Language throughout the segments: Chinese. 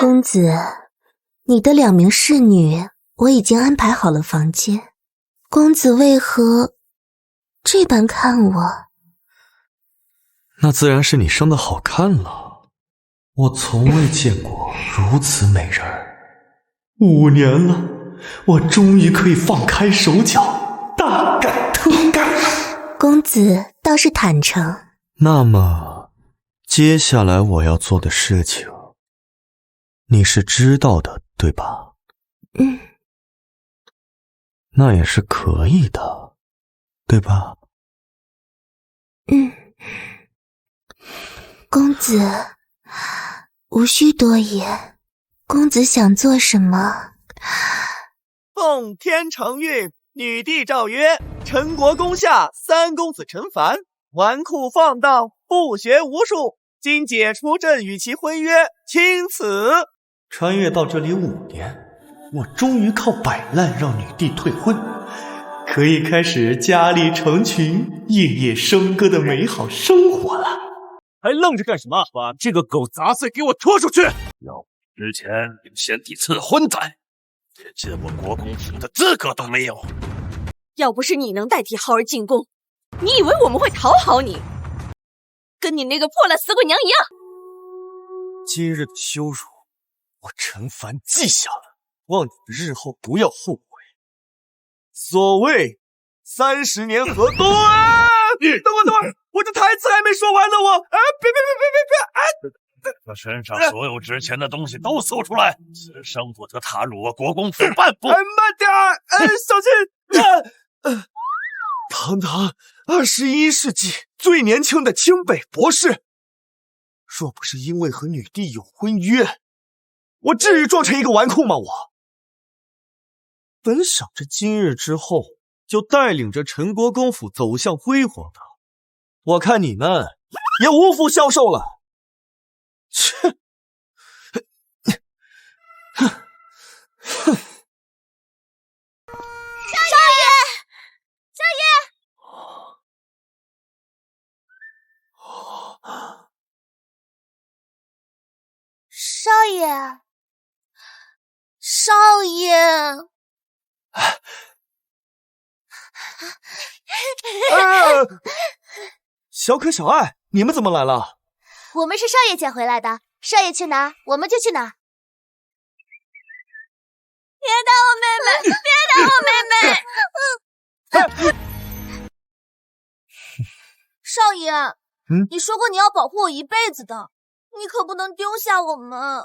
公子，你的2名侍女我已经安排好了房间，公子为何这般看我？那自然是你生得好看了，我从未见过如此美人，5年了，我终于可以放开手脚，大干特干。公子倒是坦诚。那么，接下来我要做的事情，你是知道的，对吧？那也是可以的，对吧？公子无需多言，公子想做什么？奉天承运，女帝诏曰：陈国公下3公子陈凡，纨绔放荡，不学无术，今解除朕与其婚约，钦此。穿越到这里5年，我终于靠摆烂让女帝退婚，可以开始佳丽成群、夜夜笙歌的美好生活了。还愣着干什么？把这个狗杂碎给我拖出去！要之前领先帝赐婚在，连进我国公府的资格都没有。要不是你能代替浩儿进宫，你以为我们会讨好你？跟你那个破烂死鬼娘一样。今日的羞辱，我陈凡记下了，望你们日后不要后悔。所谓30年河东。等会儿，我这台词还没说完呢，别！把身上所有值钱的东西都搜出来，此生不得踏入我国公府半步。慢点儿，小心！堂堂21世纪最年轻的清北博士，若不是因为和女帝有婚约，我至于装成一个纨绔吗？我本想着今日之后就带领着陈国公府走向辉煌的，我看你们也无福消受了。切！少爷，少爷，小可小爱，你们怎么来了？我们是少爷捡回来的，少爷去哪我们就去哪。别打我妹妹！少爷，你说过你要保护我一辈子的，你可不能丢下我们。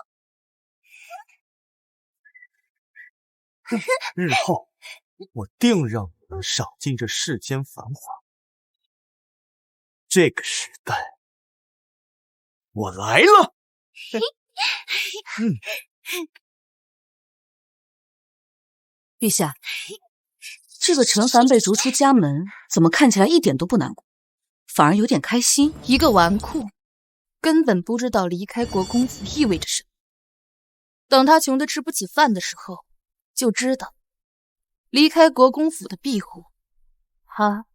日后我定让你们赏尽这世间繁华。这个时代，我来了。陛下，这个陈凡被逐出家门，怎么看起来一点都不难过，反而有点开心？一个纨绔，根本不知道离开国公府意味着什么。等他穷得吃不起饭的时候，就知道离开国公府的庇护，他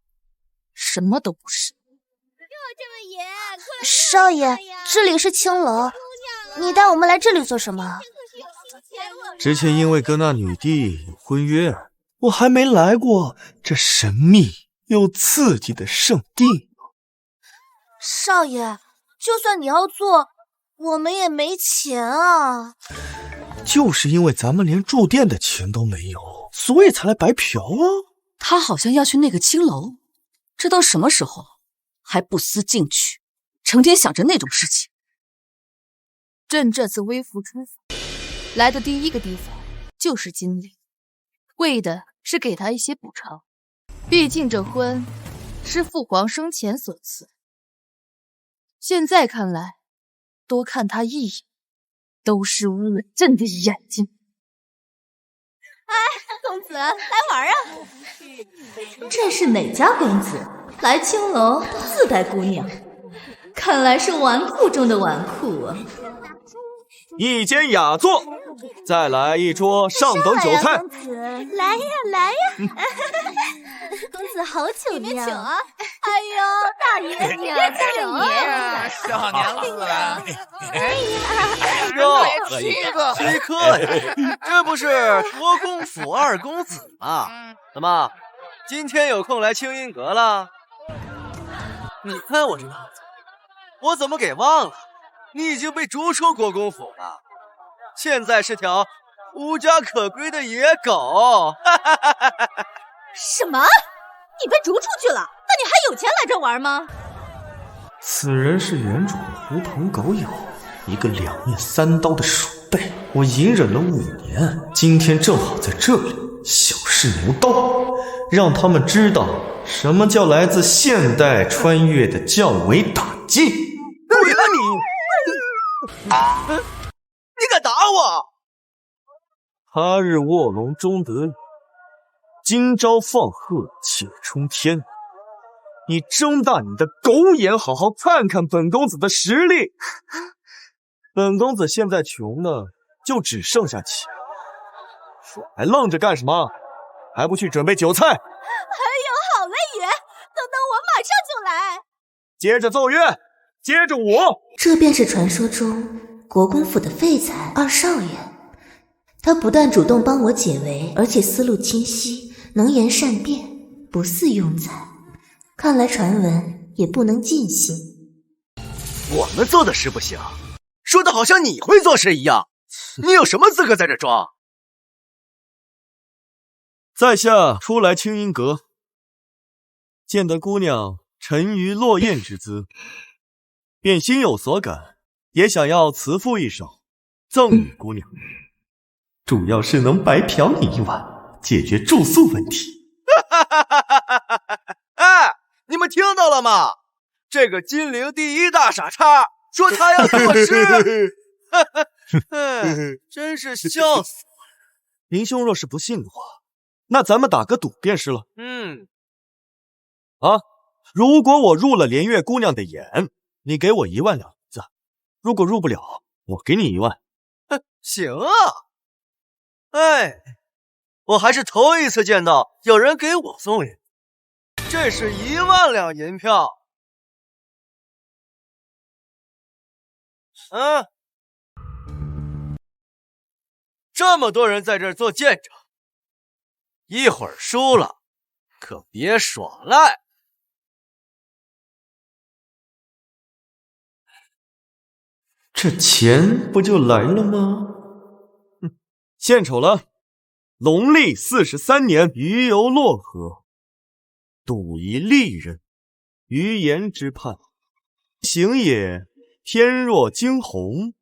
什么都不是。少爷，这里是青楼，你带我们来这里做什么？之前因为跟那女帝有婚约，我还没来过这神秘又刺激的圣地。少爷，就算你要做，我们也没钱啊。就是因为咱们连住店的钱都没有，所以才来白嫖啊。他好像要去那个青楼，这都什么时候了，还不思进取，成天想着那种事情。朕这次微服出访，来的第一个地方就是金陵，为的是给他一些补偿。毕竟这婚是父皇生前所赐，现在看来，多看他一眼，都是污了朕的眼睛。公子，来玩啊！这是哪家公子？来青楼自带姑娘，看来是纨绔中的纨绔啊！一间雅座，再来一桌上等酒菜。公子，来呀来呀！公子好酒量，请啊！哎呦，大爷你啊，大爷，小娘子，哟，谁客呀？这不是国公府二公子吗？怎么，今天有空来清音阁了？你看我这脑子，我怎么给忘了？你已经被逐出国公府了，现在是条无家可归的野狗。什么？你被逐出去了？那你还有钱来这玩吗？此人是原主的狐朋狗友，一个2面3刀的鼠辈，我隐忍了5年，今天正好在这里小试牛刀，让他们知道什么叫来自现代穿越的较为打击。对了你敢打我？他日卧龙终得雨，今朝放鹤且冲天。你睁大你的狗眼，好好看看本公子的实力。本公子现在穷的就只剩下钱，还愣着干什么？还不去准备酒菜？哎呦，好嘞，爷，等等我马上就来。接着奏乐，接着舞。这便是传说中国公府的废材二少爷。他不但主动帮我解围，而且思路清晰，能言善辩，不似庸才。看来传闻也不能尽信。我们做的事不行，说的好像你会做事一样。你有什么资格在这装？在下初来清音阁，见得姑娘沉鱼落雁之姿，便心有所感，也想要辞赋一首，赠与姑娘。主要是能白嫖你1晚，解决住宿问题。哎，你们听到了吗？这个金陵第一大傻叉说他要作诗，真是笑死我了。林兄若是不信的话，那咱们打个赌便是了。如果我入了连月姑娘的眼，你给我1万两银子；如果入不了，我给你1万。行啊。哎，我还是头一次见到有人给我送人，这是1万两银票。这么多人在这儿做见证，一会儿输了可别耍赖。这钱不就来了吗？献丑了。农历43年，鱼游洛河，赌一利刃，鱼盐之畔。行也，天若惊鸿，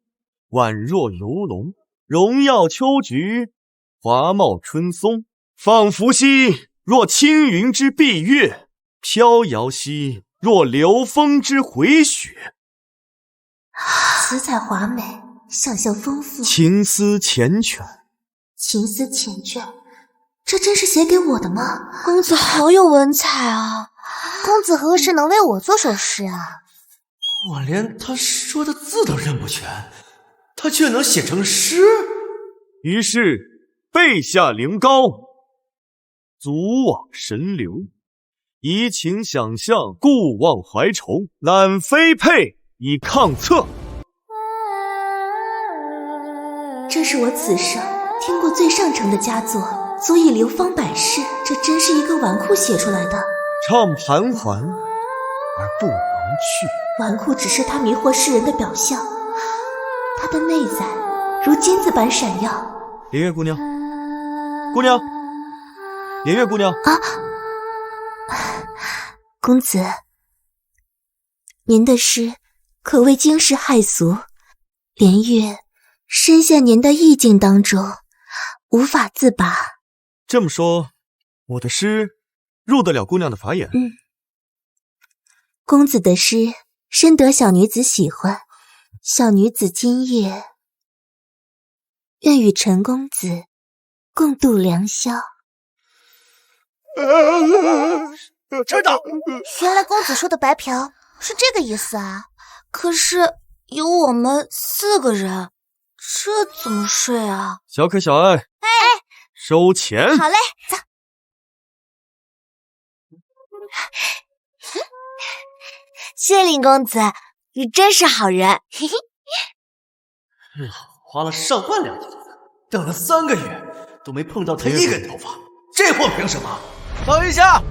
宛若游龙，荣耀秋菊，华茂春松，仿佛兮若青云之蔽月，飘摇兮若流风之回雪。词采华美，想象丰富，情思缱绻，情思缱绻，这真是写给我的吗？公子好有文采啊！公子何时能为我做首诗啊？我连他说的字都认不全，他却能写成诗。于是背下凌高，足往神流，移情想象，故忘怀愁，揽飞佩以抗策。这是我此生听过最上乘的佳作，足以流芳百世。这真是一个纨绔写出来的。唱盘桓而不能去，纨绔只是他迷惑世人的表象，他的内在如金子般闪耀。连月姑娘，姑娘，连月姑娘啊！公子，您的诗可谓惊世骇俗，连月深陷您的意境当中，无法自拔。这么说，我的诗入得了姑娘的法眼？公子的诗深得小女子喜欢，小女子今夜愿与陈公子共度良宵。知道，原来公子说的白嫖是这个意思啊！可是有我们4个人，这怎么睡啊？小可小爱，收钱。好嘞，走。谢林公子，你真是好人。嘿嘿。花了上万两银子，等了3个月都没碰到他一根头发，这货凭什么？等一下，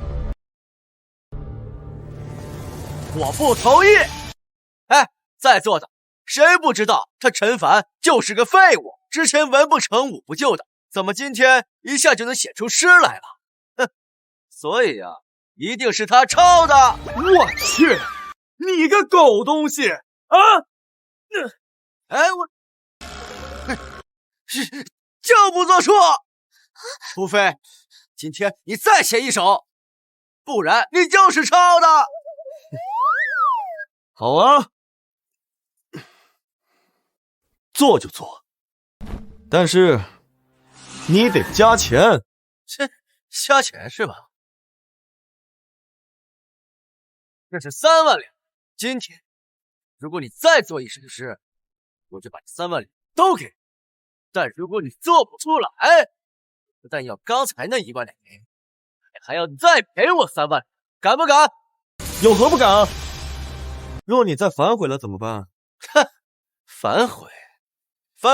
我不同意。哎，在座的谁不知道他陈凡就是个废物，之前文不成武不就的，怎么今天一下就能写出诗来了？哼，所以啊，一定是他抄的。我去，你个狗东西啊！哎，我就不作数，除非今天你再写一首，不然你就是抄的。好啊，做就做，但是你得加钱。加钱是吧？这是3万两。今天如果你再做一首诗，我就把这3万两都给你。但如果你做不出来，不但要刚才那1万两，还要再赔我3万，敢不敢？有何不敢？若你再反悔了怎么办？哼，反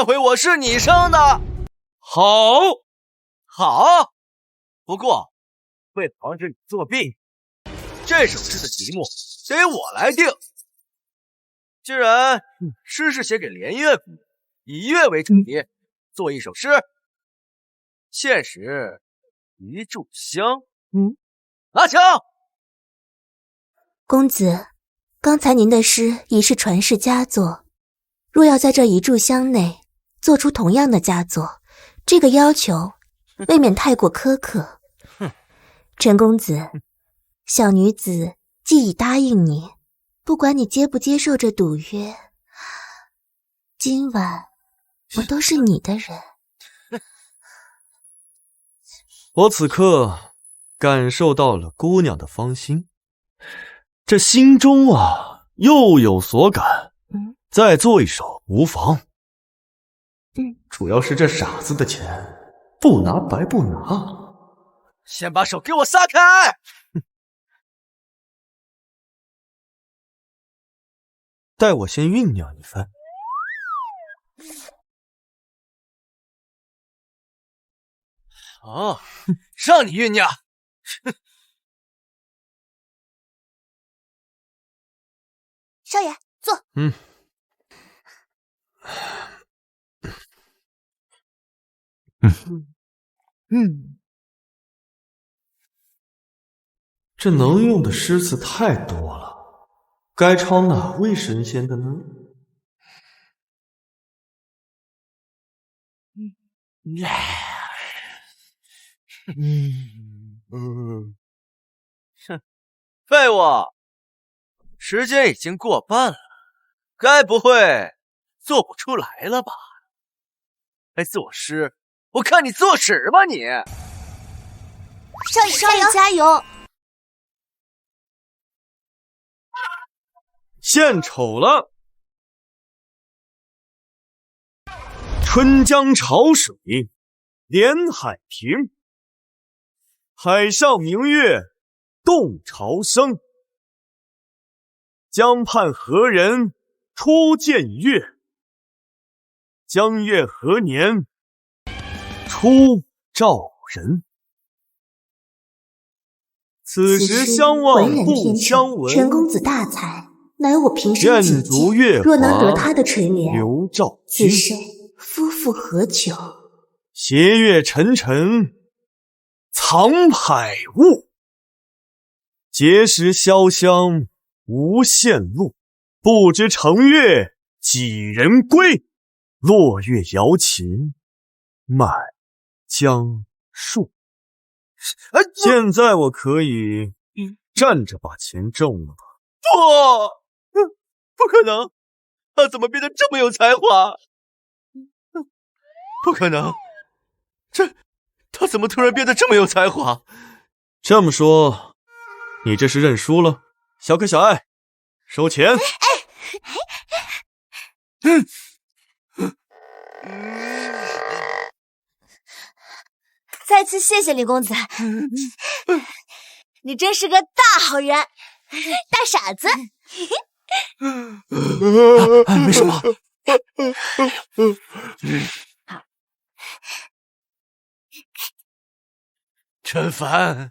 悔我是你生的。好，不过为了防止你作弊，这首诗的题目得我来定。既然诗是写给连岳父，以岳为主题，做一首诗，限时一炷香。拿枪！公子，刚才您的诗已是传世佳作，若要在这一炷香内做出同样的佳作，这个要求未免太过苛刻。陈公子，小女子既已答应你，不管你接不接受这赌约，今晚我都是你的人。我此刻感受到了姑娘的芳心，这心中啊又有所感。再做一首无妨。主要是这傻子的钱不拿白不拿。先把手给我撒开！待我先酝酿一番。哦，让你酝酿。少爷，坐。这能用的诗词太多了，该抄哪位神仙的呢？废物，时间已经过半了，该不会做不出来了吧？还作诗，我看你作屎吧你！少爷加油！献丑了。春江潮水连海平，海上明月动潮生。江畔何人初见月？江月何年初照人？此时相望不相闻。陈公子大才，乃我平生愿逐几月华，若能得他的垂怜，刘兆君。此生夫妇何求？斜月沉沉藏海雾，碣石潇湘无限路。不知乘月几人归？落月摇情满江树。现在我可以站着把钱挣了吧？不可能！他怎么变得这么有才华？不可能！他怎么突然变得这么有才华？这么说，你这是认输了？小可小爱，收钱。再次谢谢李公子，你真是个大好人，大傻子。没什么。陈凡，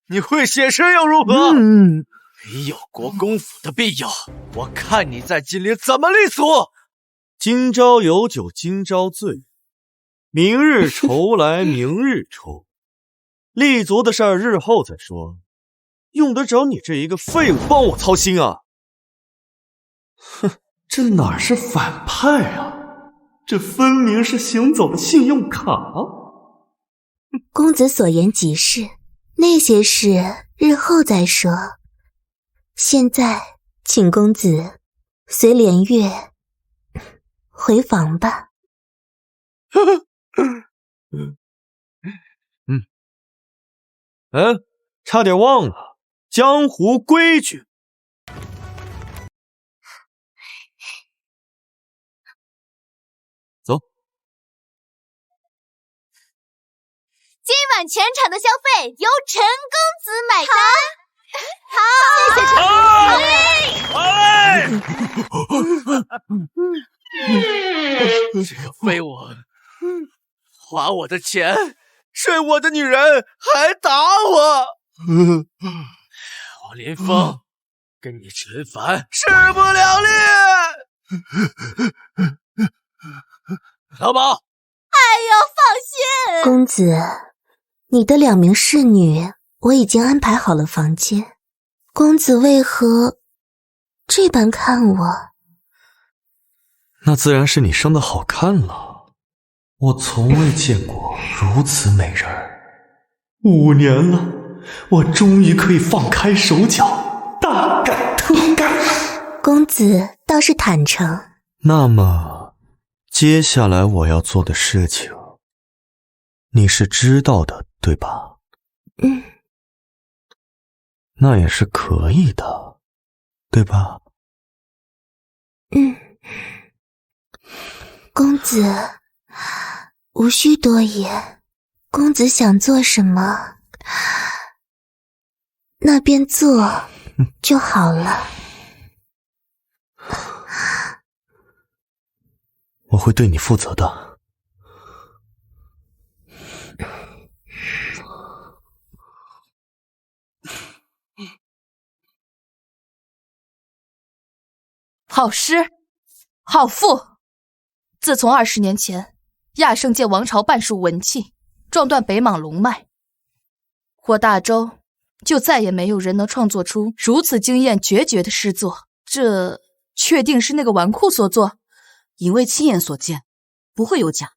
你会写诗又如何？没有国公府的庇佑，我看你在金陵怎么立足。今朝有酒今朝醉，明日愁来明日愁。立足的事儿日后再说，用得着你这一个废物帮我操心啊？哼，这哪是反派啊，这分明是行走的信用卡。公子所言极是，那些事日后再说。现在，请公子随连月回房吧。差点忘了江湖规矩。走。今晚全场的消费由陈公子买单。好，谢谢陈。这个废物，花我的钱，睡我的女人，还打我！我林峰跟你陈凡势不两立。老鸨，哎呦，放心，公子，你的2名侍女我已经安排好了房间，公子为何这般看我？那自然是你生得好看了，我从未见过如此美人儿。5年了，我终于可以放开手脚，大干特干。公子倒是坦诚。那么，接下来我要做的事情，你是知道的，对吧？那也是可以的，对吧？公子无需多言，公子想做什么，那便做就好了。我会对你负责的。好诗，好赋。自从20年前亚圣界王朝半数文气，撞断北莽龙脉，或大周就再也没有人能创作出如此惊艳决绝的诗作。这确定是那个纨绔所作？因为亲眼所见，不会有假。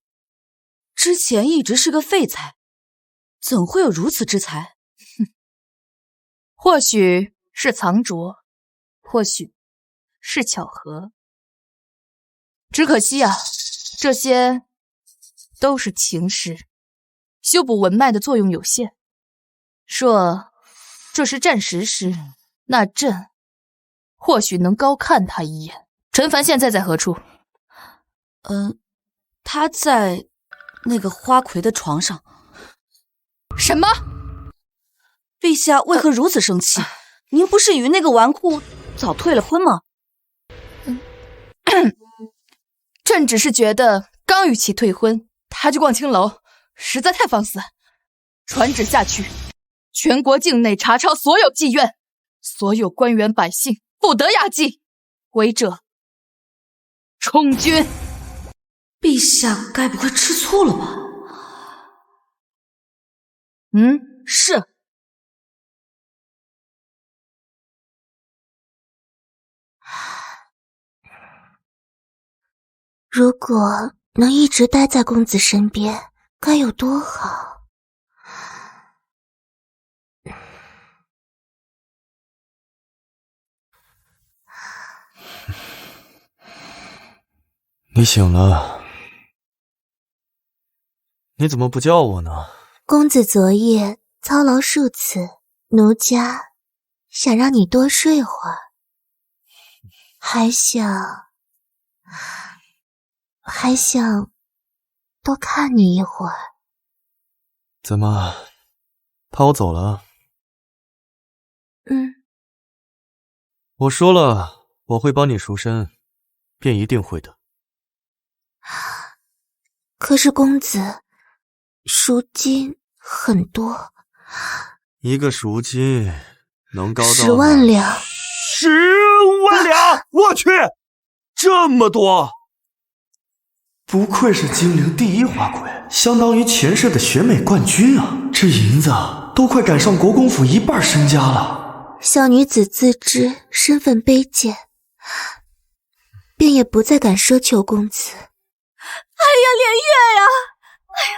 之前一直是个废材，怎会有如此之才？或许是藏拙，或许是巧合。只可惜啊，这些都是情诗，修补文脉的作用有限。若这是战时诗，那朕或许能高看他一眼。陈凡现在在何处？他在那个花魁的床上。什么？陛下为何如此生气？您不是与那个纨绔早退了婚吗？朕只是觉得刚与其退婚，他就逛青楼，实在太放肆。传旨下去，全国境内查抄所有妓院，所有官员百姓不得雅妓，违者充军。陛下该不会吃醋了吧？是。如果能一直待在公子身边，该有多好。你醒了，你怎么不叫我呢？公子昨夜操劳数次，奴家想让你多睡会儿，还想多看你一会儿。怎么，怕我走了？我说了，我会帮你赎身，便一定会的。可是公子，赎金很多。一个赎金能高到10万两。10万两！我去，这么多！不愧是精灵第一花魁，相当于前世的选美冠军啊！这银子都快赶上国公府1半身家了。小女子自知身份卑贱，便也不再敢奢求公子。哎呀，连月呀！哎呀，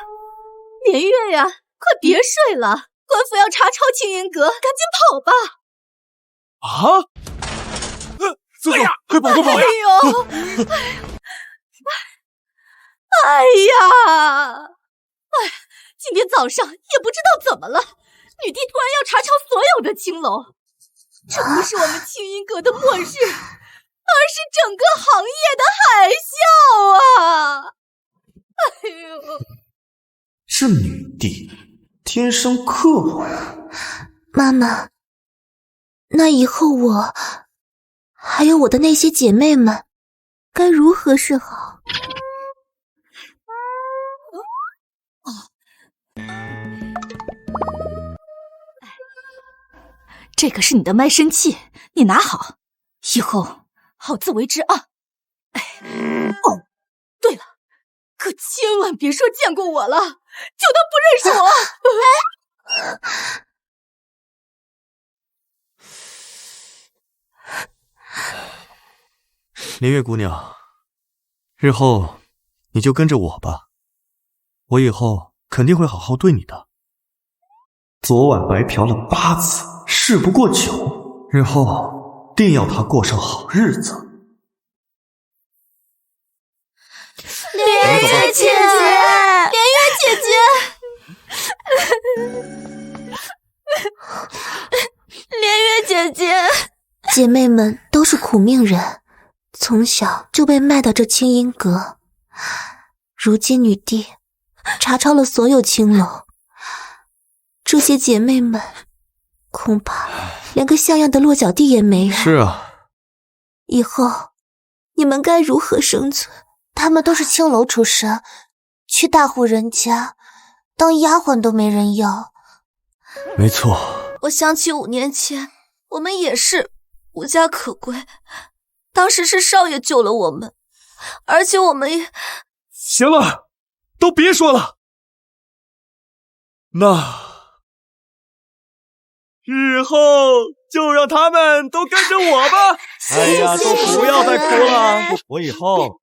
连月呀，快别睡了，官府要查抄青云阁，赶紧跑吧！啊！走走，快跑快跑！哎呦！哎呀！哎，今天早上也不知道怎么了，女帝突然要查抄所有的青楼，这不是我们青云阁的末日，而是整个行业的海啸啊！哎呦，这女帝天生克我呀！妈妈，那以后我还有我的那些姐妹们该如何是好？这个是你的卖身契，你拿好，以后好自为之啊！哦，对了，可千万别说见过我了，就当不认识我。连月姑娘，日后你就跟着我吧，我以后肯定会好好对你的。昨晚白嫖了8次，事不过久，日后定要她过上好日子。连月姐姐，连月姐姐，连月姐姐，姐妹们都是苦命人，从小就被卖到这清音阁，如今女帝查抄了所有青楼，这些姐妹们恐怕连个像样的落脚地也没有。是啊，以后你们该如何生存？她们都是青楼出身，去大户人家当丫鬟都没人要。没错。我想起5年前，我们也是无家可归，当时是少爷救了我们，而且我们也……行了，都别说了。那日后就让他们都跟着我吧。哎呀，都不要再哭了，我以后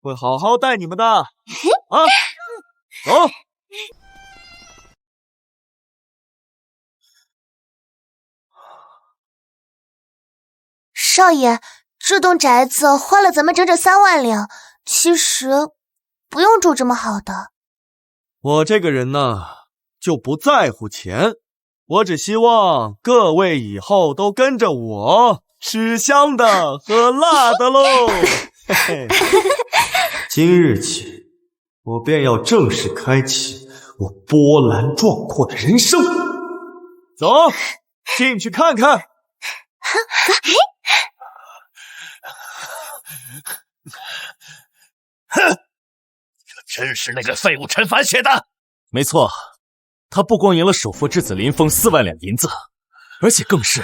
会好好带你们的。啊，走。少爷，这栋宅子花了咱们整整3万两，其实不用住这么好的。我这个人呢，就不在乎钱，我只希望各位以后都跟着我吃香的喝辣的喽。嘿嘿，今日起，我便要正式开启我波澜壮阔的人生。走，进去看看。哼，这真是那个废物陈凡写的。没错，他不光赢了首富之子林峰4万两银子，而且更是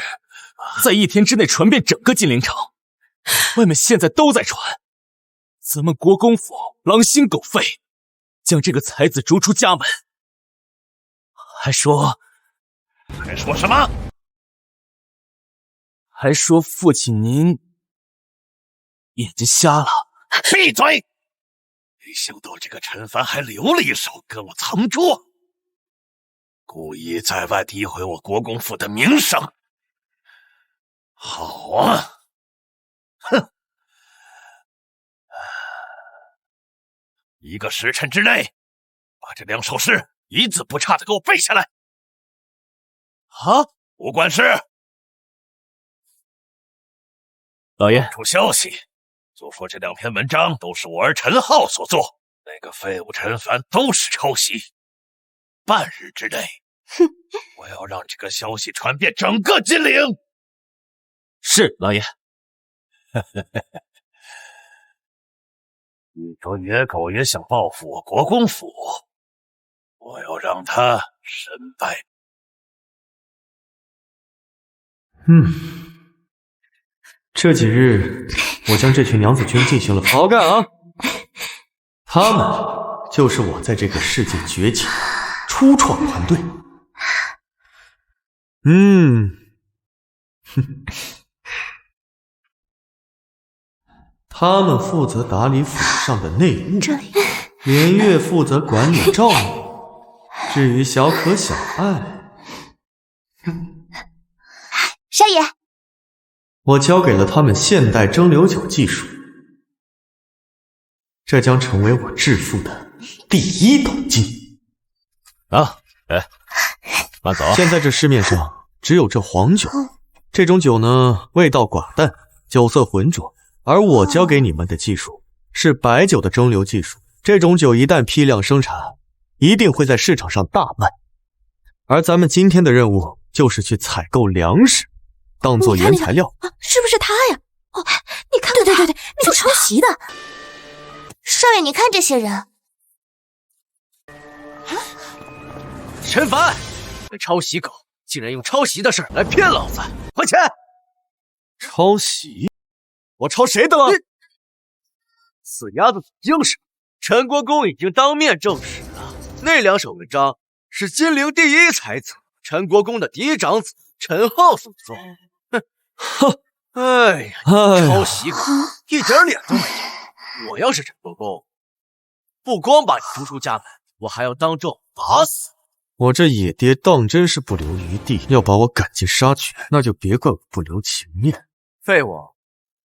在1天之内传遍整个金陵城。外面现在都在传，咱们国公府狼心狗肺，将这个才子逐出家门。还说什么？还说父亲您眼睛瞎了。闭嘴！没想到这个陈凡还留了一手跟我藏拙，故意在外诋毁我国公府的名声。好啊，哼！1个时辰之内，把这2首诗一字不差的给我背下来。啊，不管事。老爷，出消息，就说这2篇文章都是我儿陈浩所作，那个废物陈凡都是抄袭。半日之内，我要让这个消息传遍整个金陵。是，老爷。一个野狗也想报复我国公府，我要让他身败。这几日我将这群娘子军进行了好干啊！他们就是我在这个世界崛起的初创团队。他们负责打理府上的内务，连月负责管理账务。至于小可小爱，少爷，我交给了他们现代蒸馏酒技术，这将成为我致富的第一桶金。慢走。现在这市面上只有这黄酒，这种酒呢，味道寡淡，酒色浑浊。而我教给你们的技术是白酒的蒸馏技术，这种酒一旦批量生产，一定会在市场上大卖。而咱们今天的任务就是去采购粮食，当做原材料。是不是他呀？哦，你看看他，对，那个抄袭的。少爷，你看这些人。陈凡，抄袭狗竟然用抄袭的事来骗老子，还钱！抄袭？我抄谁的了？死鸭子嘴硬是，陈国公已经当面证实了，那2首文章是金陵第一才子陈国公的嫡长子陈浩所作。哎呀，抄袭狗，一点脸都没有！我要是陈国公，不光把你逐出家门，我还要当众打死。我这野爹当真是不留余地，要把我赶尽杀绝，那就别怪我不留情面。废物！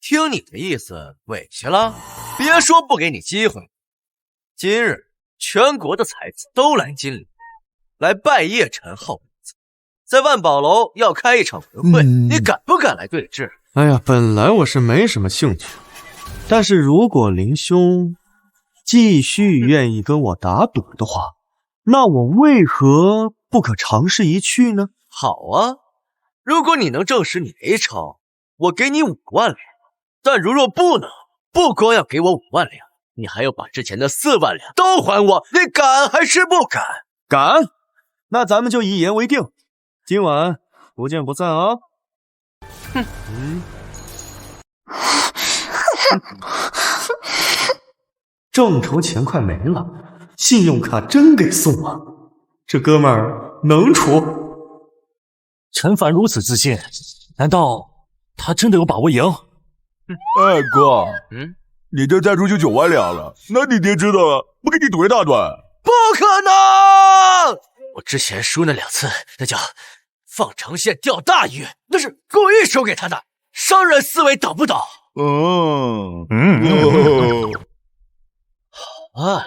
听你的意思，委屈了？别说不给你机会。今日全国的才子都来金陵，来拜谒陈浩公子，在万宝楼要开一场文会，你敢不敢来对质？哎呀，本来我是没什么兴趣，但是如果林兄继续愿意跟我打赌的话，那我为何不可尝试一去呢？好啊，如果你能证实你没抄，我给你5万两。但如若不能，不光要给我5万两，你还要把之前的4万两都还我，你敢还是不敢？敢！那咱们就一言为定，今晚不见不散啊！众筹钱快没了，信用卡真给送了，这哥们儿能出。陈凡如此自信，难道他真的有把握赢？哎哥，你这再出去9万两了，那你爹知道了，不给你赌一大段？不可能！我之前输那2次，那叫放长线钓大鱼，那是故意输给他的。商人思维懂不懂？好啊，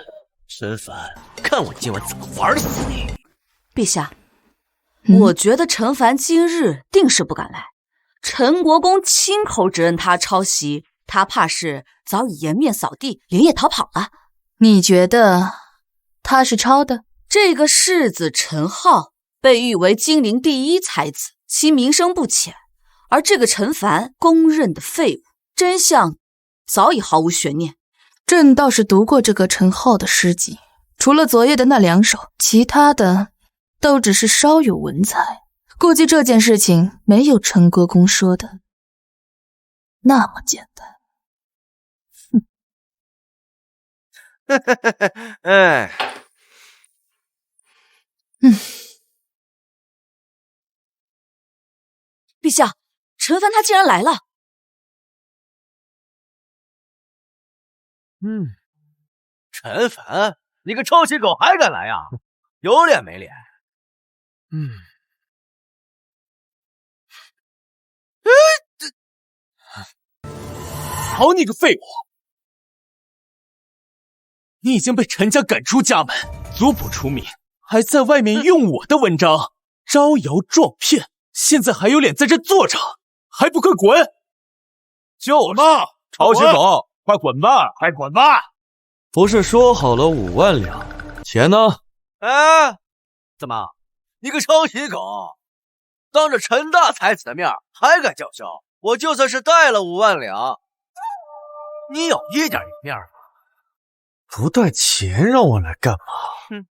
陈凡，看我今晚怎么玩死你！陛下，我觉得陈凡今日定是不敢来。陈国公亲口指认他抄袭，他怕是早已颜面扫地，连夜逃跑了。你觉得他是抄的？这个世子陈浩被誉为金陵第一才子，其名声不浅。而这个陈凡公认的废物，真相早已毫无悬念。朕倒是读过这个陈浩的诗集，除了昨夜的那2首，其他的都只是稍有文采。估计这件事情没有陈国公说的那么简单。哎，陛下，陈凡他竟然来了。陈凡，你个抄袭狗还敢来啊？有脸没脸？好你个废物！你已经被陈家赶出家门，族谱出名，还在外面用我的文章招摇撞骗，现在还有脸在这坐着，还不快滚！就是抄袭狗，快滚吧，快滚吧！不是说好了5万两，钱呢？哎，怎么，你个抄袭狗，当着陈大才子的面还敢叫嚣？我就算是带了5万两，你有一点面吗？不带钱让我来干嘛？哼，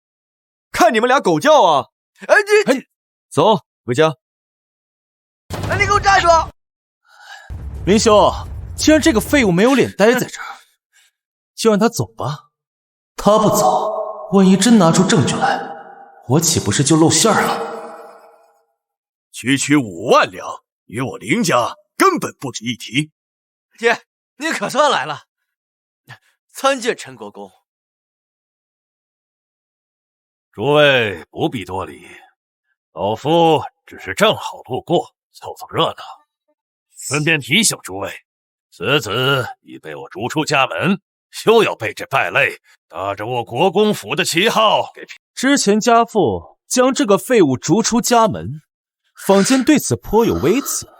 看你们俩狗叫啊！哎，走回家。哎，你给我站住！林兄，既然这个废物没有脸待在这儿，就让他走吧。他不走，万一真拿出证据来，我岂不是就露馅了？区区5万两，与我林家根本不值一提。姐，你可算来了，参见陈国公。诸位不必多礼，老夫只是正好路过，凑凑热闹。顺便提醒诸位，此子已被我逐出家门，休要被这败类打着我国公府的旗号给。之前家父将这个废物逐出家门，坊间对此颇有微词。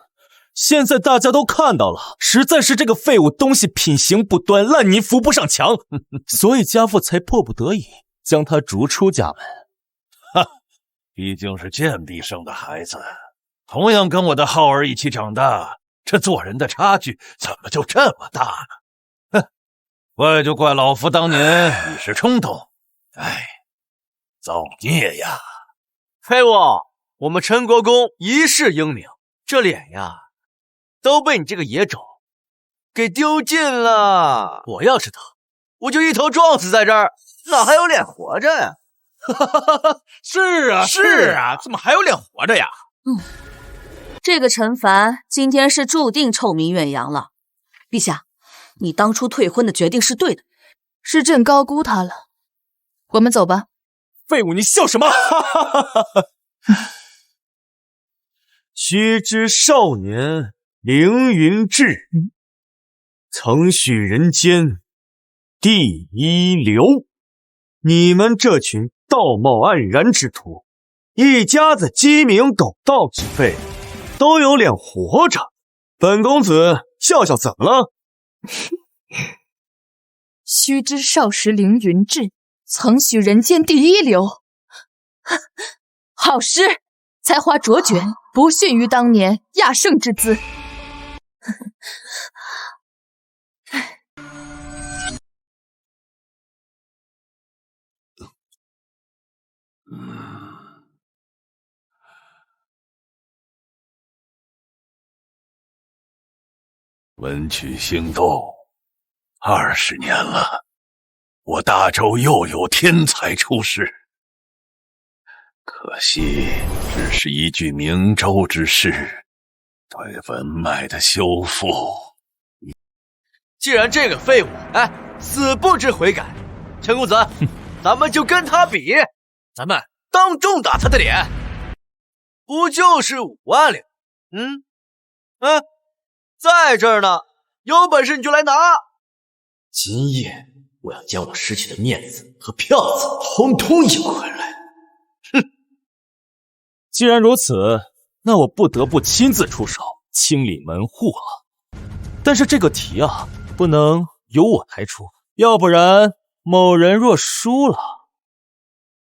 现在大家都看到了，实在是这个废物东西品行不端，烂泥扶不上墙，所以家父才迫不得已将他逐出家门。哈，毕竟是贱婢生的孩子，同样跟我的浩儿一起长大，这做人的差距怎么就这么大呢？哼，怪就怪老夫当年一时冲动，哎，造孽呀！废物，我们陈国公一世英名，这脸呀，都被你这个野种给丢尽了。我要是他，我就一头撞死在这儿，哪还有脸活着呀？是啊，是啊，怎么还有脸活着呀？这个陈凡今天是注定臭名远扬了。陛下，你当初退婚的决定是对的，是朕高估他了。我们走吧。废物，你笑什么？须知少年凌云志，曾许人间第一流。你们这群道貌岸然之徒，一家子鸡鸣狗盗之辈，都有脸活着？本公子笑笑怎么了？须知少时凌云志，曾许人间第一流。好诗，才华卓绝，不逊于当年亚圣之姿。文曲星斗20年了，我大周又有天才出世，可惜只是一具明州之事，对文脉的修复。既然这个废物死不知悔改，陈公子，咱们就跟他比，咱们当众打他的脸，不就是5万两？在这儿呢，有本事你就来拿。今夜我要将我失去的面子和票子统统赢回来。既然如此，那我不得不亲自出手清理门户了。但是这个题啊，不能由我来出，要不然某人若输了，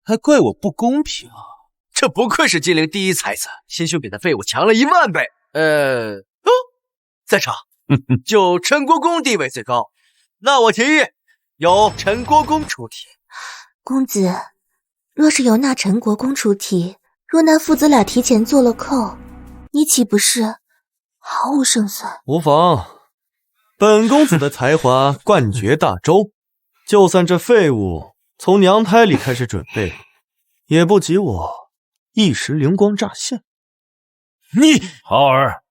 还怪我不公平啊！这不愧是金陵第一才子，心胸比那废物强了1万倍。在场就陈国公地位最高，那我提议由陈国公出题。公子，若是由那陈国公出题，若那父子俩提前做了扣，你岂不是毫无胜算？无妨，本公子的才华冠绝大周，就算这废物从娘胎里开始准备，也不及我一时灵光乍现。你浩儿，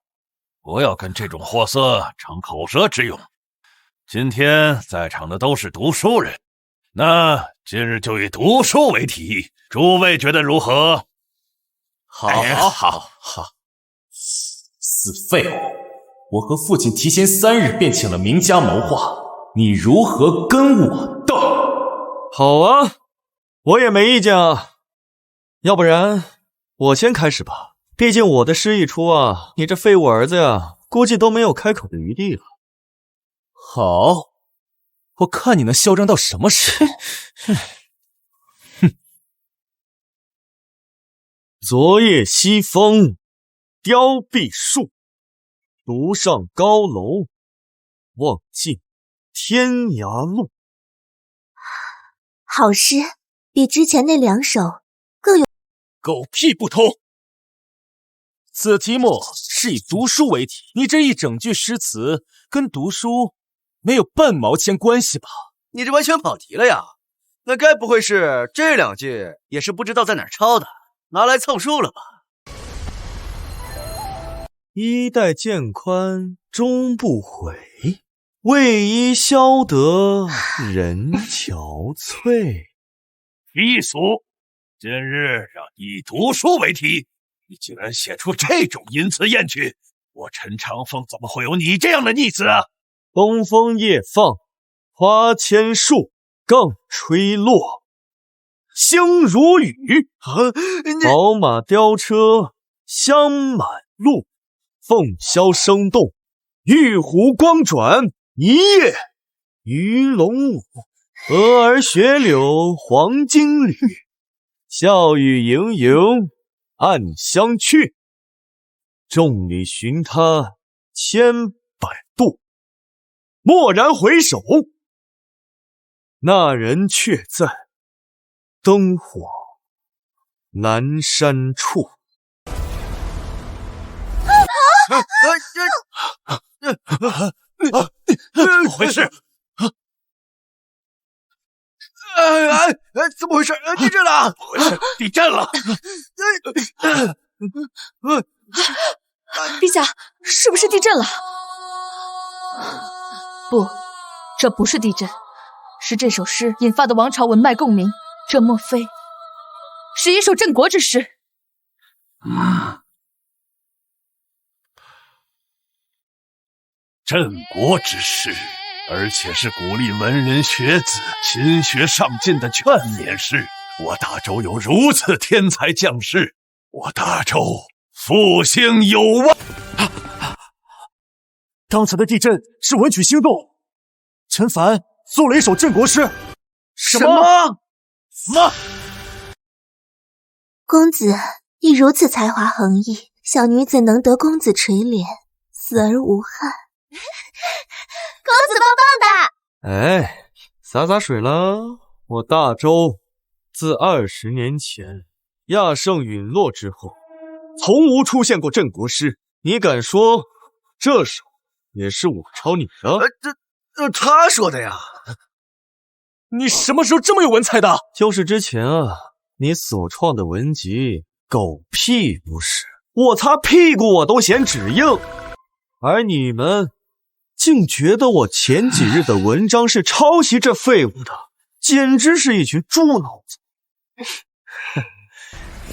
不要跟这种货色逞口舌之用。今天在场的都是读书人，那今日就以读书为题，诸位觉得如何？好。死废物！我和父亲提前3日便请了名家谋划，你如何跟我斗？好啊，我也没意见啊。要不然我先开始吧，毕竟我的诗一出啊，你这废物儿子呀，估计都没有开口的余地了。好，我看你能嚣张到什么时候。昨夜西风凋碧树，独上高楼，望尽天涯路。好诗，比之前那2首更有。狗屁不通！此题目是以读书为题，你这一整句诗词跟读书没有半毛钱关系吧？你这完全跑题了呀！那该不会是这2句也是不知道在哪儿抄的，拿来凑数了吧？衣带渐宽终不悔，为伊消得人憔悴。低俗！今日让以读书为题，你竟然写出这种淫词艳曲，我陈长风怎么会有你这样的逆子啊？东风夜放花千树，更吹落，星如雨。宝马雕车香满路，凤箫声动，玉壶光转，一夜鱼龙舞。蛾儿雪柳黄金缕，笑语盈盈暗香去。众里寻他千百度，蓦然回首，那人却在灯火阑珊处。怎么回事？怎么回事？地震了！怎么回事？地震了！陛下，是不是地震了？不，这不是地震，是这首诗引发的王朝文脉共鸣。这莫非是一首镇国之诗？镇国之诗，而且是鼓励文人学子勤学上进的劝勉诗。我大周有如此天才将士，我大周复兴有望。刚才的地震是文曲星动，陈凡做了一首镇国诗。什么？公子亦如此才华横溢，小女子能得公子垂怜，死而无憾。公子棒棒的！哎，洒水了。我大周自20年前亚圣陨落之后，从无出现过镇国诗。你敢说这首也是我抄你的？他说的呀。你什么时候这么有文采的？就是之前啊，你所创的文集狗屁不是，我擦屁股我都嫌纸硬，而你们竟觉得我前几日的文章是抄袭这废物的，简直是一群猪脑子。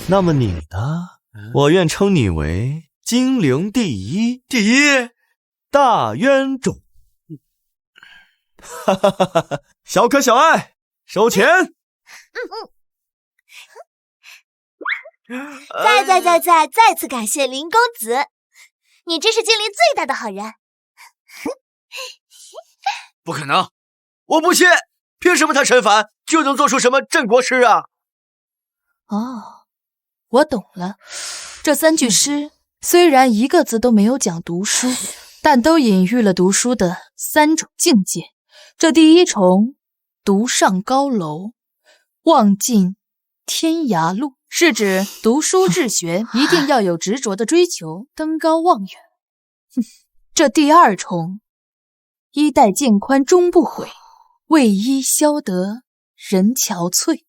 那么你呢？我愿称你为金陵第一大冤种。哈哈哈哈！小可小爱，收钱。再次感谢林公子，你真是金陵最大的好人。不可能，我不信！凭什么他陈凡就能做出什么镇国诗啊？哦，我懂了。这3句诗虽然一个字都没有讲读书，但都隐喻了读书的3种境界。这第一重，独上高楼，望尽天涯路，是指读书治学一定要有执着的追求，登高望远。这第二重，衣带渐宽终不悔，为伊消得人憔悴，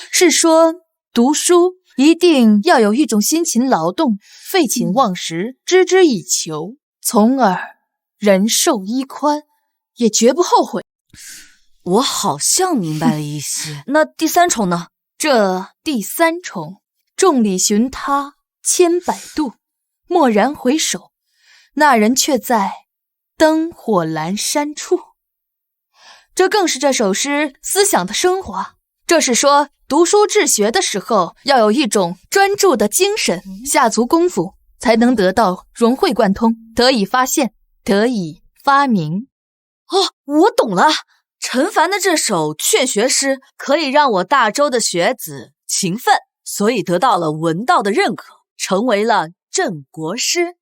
是说读书一定要有一种辛勤劳动，废寝忘食，孜孜以求，从而人寿衣宽，也绝不后悔。我好像明白了一些。那第3重呢？这第3重，众里寻他千百度，蓦然回首，那人却在灯火阑珊处。这更是这首诗思想的升华。这是说读书治学的时候要有一种专注的精神，下足功夫，才能得到融会贯通，得以发现，得以发明。哦，我懂了。陈凡的这首劝学诗可以让我大周的学子勤奋所以得到了文道的认可，成为了镇国师。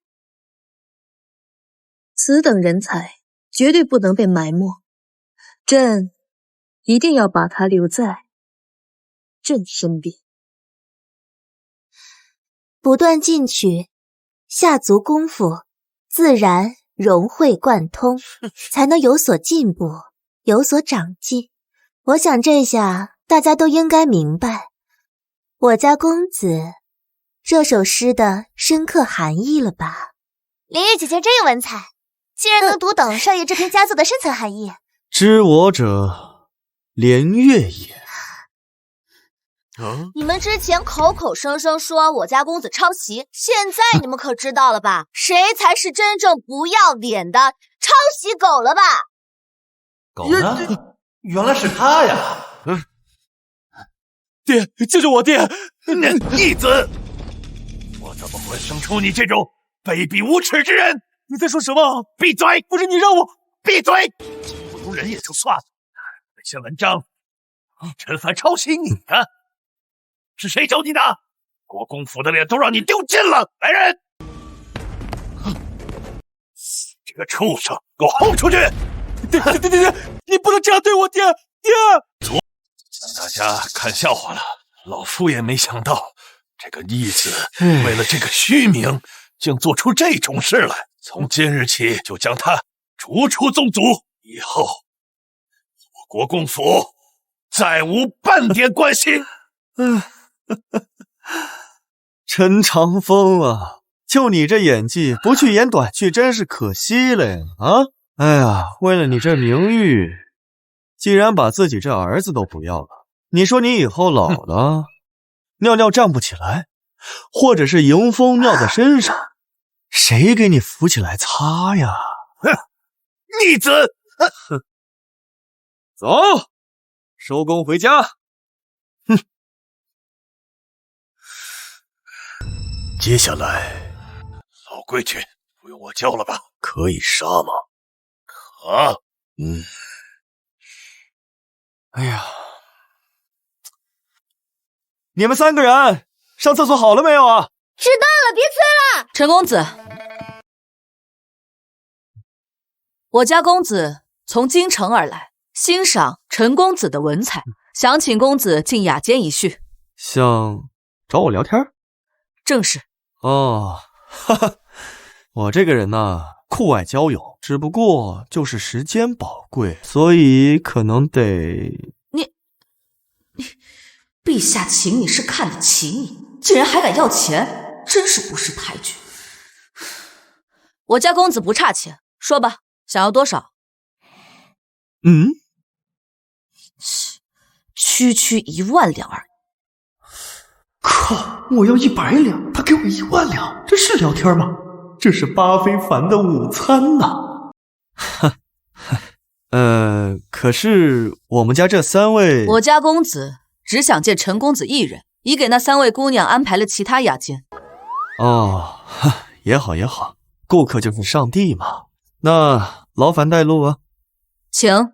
此等人才绝对不能被埋没，朕一定要把他留在朕身边。不断进取，下足功夫，自然融会贯通，才能有所进步，有所长进。我想这下大家都应该明白我家公子这首诗的深刻含义了吧？莲月姐姐真有文采，竟然能读懂少爷这篇佳作的深层含义。知我者，莲月也。你们之前口口声声说我家公子抄袭，现在你们可知道了吧？谁才是真正不要脸的抄袭狗了吧？狗呢？原来是他呀！爹，救救我爹！逆子！我怎么会生出你这种卑鄙无耻之人？你在说什么？闭嘴！不是你让我闭嘴！不如人也就算了，那些文章，陈凡抄袭你的，是谁教你的？国公府的脸都让你丢尽了！来人！这个畜生，给我轰出去！爹，你不能这样对我爹！爹！让大家看笑话了，老夫也没想到，这个逆子为了这个虚名，竟做出这种事来。从今日起，就将他逐出宗族，以后我国公府再无半点关系。陈长风啊，就你这演技，不去演短剧真是可惜了呀！啊，哎呀，为了你这名誉，既然把自己这儿子都不要了，你说你以后老了，尿尿站不起来，或者是迎风尿在身上，谁给你扶起来擦呀？哼，逆子！哼，走，收工回家。哼。接下来，老规矩，不用我教了吧？可以杀吗？可。哎呀，你们3个人上厕所好了没有啊？知道了，别催了。陈公子，我家公子从京城而来，欣赏陈公子的文采，想请公子进雅间一叙。想找我聊天？正是。哦，哈哈，我这个人呢，酷爱交友，只不过就是时间宝贵，所以可能得……你，陛下请你是看得起你，竟然还敢要钱，真是不识抬举。我家公子不差钱，说吧，想要多少？区1万两而已。靠！我要100两，他给我1万两，这是聊天吗？这是巴非凡的午餐呐！可是我们家这3位……我家公子只想见陈公子一人，已给那3位姑娘安排了其他雅间。哦，也好也好，顾客就是上帝嘛。那劳烦带路啊。请。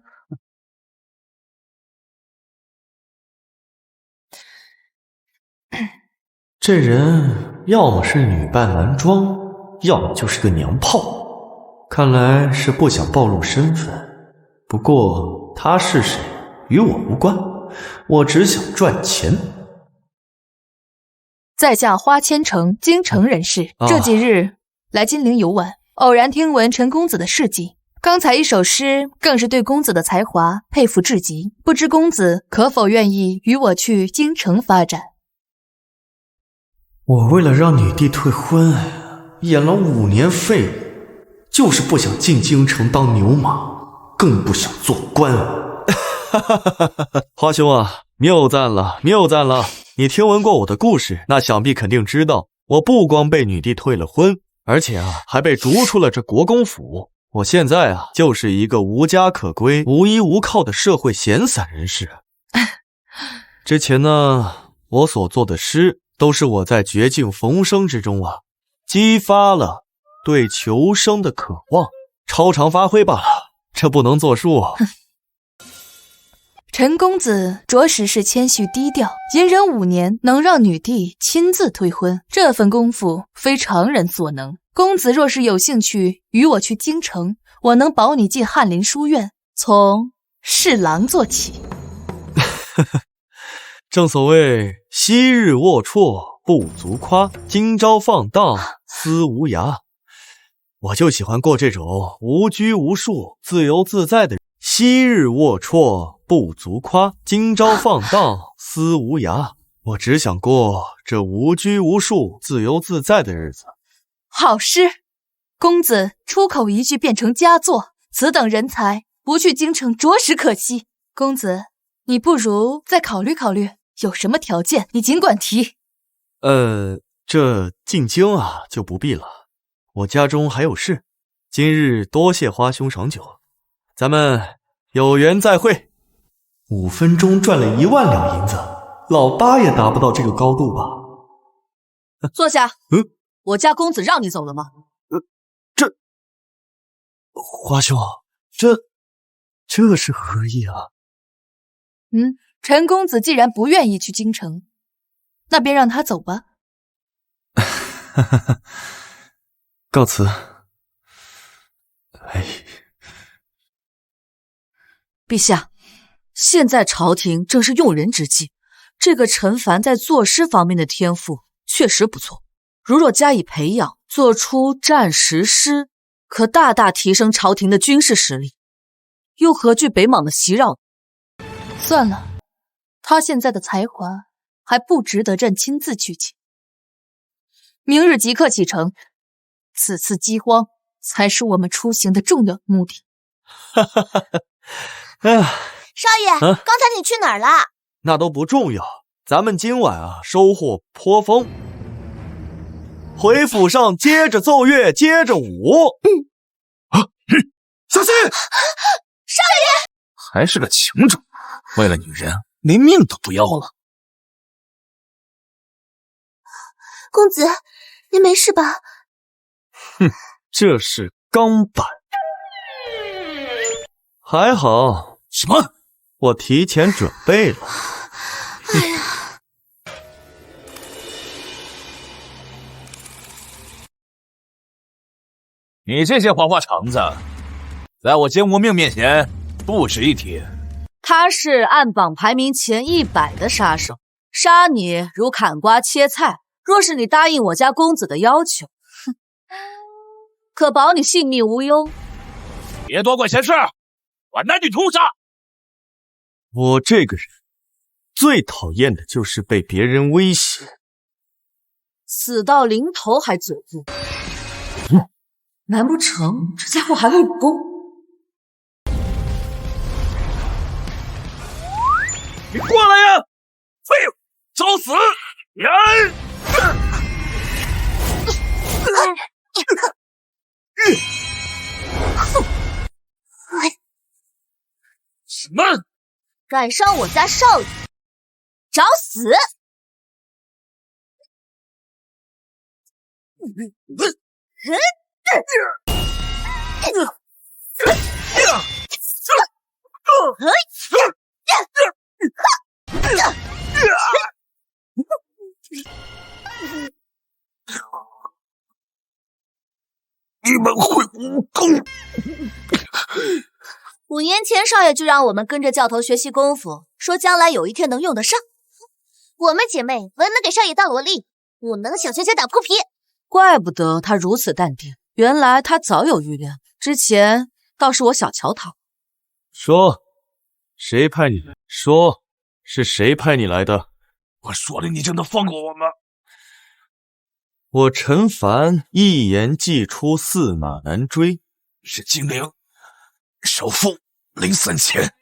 这人要么是女扮男装，要么就是个娘炮，看来是不想暴露身份。不过他是谁与我无关，我只想赚钱。在下花千城，京城人士，这几日来金陵游玩，偶然听闻陈公子的事迹，刚才一首诗更是对公子的才华佩服至极，不知公子可否愿意与我去京城发展？我为了让女帝退婚，演了5年废物，就是不想进京城当牛马，更不想做官。花兄啊，谬赞了，谬赞了！你听闻过我的故事，那想必肯定知道，我不光被女帝退了婚，而且还被逐出了这国公府。我现在就是一个无家可归、无依无靠的社会闲散人士。之前呢，我所做的诗都是我在绝境逢生之中激发了对求生的渴望，超常发挥罢了，这不能作数。陈公子着实是谦虚低调，隐忍5年，能让女帝亲自推婚，这份功夫非常人所能。公子若是有兴趣与我去京城，我能保你进翰林书院，从侍郎做起。正所谓昔日龌龊不足夸，今朝放荡思无涯。我就喜欢过这种无拘无束、自由自在的人。昔日龌龊不足夸，今朝放荡思无涯。我只想过这无拘无束、自由自在的日子。好诗，公子出口一句变成佳作，此等人才不去京城着实可惜。公子，你不如再考虑考虑，有什么条件你尽管提。这进京啊就不必了，我家中还有事。今日多谢花兄赏酒，咱们有缘再会。5分钟赚了1万两银子，老八也达不到这个高度吧？坐下。我家公子让你走了吗？花兄，这是何意啊？陈公子既然不愿意去京城，那便让他走吧。告辞。陛下，现在朝廷正是用人之际，这个陈凡在作诗方面的天赋确实不错，如若加以培养，做出战时诗，可大大提升朝廷的军事实力，又何惧北莽的袭扰？算了，他现在的才华还不值得朕亲自去请。明日即刻启程，此次饥荒才是我们出行的重要目的。少爷，刚才你去哪儿了？那都不重要，咱们今晚啊收获颇丰。回府上接着奏乐，接着舞。小心！少爷，还是个情种，为了女人连命都不要了。公子，您没事吧？这是钢板，还好。什么？我提前准备了。哎呀！你这些花花肠子，在我奸无命面前不值一提。他是暗榜排名前100的杀手，杀你如砍瓜切菜。若是你答应我家公子的要求，可保你性命无忧。别多管闲事，把男女通杀！我这个人最讨厌的就是被别人威胁。死到临头还嘴硬，难不成这家伙还会武功？你过来呀！废物，找死！人！什么？敢伤我家少爷，找死！你们会武功？5年前，少爷就让我们跟着教头学习功夫，说将来有一天能用得上。我们姐妹文能给少爷当萝莉，武能小拳拳打扑皮。怪不得他如此淡定，原来他早有预料。之前倒是我小瞧他。说，谁派你来？说，是谁派你来的？我说了，你就能放过我吗？我陈凡一言既出，驷马难追。是精灵首富林森前。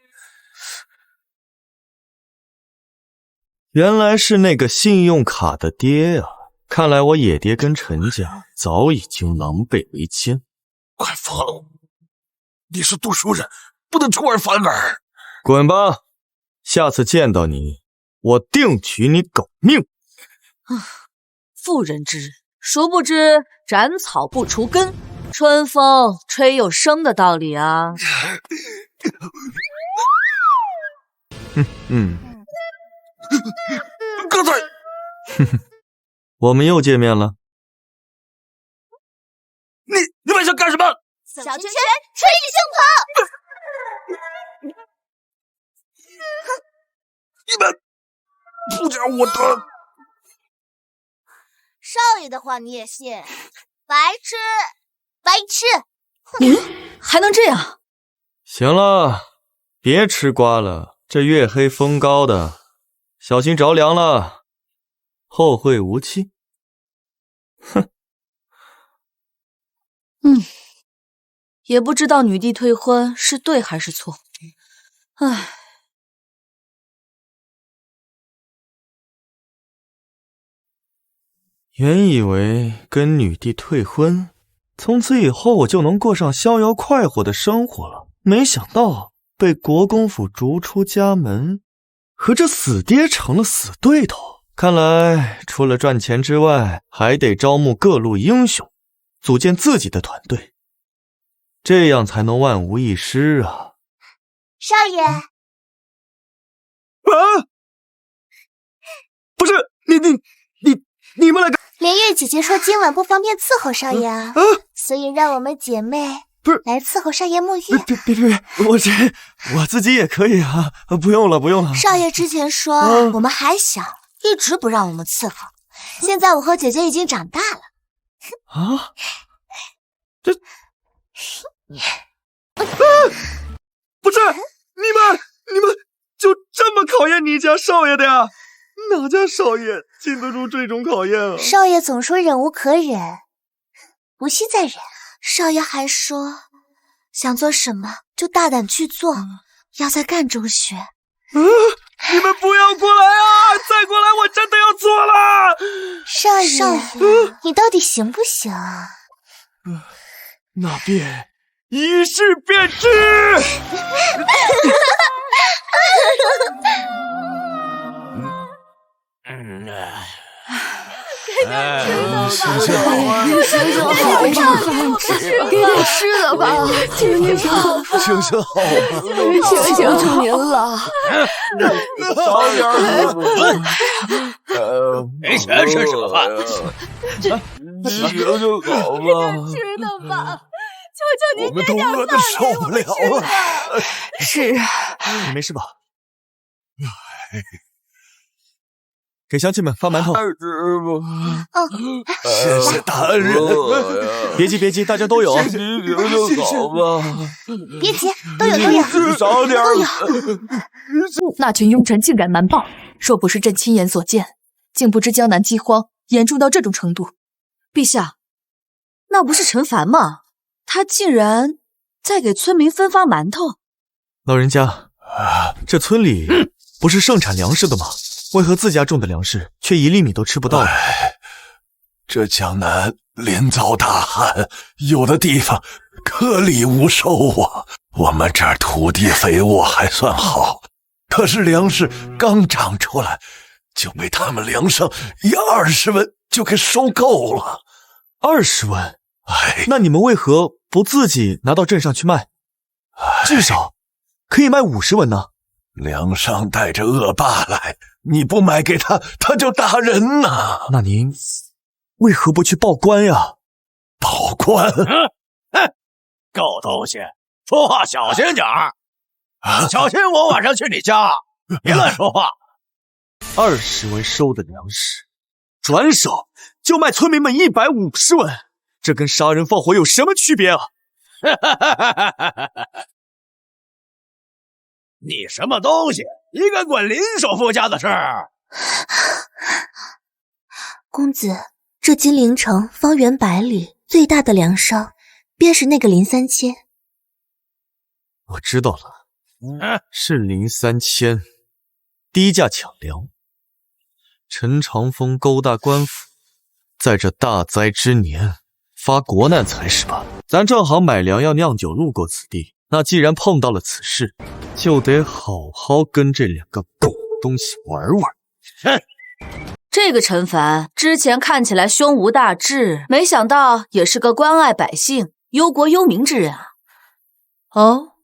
原来是那个信用卡的爹啊！看来我野爹跟陈家早已经狼狈为奸。快疯了！你是读书人，不能出尔反尔。滚吧！下次见到你，我定取你狗命！妇人之仁，殊不知斩草不除根，春风吹又生的道理啊！刚才，我们又见面了。你们想干什么？小拳拳吹起胸膛！你们不讲我的！少爷的话你也信？白痴，白痴！还能这样？行了，别吃瓜了，这月黑风高的，小心着凉了，后会无期。哼。也不知道女帝退婚是对还是错。唉。原以为跟女帝退婚，从此以后我就能过上逍遥快活的生活了，没想到被国公府逐出家门，和这死爹成了死对头。看来除了赚钱之外，还得招募各路英雄，组建自己的团队，这样才能万无一失啊！少爷，不是你们来干？连月姐姐说今晚不方便伺候少爷啊，所以让我们姐妹不是来伺候少爷沐浴。别，我自己也可以啊，不用了。少爷之前说我们还小，一直不让我们伺候，现在我和姐姐已经长大了。啊？不是你们就这么考验你家少爷的呀？哪家少爷经得住这种考验啊？少爷总说忍无可忍，不惜再忍。少爷还说想做什么就大胆去做，要在赣中学。你们不要过来啊！再过来我真的要做了。少爷，你到底行不行啊？那便一试便知。行行好啊，给点吃的吧，行行好，行行好吧，求求您了，早点没钱吃什么饭？行行好吧，吃的吧，求求您我们都饿得受不了了。是啊，你没事吧？给乡亲们发馒头。谢谢大人。别急，大家都有。好吧。别急，都有。少点。那群庸臣竟敢瞒报，若不是朕亲眼所见，竟不知江南饥荒严重到这种程度。陛下，那不是陈凡吗？他竟然在给村民分发馒头。老人家，这村里不是盛产粮食的吗？为何自家种的粮食却一粒米都吃不到呢？这江南连遭大旱，有的地方颗粒无收啊。我们这儿土地肥沃还算好，可是粮食刚长出来，就被他们粮商以20文就给收购了。20文？那你们为何不自己拿到镇上去卖？至少可以卖50文呢。粮商带着恶霸来，你不买给他，他就打人呐。那您为何不去报官呀？报官？狗东西，说话小心点儿，小心我晚上去你家，别乱说话。20文收的粮食，转手就卖村民们150文，这跟杀人放火有什么区别啊？你什么东西？你敢管林首富家的事儿？公子，这金陵城方圆100里最大的粮商，便是那个林三千。我知道了，是林三千低价抢粮。陈长风勾搭官府，在这大灾之年发国难财是吧？咱正好买粮要酿酒路过此地，那既然碰到了此事，就得好好跟这2个狗东西玩玩。这个陈凡之前看起来胸无大志，没想到也是个关爱百姓、忧国忧民之人啊。哦，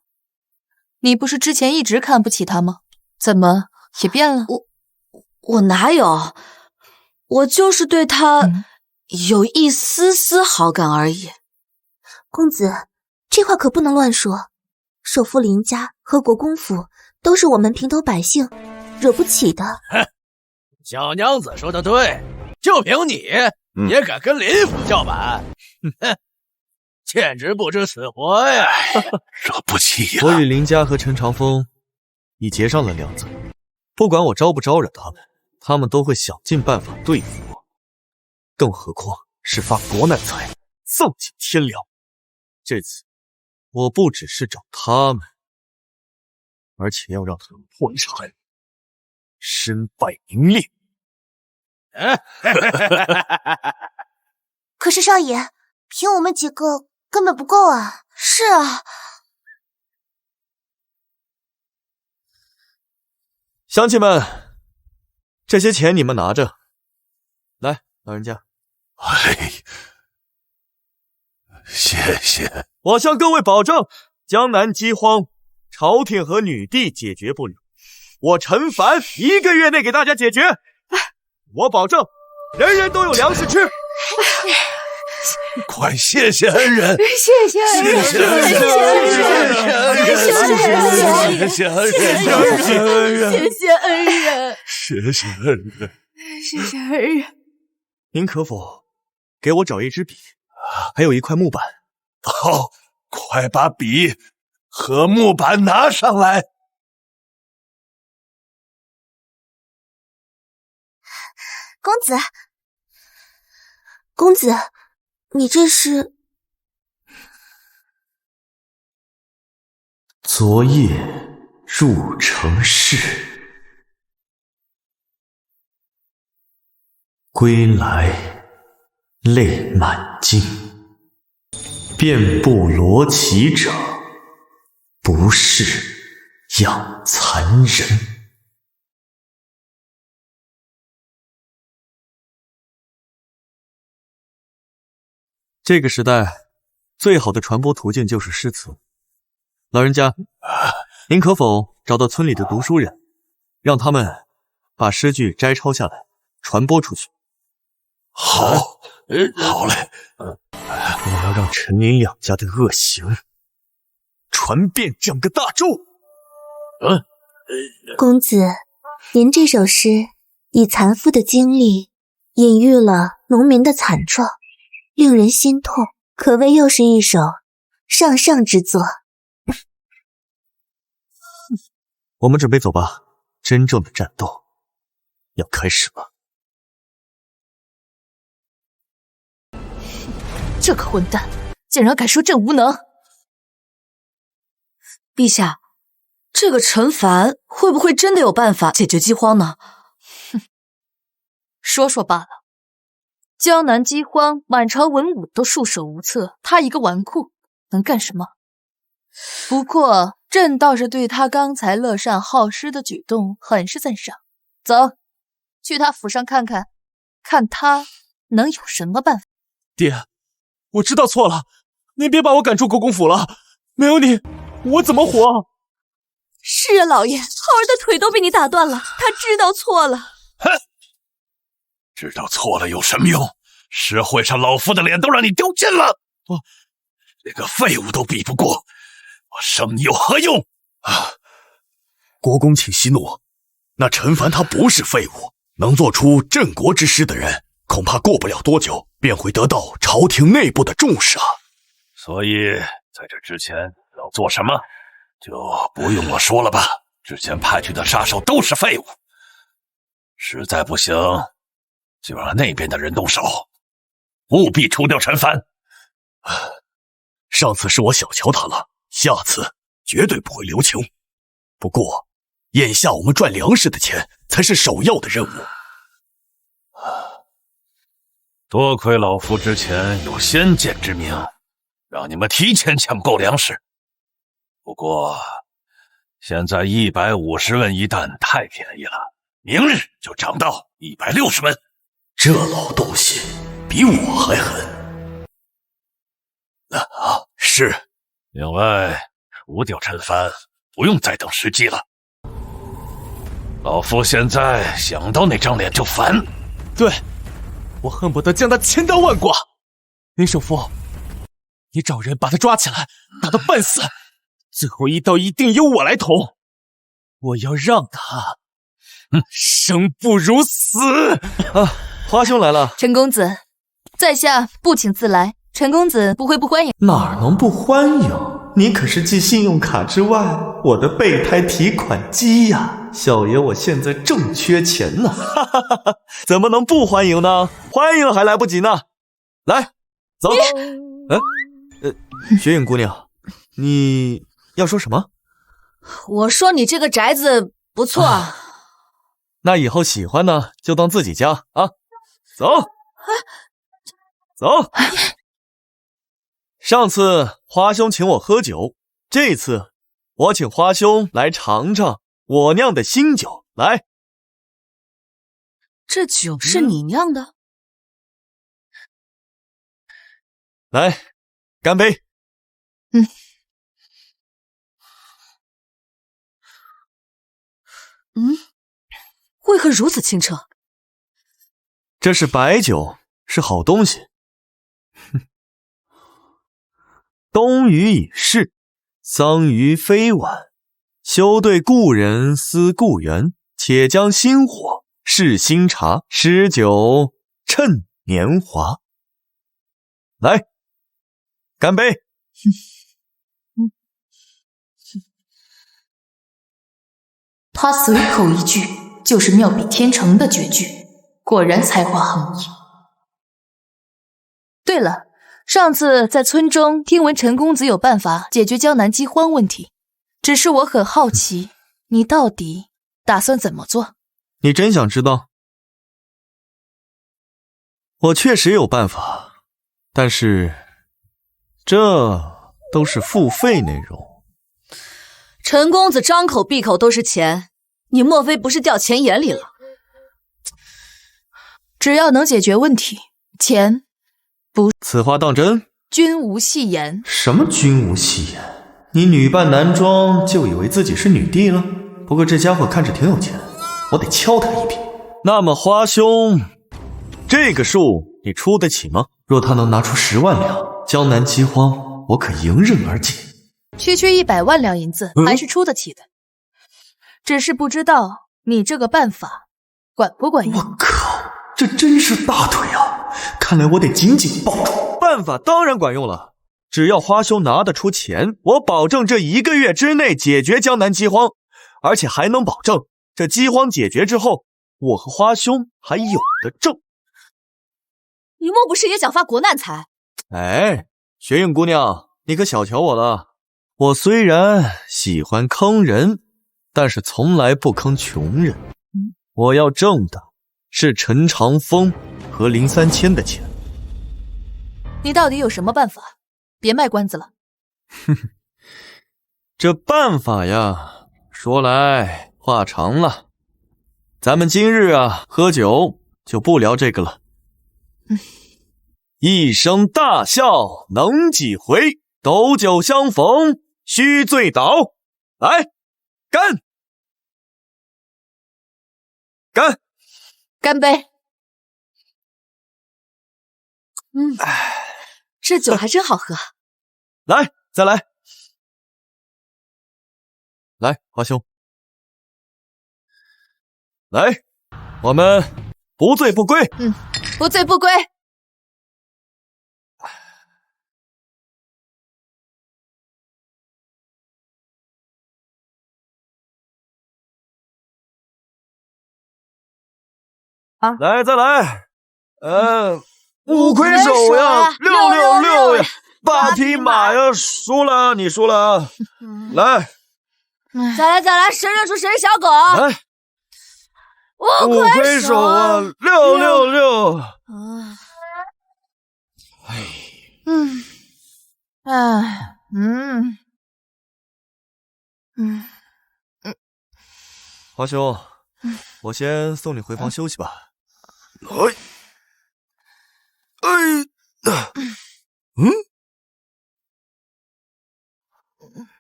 你不是之前一直看不起他吗？怎么也变了？我哪有？我就是对他有一丝丝好感而已。公子，这话可不能乱说。首富林家和国公府都是我们平头百姓惹不起的。小娘子说的对，就凭你也敢跟林府叫板？哼，简直不知死活呀！惹不起呀！我与林家和陈长风已结上了梁子，不管我招不招惹他们，他们都会想尽办法对付我。更何况是发国难财，丧尽天良。这次我不只是找他们，而且要让他们破产，身败名裂。可是少爷，凭我们几个根本不够啊！是啊，乡亲们，这些钱你们拿着。来，老人家。哎，谢谢。我向各位保证，江南饥荒，朝廷和女帝解决不了，我陈凡1个月内给大家解决。我保证，人人都有粮食吃。快谢谢恩人！谢谢恩人！谢谢恩人！谢谢恩人！谢谢恩人！谢谢恩人！谢谢恩人！谢谢恩人！谢谢恩人！您可否给我找一支笔，还有一块木板？好，快把笔和木板拿上来。公子，你这是？昨夜入城市，归来泪满襟，遍布罗绮者，不是养蚕人。这个时代，最好的传播途径就是诗词。老人家，您可否找到村里的读书人，让他们把诗句摘抄下来，传播出去？好，好嘞。我要让陈林两家的恶行传遍整个大周。公子，您这首诗以残妇的经历隐喻了农民的惨状，令人心痛，可谓又是一首上上之作。我们准备走吧，真正的战斗要开始了。这个混蛋竟然敢说朕无能！陛下，这个陈凡会不会真的有办法解决饥荒呢？哼，说说罢了。江南饥荒，满朝文武都束手无策，他一个纨绔能干什么？不过朕倒是对他刚才乐善好施的举动很是赞赏。走，去他府上看看，看他能有什么办法。爹，我知道错了，您别把我赶出国公府了，没有你，我怎么活？是啊，老爷，浩儿的腿都被你打断了，他知道错了。哼，知道错了有什么用？石会上老夫的脸都让你丢尽了，连个废物都比不过，我生你有何用？国公请息怒，那陈凡他不是废物，能做出镇国之师的人，恐怕过不了多久便会得到朝廷内部的重视啊。所以在这之前要做什么，就不用我说了吧。之前派去的杀手都是废物，实在不行，就让那边的人动手，务必除掉陈凡。上次是我小瞧他了，下次绝对不会留情。不过，眼下我们赚粮食的钱才是首要的任务。多亏老夫之前有先见之明，让你们提前抢购粮食。不过，现在150文一担太便宜了，明日就涨到160文。这老东西比我还狠。是。另外，除掉陈凡，不用再等时机了。老夫现在想到那张脸就烦。对，我恨不得将他千刀万剐。林首夫，你找人把他抓起来，打到半死，最后一刀一定由我来捅。我要让他生不如死。啊，花兄来了。陈公子，在下不请自来，陈公子不会不欢迎。哪能不欢迎？你可是继信用卡之外我的备胎提款机呀！小爷我现在正缺钱呢，哈哈哈哈！怎么能不欢迎呢？欢迎还来不及呢！来，走。雪影姑娘，你要说什么？我说你这个宅子不错啊。那以后喜欢呢，就当自己家啊！走，走。上次花兄请我喝酒，这次我请花兄来尝尝我酿的新酒。来，这酒是你酿的？来，干杯！为何如此清澈？这是白酒，是好东西。冬雨已逝，桑榆非晚。休对故人思故园，且将新火试新茶，诗酒趁年华。来，干杯！他随口一句就是妙笔天成的绝句，果然才华横溢。对了，上次在村中听闻陈公子有办法解决江南饥荒问题，只是我很好奇，你到底打算怎么做？你真想知道？我确实有办法，但是这都是付费内容。陈公子张口闭口都是钱，你莫非不是掉钱眼里了？只要能解决问题，钱不……此话当真？君无戏言。什么君无戏言？你女扮男装就以为自己是女帝了？不过这家伙看着挺有钱，我得敲他一笔。那么花兄，这个数你出得起吗？若他能拿出10万两，江南饥荒我可迎刃而解。区100万两银子还是出得起的，只是不知道你这个办法管不管用。我靠，这真是大腿啊！看来我得紧紧抱住。办法当然管用了，只要花兄拿得出钱，我保证这1个月之内解决江南饥荒，而且还能保证这饥荒解决之后，我和花兄还有的挣。你莫不是也想发国难财？哎，雪影姑娘，你可小瞧我了。我虽然喜欢坑人，但是从来不坑穷人。我要挣的是陈长风和林3000的钱。你到底有什么办法？别卖关子了。这办法呀，说来话长了。咱们今日啊，喝酒就不聊这个了。一声大笑能几回？斗酒相逢须醉倒。来，干！干！干杯！这酒还真好喝。来，再来。来，花兄。来，我们不醉不归。不醉不归。来，再来。五魁首呀，666呀，8匹马呀，输了，你输了啊！来，再来，谁认输谁是小狗。来，五魁首啊，666。华兄，我先送你回房休息吧。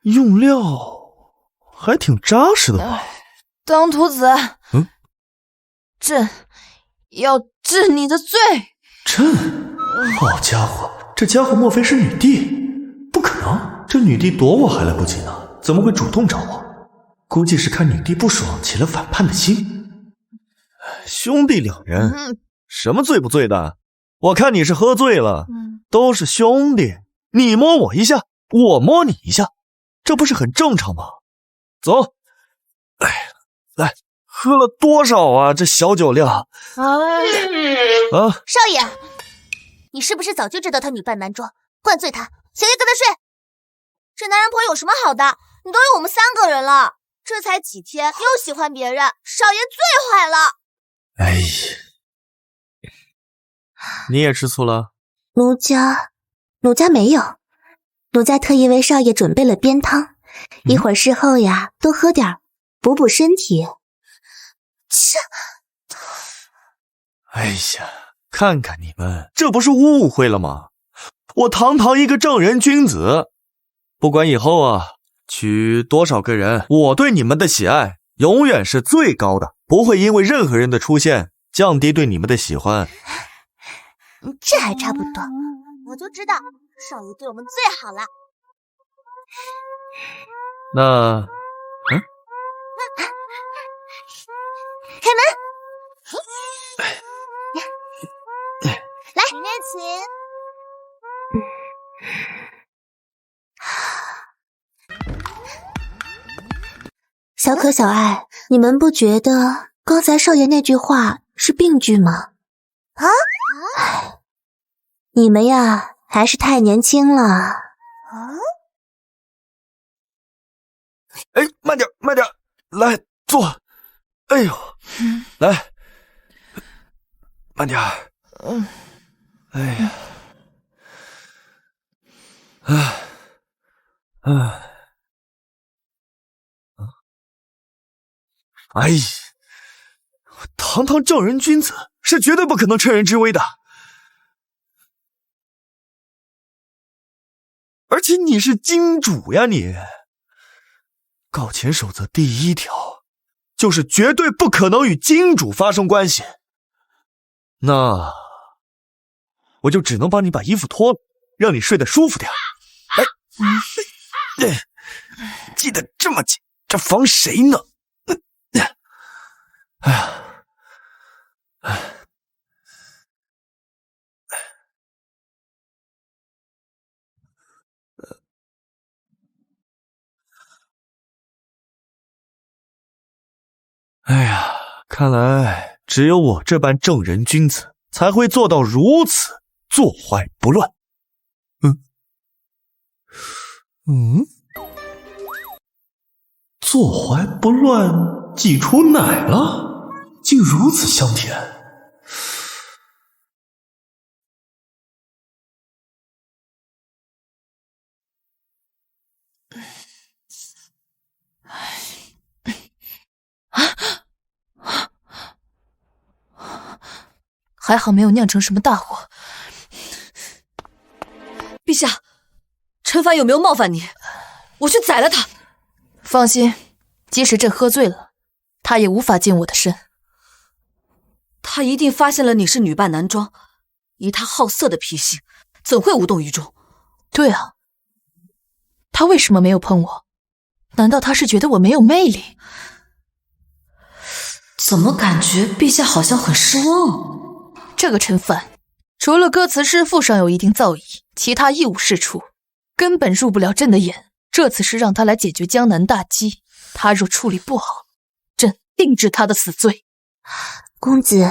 用料还挺扎实的吧？当徒子，朕要治你的罪。朕？好家伙，这家伙莫非是女帝？不可能，这女帝躲我还来不及呢，怎么会主动找我？估计是看女帝不爽，起了反叛的心。兄弟两人，什么醉不醉的？我看你是喝醉了。都是兄弟，你摸我一下，我摸你一下，这不是很正常吗？走，来，喝了多少啊？这小酒量。少爷，你是不是早就知道他女扮男装？灌醉他，小爷跟他睡。这男人婆有什么好的？你都有我们3个人了，这才几天又喜欢别人，少爷最坏了。哎呀，你也吃醋了？奴家没有，奴家特意为少爷准备了鞭汤，一会儿事后呀，多喝点，补补身体。哎呀，看看你们，这不是误会了吗？我堂堂一个正人君子，不管以后啊娶多少个人，我对你们的喜爱永远是最高的，不会因为任何人的出现降低对你们的喜欢。这还差不多，我就知道少爷对我们最好了。那，开门，来，里面请。小可、小爱，你们不觉得刚才少爷那句话是病句吗？你们呀，还是太年轻了。哎，慢点，来坐。哎呦，来，慢点。哎呀，哎呀，堂堂正人君子是绝对不可能趁人之危的。而且你是金主呀你！告前守则第1条就是绝对不可能与金主发生关系。那我就只能帮你把衣服脱了，让你睡得舒服点。系得这么紧，这防谁呢？哎呀！哎呀，看来只有我这般正人君子才会做到如此坐怀不乱。坐怀不乱，挤出奶了，竟如此香甜。还好没有酿成什么大祸。陛下，陈凡有没有冒犯你？我去宰了他。放心，即使朕喝醉了，他也无法近我的身。他一定发现了你是女扮男装，以他好色的脾性，怎会无动于衷？对啊，他为什么没有碰我？难道他是觉得我没有魅力？怎么感觉陛下好像很失望？这个陈凡，除了歌词诗赋上有一定造诣，其他一无是处，根本入不了朕的眼。这次是让他来解决江南大计，他若处理不好，朕定治他的死罪。公子，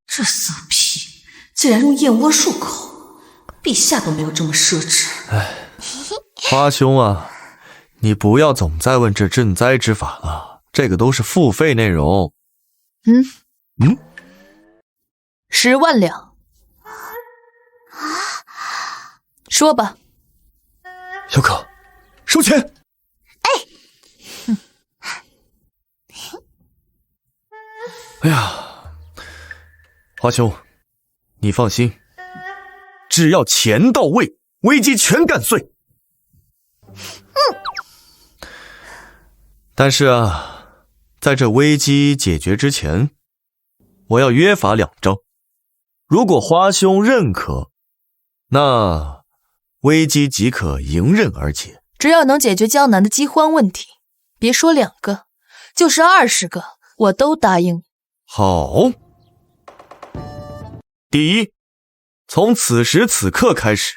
这色批竟然用燕窝漱口，陛下都没有这么奢侈。花兄啊，你不要总在问这赈灾之法了，这个都是付费内容。10万两。说吧。小可，收钱。哎呀，华兄，你放心，只要钱到位，危机全干碎。但是啊，在这危机解决之前，我要约法2招。如果花兄认可，那危机即可迎刃而解。只要能解决江南的饥荒问题，别说2个，就是20个，我都答应。好。第一，从此时此刻开始，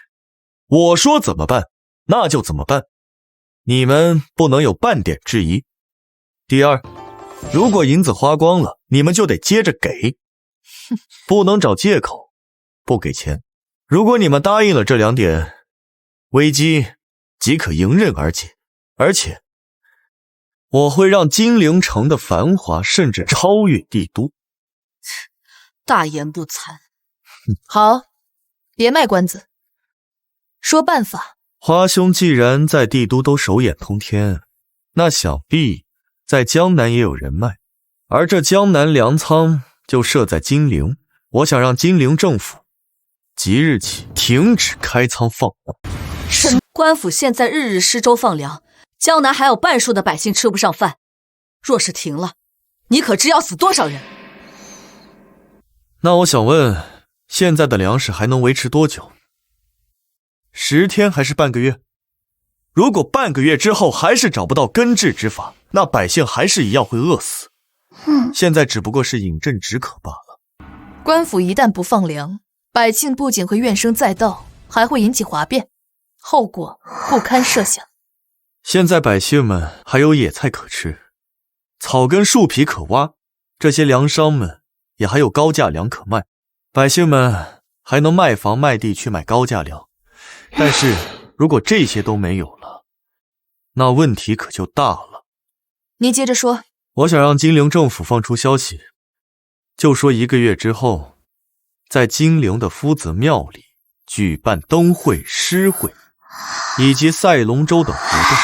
我说怎么办，那就怎么办，你们不能有半点质疑。第二，如果银子花光了，你们就得接着给，不能找借口不给钱。如果你们答应了这2点，危机即可迎刃而解，而且我会让金陵城的繁华甚至超越帝都。大言不惭。好，别卖关子，说办法。花兄既然在帝都都手眼通天，那想必在江南也有人脉，而这江南粮仓就设在金陵。我想让金陵政府即日起停止开仓放粮。官府现在日日施粥放粮，江南还有半数的百姓吃不上饭。若是停了，你可知要死多少人？那我想问，现在的粮食还能维持多久？10天还是半个月？如果半个月之后还是找不到根治之法，那百姓还是一样会饿死。现在只不过是饮鸩止渴罢了。官府一旦不放粮，百姓不仅会怨声载道，还会引起哗变，后果不堪设想。现在百姓们还有野菜可吃，草根树皮可挖，这些粮商们也还有高价粮可卖，百姓们还能卖房卖地去买高价粮。但是如果这些都没有了，那问题可就大了。你接着说。我想让金陵政府放出消息，就说1个月之后，在金陵的夫子庙里举办灯会、诗会以及赛龙舟等活动，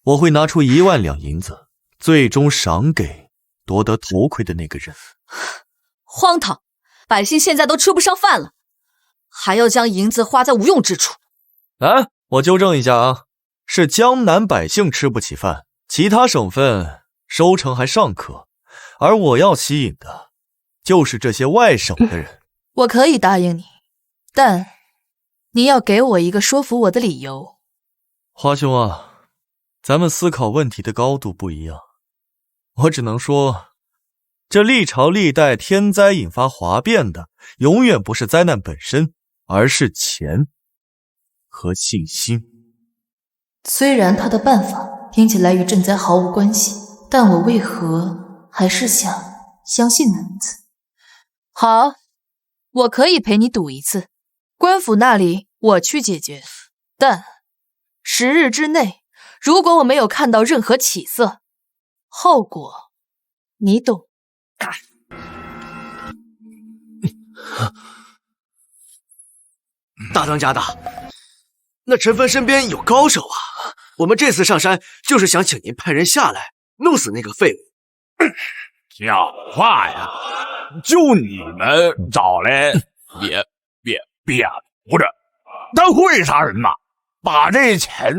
我会拿出1万两银子，最终赏给夺得头盔的那个人。荒唐！百姓现在都吃不上饭了，还要将银子花在无用之处。我纠正一下啊，是江南百姓吃不起饭，其他省份收成还尚可，而我要吸引的就是这些外省的人。我可以答应你，但你要给我一个说服我的理由。花兄啊，咱们思考问题的高度不一样，我只能说，这历朝历代天灾引发哗变的，永远不是灾难本身，而是钱和信心。虽然他的办法听起来与赈灾毫无关系，但我为何还是想相信男子？好，我可以陪你赌一次，官府那里我去解决，但10日之内，如果我没有看到任何起色，后果你懂。大当家的，那陈帆身边有高手啊，我们这次上山就是想请您派人下来弄死那个废物。讲话呀，就你们找来别胡着，他会杀人呐！把这钱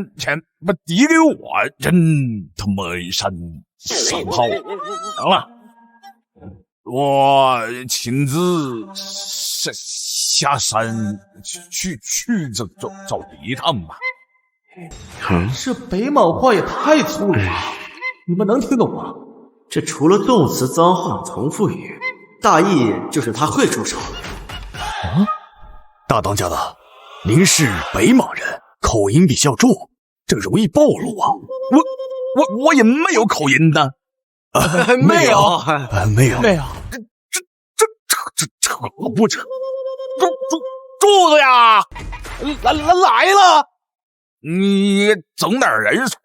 把抵给我，真他妈上套！行了，我亲自下山去走一趟吧。这北莽话也太粗鲁了，你们能听懂吗？这除了动词、脏话、重复语，大意就是他会出手。大当家的，您是北莽人，口音比较重，这容易暴露啊。我也没有口音的，没有。扯不扯？柱子呀，来了！你整点人手，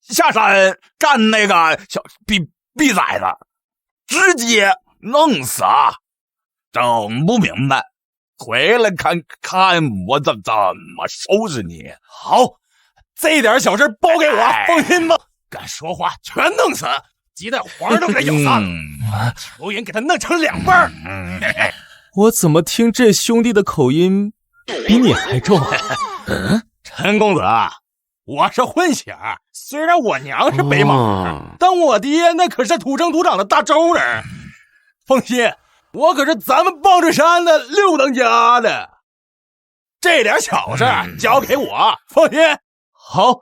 下山干那个小逼崽子，直接弄死啊！整不明白，回来看看我怎么收拾你。好，这点小事包给我，放心吧。敢说话全弄死，鸡蛋黄都给咬散了。球员给他弄成2半。我怎么听这兄弟的口音比你还重？陈公子，我是混血，虽然我娘是北莽，但我爹那可是土生土长的大周人。放心，我可是咱们棒槌山的6当家的，这点小事交给我，放心。好，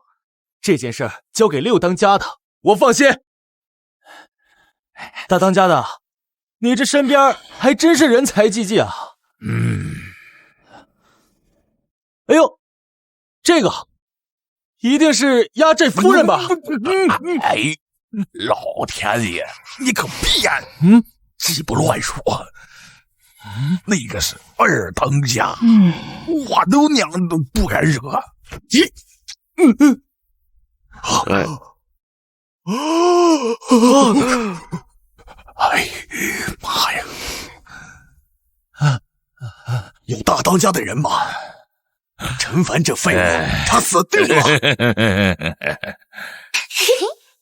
这件事交给6当家的，我放心。大当家的，你这身边还真是人才济济啊。哎呦，这个一定是压阵夫人吧？哎，老天爷，你可别！鸡不乱说。那个是2当家，我都娘都不敢惹。哎妈呀！有大当家的人吗？陈凡这废物，他死定了！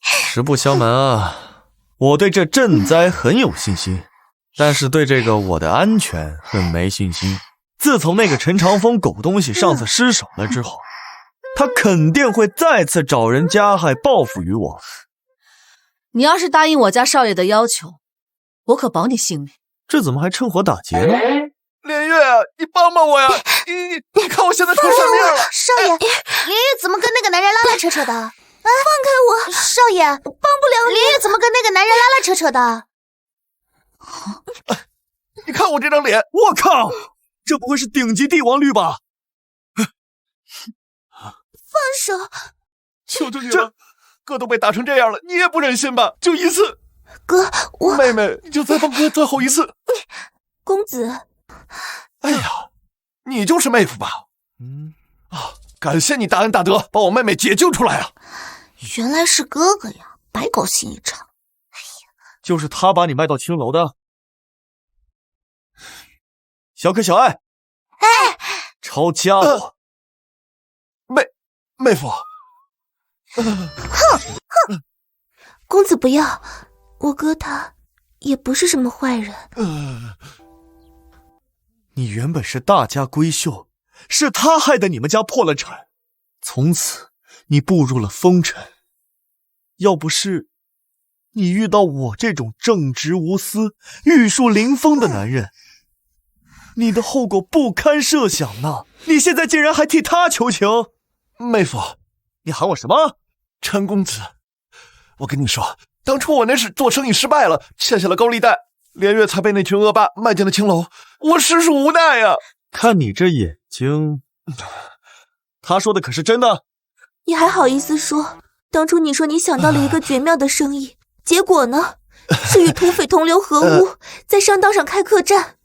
实不相瞒啊，我对这赈灾很有信心，但是对这个我的安全很没信心。自从那个陈长风狗东西上次失手了之后，他肯定会再次找人加害报复于我。你要是答应我家少爷的要求，我可保你性命。这怎么还趁火打劫呢？连月，你帮帮我呀！你看我现在出什么样了？少爷，连月怎么跟那个男人拉拉扯扯的？放开我！少爷，帮不了你。连月怎么跟那个男人拉拉扯扯的？你看我这张脸，我靠，这不会是顶级帝王绿吧？放手！求求你了，哥都被打成这样了，你也不忍心吧？就一次，哥，我妹妹，你就再帮哥最后一次。公子，哎呀，你就是妹夫吧？感谢你大恩大德，把我妹妹解救出来啊！原来是哥哥呀，白高兴一场。哎呀，就是他把你卖到青楼的。小可小爱，哎，抄家伙！妹夫，哼！公子不要，我哥他也不是什么坏人。你原本是大家闺秀，是他害得你们家破了产，从此你步入了风尘。要不是你遇到我这种正直无私、玉树临风的男人，你的后果不堪设想呢。你现在竟然还替他求情！妹夫，你喊我什么？陈公子，我跟你说，当初我那是做生意失败了，欠下了高利贷，连月才被那群恶霸卖进了青楼，我实属无奈呀。看你这眼睛，他说的可是真的？你还好意思说？当初你说你想到了一个绝妙的生意，结果呢，是与土匪同流合污，在商道上开客栈，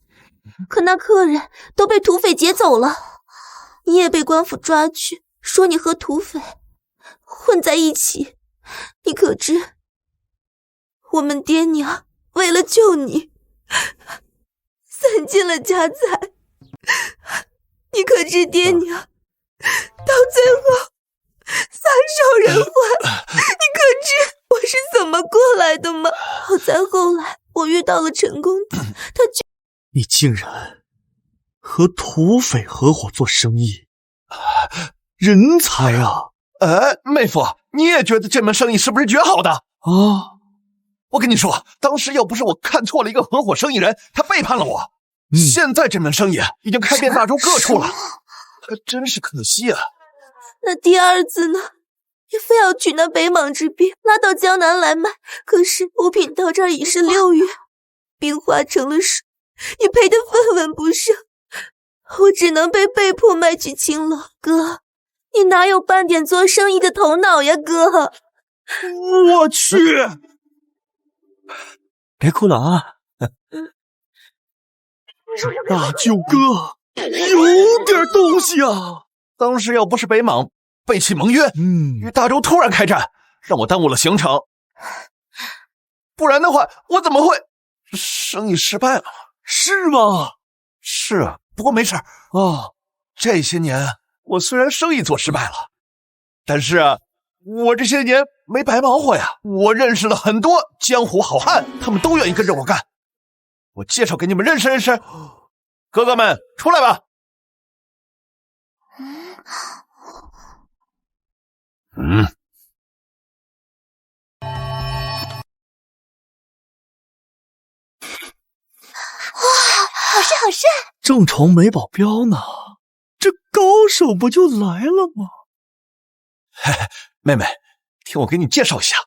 可那客人都被土匪劫走了，你也被官府抓去，说你和土匪混在一起。你可知我们爹娘为了救你散尽了家财？你可知爹娘到最后撒手人寰？你可知我是怎么过来的吗？好在后来我遇到了陈公子，你竟然和土匪合伙做生意，人才啊！妹夫，你也觉得这门生意是不是绝好的啊？我跟你说，当时要不是我看错了一个合伙生意人，他背叛了我，现在这门生意已经开遍大洲各处了，真是可惜啊。那第二次呢？你非要取那北莽之兵拉到江南来卖，可是物品到这儿已是6月，兵化成了水，你赔得分文不剩，我只能被迫卖去青楼。哥，你哪有半点做生意的头脑呀，哥？我去！别哭了啊！大舅哥有点东西啊！当时要不是北莽背弃盟约，与大周突然开战，让我耽误了行程，不然的话，我怎么会生意失败了？是吗？是啊，不过没事啊。这些年我虽然生意做失败了，但是我这些年没白忙活呀！我认识了很多江湖好汉，他们都愿意跟着我干。我介绍给你们认识认识。哥哥们，出来吧！好帅好帅！正愁没保镖呢，这高手不就来了吗？嘿嘿，妹妹，听我给你介绍一下，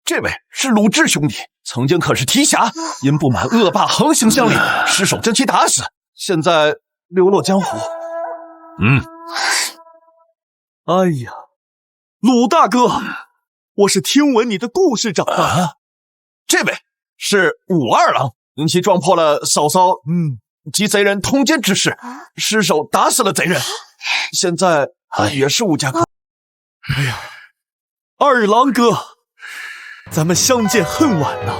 这位是鲁智兄弟，曾经可是提辖，因不满恶霸横行乡里，失手将其打死，现在流落江湖。哎呀，鲁大哥，我是听闻你的故事长大。这位是武二郎，因其撞破了嫂嫂及贼人通奸之事，失手打死了贼人，现在也是武家口。哎呀，二郎哥，咱们相见恨晚呐。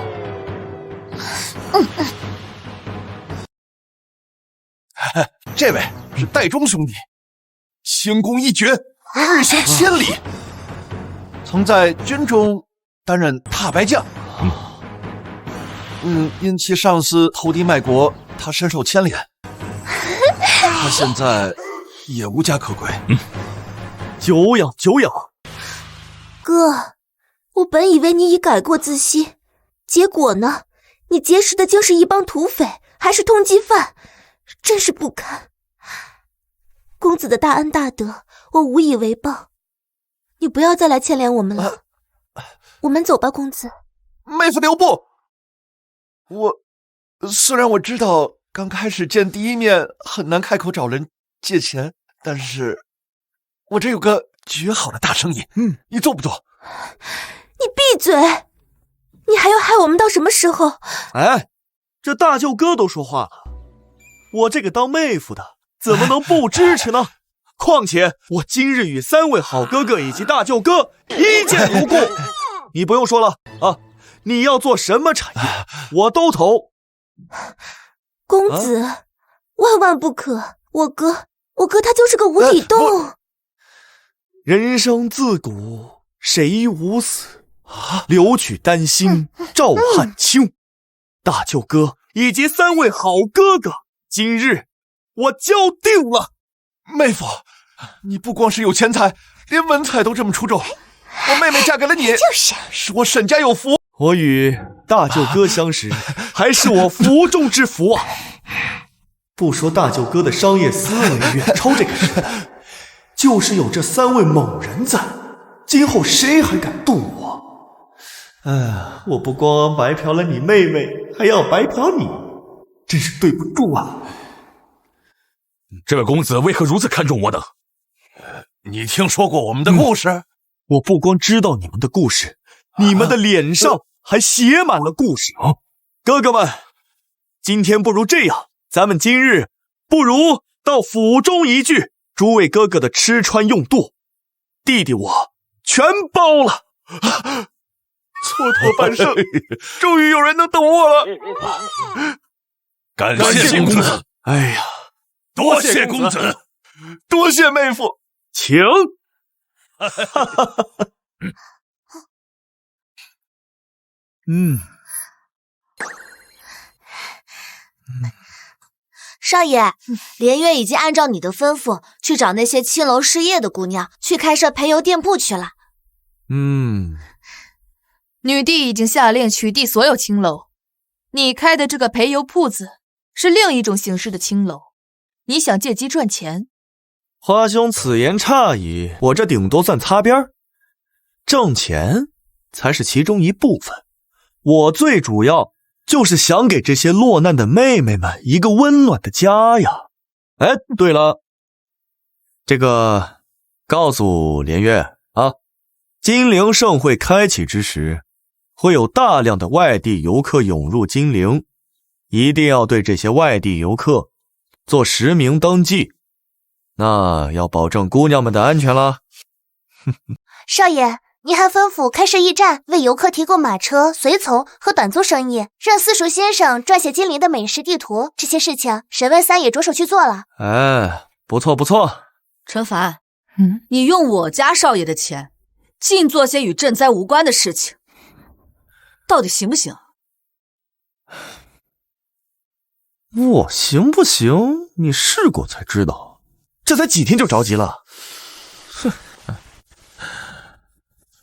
这位是戴忠兄弟，轻功一绝，日行千里，曾在军中担任踏白将。因其上司投敌卖国，他深受牵连。他现在也无家可归。久仰久仰。哥，我本以为你已改过自新，结果呢？你结识的竟是一帮土匪，还是通缉犯，真是不堪。公子的大恩大德，我无以为报。你不要再来牵连我们了。我们走吧，公子。妹夫留步！虽然我知道刚开始见第一面很难开口找人借钱，但是我这有个绝好的大生意，你做不做？你闭嘴！你还要害我们到什么时候？哎，这大舅哥都说话了，我这个当妹夫的怎么能不支持呢？况且我今日与3位好哥哥以及大舅哥一见如故。你不用说了啊，你要做什么产业，我都投。公子，万万不可！我哥他就是个无底洞。人生自古谁无死，留取丹心照汗青。大舅哥以及3位好哥哥，今日我交定了。妹夫，你不光是有钱财，连文采都这么出众。我妹妹嫁给了你，是我沈家有福。我与大舅哥相识，还是我福中之福啊！不说大舅哥的商业思维远超这个时代，就是有这3位猛人在，今后谁还敢动我？我不光白嫖了你妹妹，还要白嫖你，真是对不住啊！这位公子为何如此看重我等？你听说过我们的故事？我不光知道你们的故事，你们的脸上还写满了故事。哥哥们，今天不如这样，咱们今日不如到府中一聚，诸位哥哥的吃穿用度，弟弟我全包了。蹉跎半生，终于有人能懂我了。感谢公子。哎呀，多谢公子，多谢妹夫，请。少爷，连月已经按照你的吩咐去找那些青楼失业的姑娘，去开设陪游店铺去了。女帝已经下令取缔所有青楼，你开的这个陪游铺子是另一种形式的青楼，你想借机赚钱？花兄此言差矣，我这顶多算擦边，挣钱才是其中一部分。我最主要就是想给这些落难的妹妹们一个温暖的家呀。哎，对了，这个告诉连月啊，金陵盛会开启之时，会有大量的外地游客涌入金陵，一定要对这些外地游客做实名登记，那要保证姑娘们的安全啦。少爷，您还吩咐开设驿站，为游客提供马车、随从和短租生意，让私塾先生撰写金陵的美食地图，这些事情神卫三也着手去做了。哎，不错不错。陈凡，你用我家少爷的钱，净做些与赈灾无关的事情，到底行不行？我行不行？你试过才知道。这才几天就着急了。哼！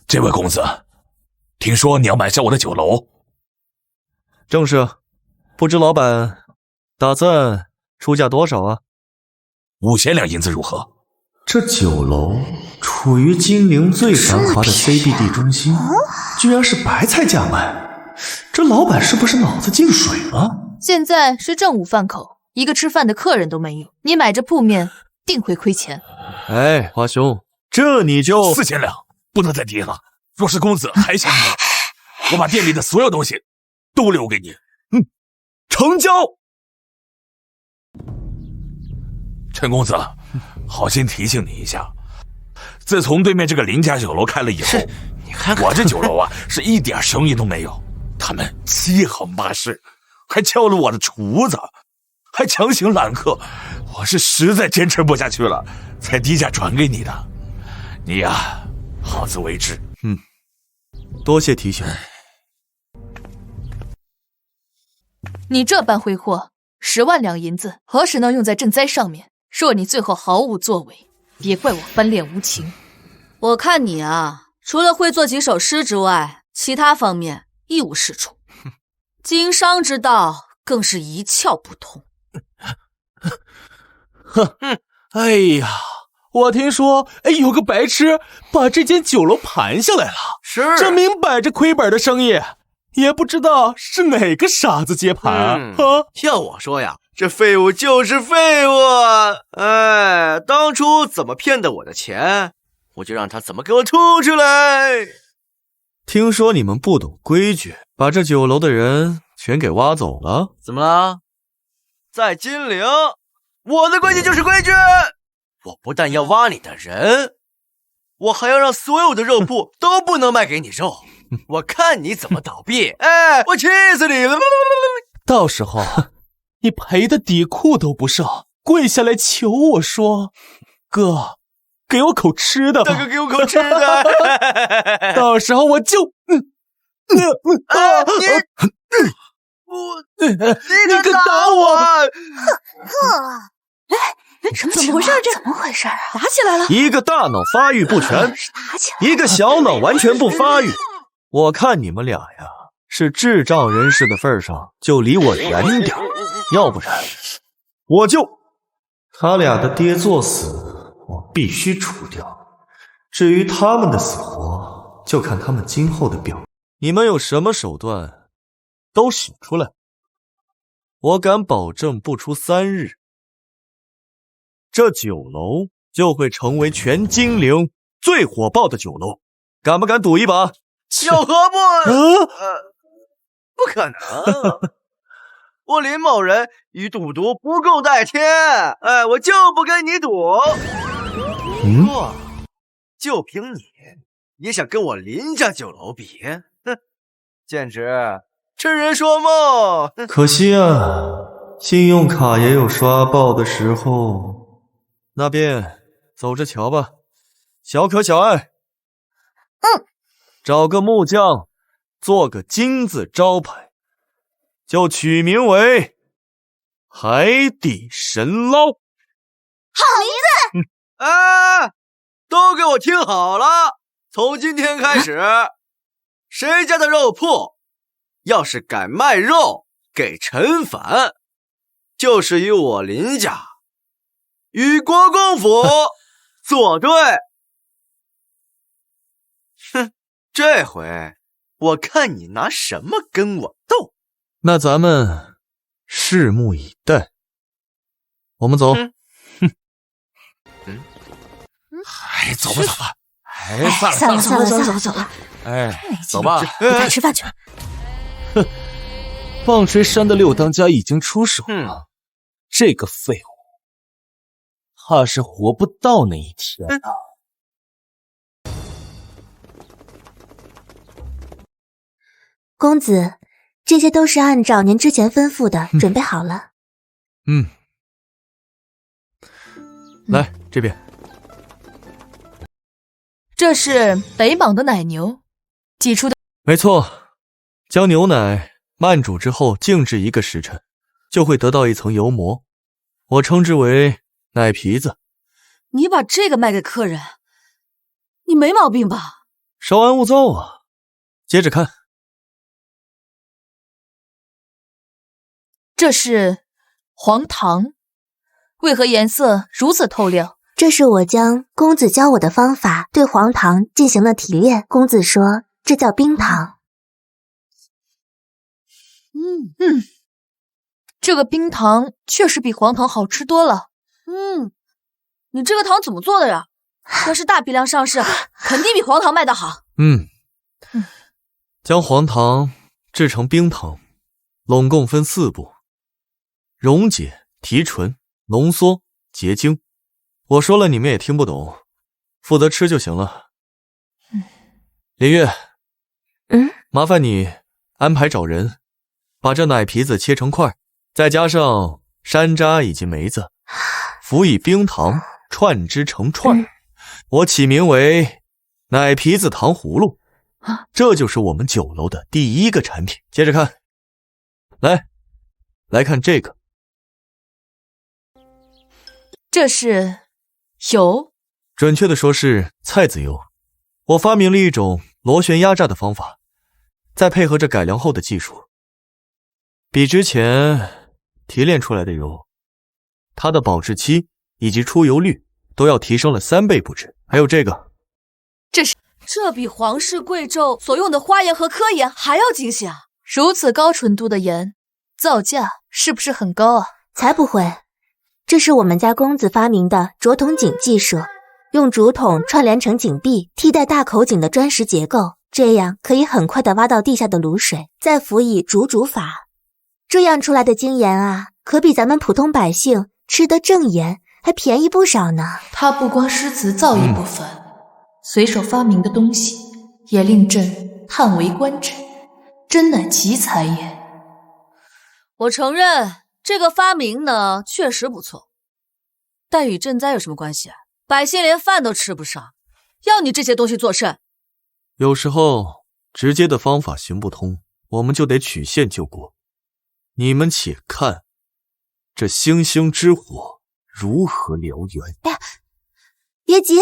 这位公子，听说你要买下我的酒楼？正是。不知老板打算出价多少啊？5000两银子如何？这酒楼处于金陵最繁华的 CBD 中心，居然是白菜价卖，这老板是不是脑子进水了？现在是正午饭口，一个吃饭的客人都没有，你买这铺面定会亏钱。哎，华兄，这你就4000两，不能再低了。若是公子还想买，我把店里的所有东西都留给你。成交。陈公子，好心提醒你一下，自从对面这个林家酒楼开了以后，你看我这酒楼啊是一点生意都没有。他们7横8竖，还撬了我的厨子，还强行揽客，我是实在坚持不下去了，才低价转给你的。你呀，好自为之。多谢提醒。你这般挥霍，10万两银子何时能用在赈灾上面？若你最后毫无作为，别怪我翻脸无情。我看你啊，除了会做几首诗之外，其他方面一无是处，经商之道更是一窍不通。哼，哎呀，我听说，有个白痴把这间酒楼盘下来了，这明摆着亏本的生意。也不知道是哪个傻子接盘啊！要我说呀，这废物就是废物！哎，当初怎么骗的我的钱，我就让他怎么给我吐出来！听说你们不懂规矩，把这酒楼的人全给挖走了？怎么了？在金陵，我的规矩就是规矩！我不但要挖你的人，我还要让所有的肉铺都不能卖给你肉。我看你怎么倒闭！哎，我气死你了！到时候你赔的底裤都不剩，跪下来求我说：“哥，给我口吃的吧！”大哥，给我口吃的！到时候我就……你敢打我！怎么回事？怎么回事啊？打起来了！一个大脑发育不全，一个小脑完全不发育。我看你们俩呀，是智障人士的份上，就离我远点，要不然我就……他俩的爹作死，我必须除掉。至于他们的死活，就看他们今后的表现。你们有什么手段，都使出来。我敢保证，不出3日，这酒楼就会成为全金陵最火爆的酒楼。敢不敢赌一把？有何不？不可能！我林某人与赌毒不共戴天，哎，我就不跟你赌。不过，就凭你，也想跟我林家酒楼比？哼，简直痴人说梦！可惜啊，信用卡也有刷爆的时候。那便走着瞧吧，小可小爱。找个木匠，做个金字招牌，就取名为海底神捞。好名字！哎，都给我听好了，从今天开始，谁家的肉铺要是敢卖肉给陈凡，就是与我林家与国公府作对。哼，这回我看你拿什么跟我斗。那咱们拭目以待。我们走。哎，走吧走吧。哎，算了。哎，走吧，回家吃饭去。哼，棒槌山的六当家已经出手了，这个废物怕是活不到那一天啊。公子，这些都是按照您之前吩咐的准备好了。来这边。这是北莽的奶牛挤出的。没错，将牛奶慢煮之后静置1个时辰，就会得到一层油膜，我称之为奶皮子。你把这个卖给客人，你没毛病吧？稍安勿躁啊。接着看，这是黄糖，为何颜色如此透亮？这是我将公子教我的方法对黄糖进行了提炼。公子说这叫冰糖。这个冰糖确实比黄糖好吃多了。你这个糖怎么做的呀？要是大批量上市，肯定比黄糖卖得好。将黄糖制成冰糖，拢共分4步：溶解、提纯、浓缩、结晶。我说了你们也听不懂，负责吃就行了。林月，麻烦你安排找人，把这奶皮子切成块，再加上山楂以及梅子，辅以冰糖串制成串。我起名为奶皮子糖葫芦。这就是我们酒楼的第1个产品。接着看，来看这个，这是油，准确的说是菜籽油。我发明了一种螺旋压榨的方法，再配合着改良后的技术，比之前提炼出来的油，它的保质期以及出油率都要提升了3倍不止。还有这个，这比皇室贵胄所用的花盐和科盐还要精细啊！如此高纯度的盐，造价是不是很高啊？才不会，这是我们家公子发明的竹筒井技术，用竹筒串联成井壁，替代大口井的砖石结构，这样可以很快地挖到地下的卤水，再辅以煮法。这样出来的精盐啊，可比咱们普通百姓吃的正盐还便宜不少呢。他不光诗词造诣不凡，随手发明的东西也令朕叹为观止，真乃奇才也。我承认这个发明呢确实不错，但与赈灾有什么关系啊？百姓连饭都吃不上，要你这些东西做甚？有时候直接的方法行不通，我们就得曲线救国。你们且看这星星之火如何燎原。别急，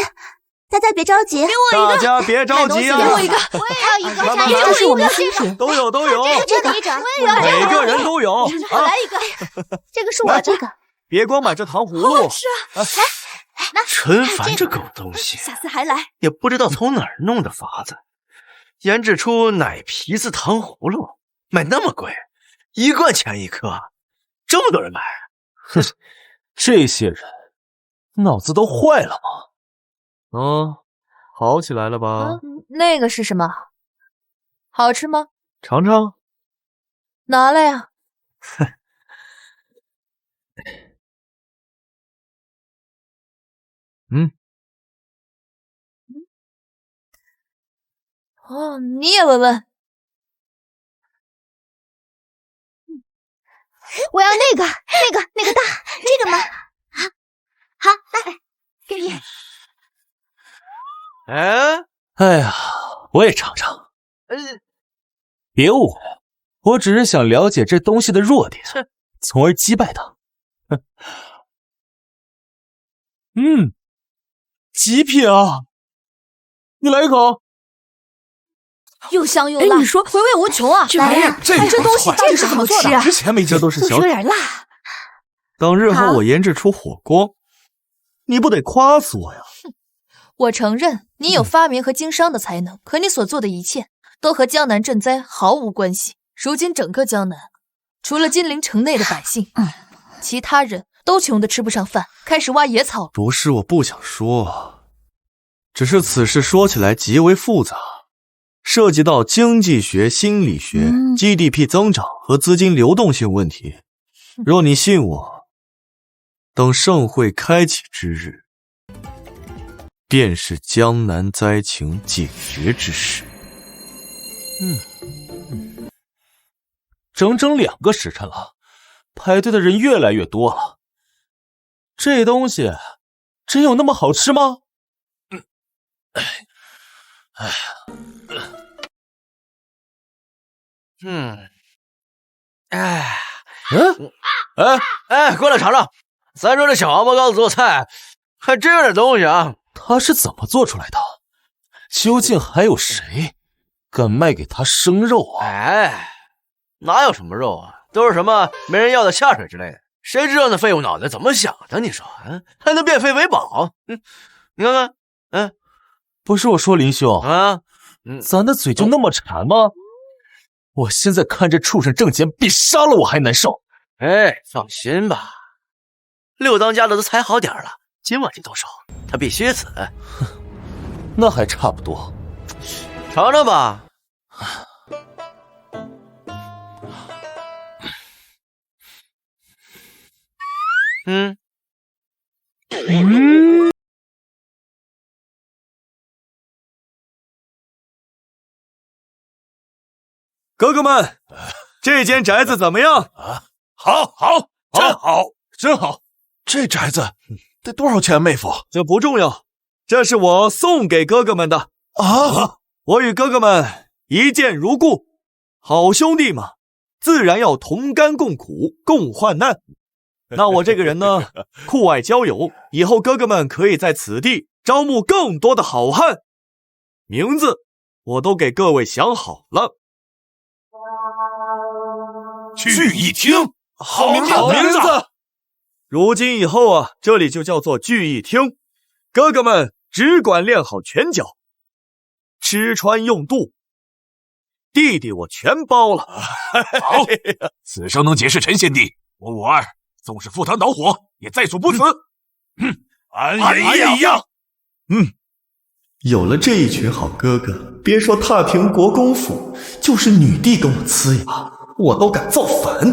大家别着急，给我一个，大家别着急啊！给我一个，我也要一个，慢慢来，这是我们新品，都有，这个，我也要，每个人都有。来一个，这个是我这个，别光买这糖葫芦，是啊，来，陈凡这狗东西，下次还来，也不知道从哪儿弄的法子，研制出奶皮子糖葫芦，卖那么贵，1贯钱1颗，这么多人买，哼，这些人脑子都坏了吗？好起来了吧？那个是什么？好吃吗？尝尝。拿来呀！哦，你也闻闻。我要那个大，这个吗？好，来，给你。哎呀，我也尝尝。别误会，我只是想了解这东西的弱点，从而击败它。极品啊！你来一口。又香又辣，你说回味无穷啊！这玩意儿，这东西真是好吃啊！之前没见都是小，有点辣。等日后我研制出火锅，你不得夸死我呀！我承认你有发明和经商的才能，可你所做的一切都和江南赈灾毫无关系。如今整个江南，除了金陵城内的百姓，其他人都穷得吃不上饭，开始挖野草。不是我不想说，只是此事说起来极为复杂，涉及到经济学、心理学、GDP 增长和资金流动性问题。若你信我，等盛会开启之日，便是江南灾情解决之时。整整2个时辰了，排队的人越来越多了。这东西真有那么好吃吗？过来尝尝，咱说这小王八羔子做菜还真有点东西啊！他是怎么做出来的？究竟还有谁敢卖给他生肉啊？哎，哪有什么肉啊，都是什么没人要的下水之类的。谁知道那废物脑袋怎么想的？你说，还能变废为宝？你看看，不是我说林兄啊，咱的嘴就那么馋吗？我现在看这畜生挣钱比杀了我还难受。哎，放心吧，六当家的都裁好点了，今晚就动手，他必须死。那还差不多，尝尝吧。哥哥们，这间宅子怎么样？好，真好。这宅子得多少钱，妹夫？这不重要，这是我送给哥哥们的啊！我与哥哥们一见如故，好兄弟嘛，自然要同甘共苦，共患难。那我这个人呢，酷爱交友，以后哥哥们可以在此地招募更多的好汉，名字我都给各位想好了。聚义厅，好名字。如今以后啊，这里就叫做聚义厅，哥哥们只管练好拳脚，吃穿用度，弟弟我全包了。好，此生能结识陈贤弟，我52纵使赴汤蹈火，也在所不辞。俺也一样。有了这一群好哥哥，别说踏平国公府，就是女帝跟我呲牙，我都敢造反。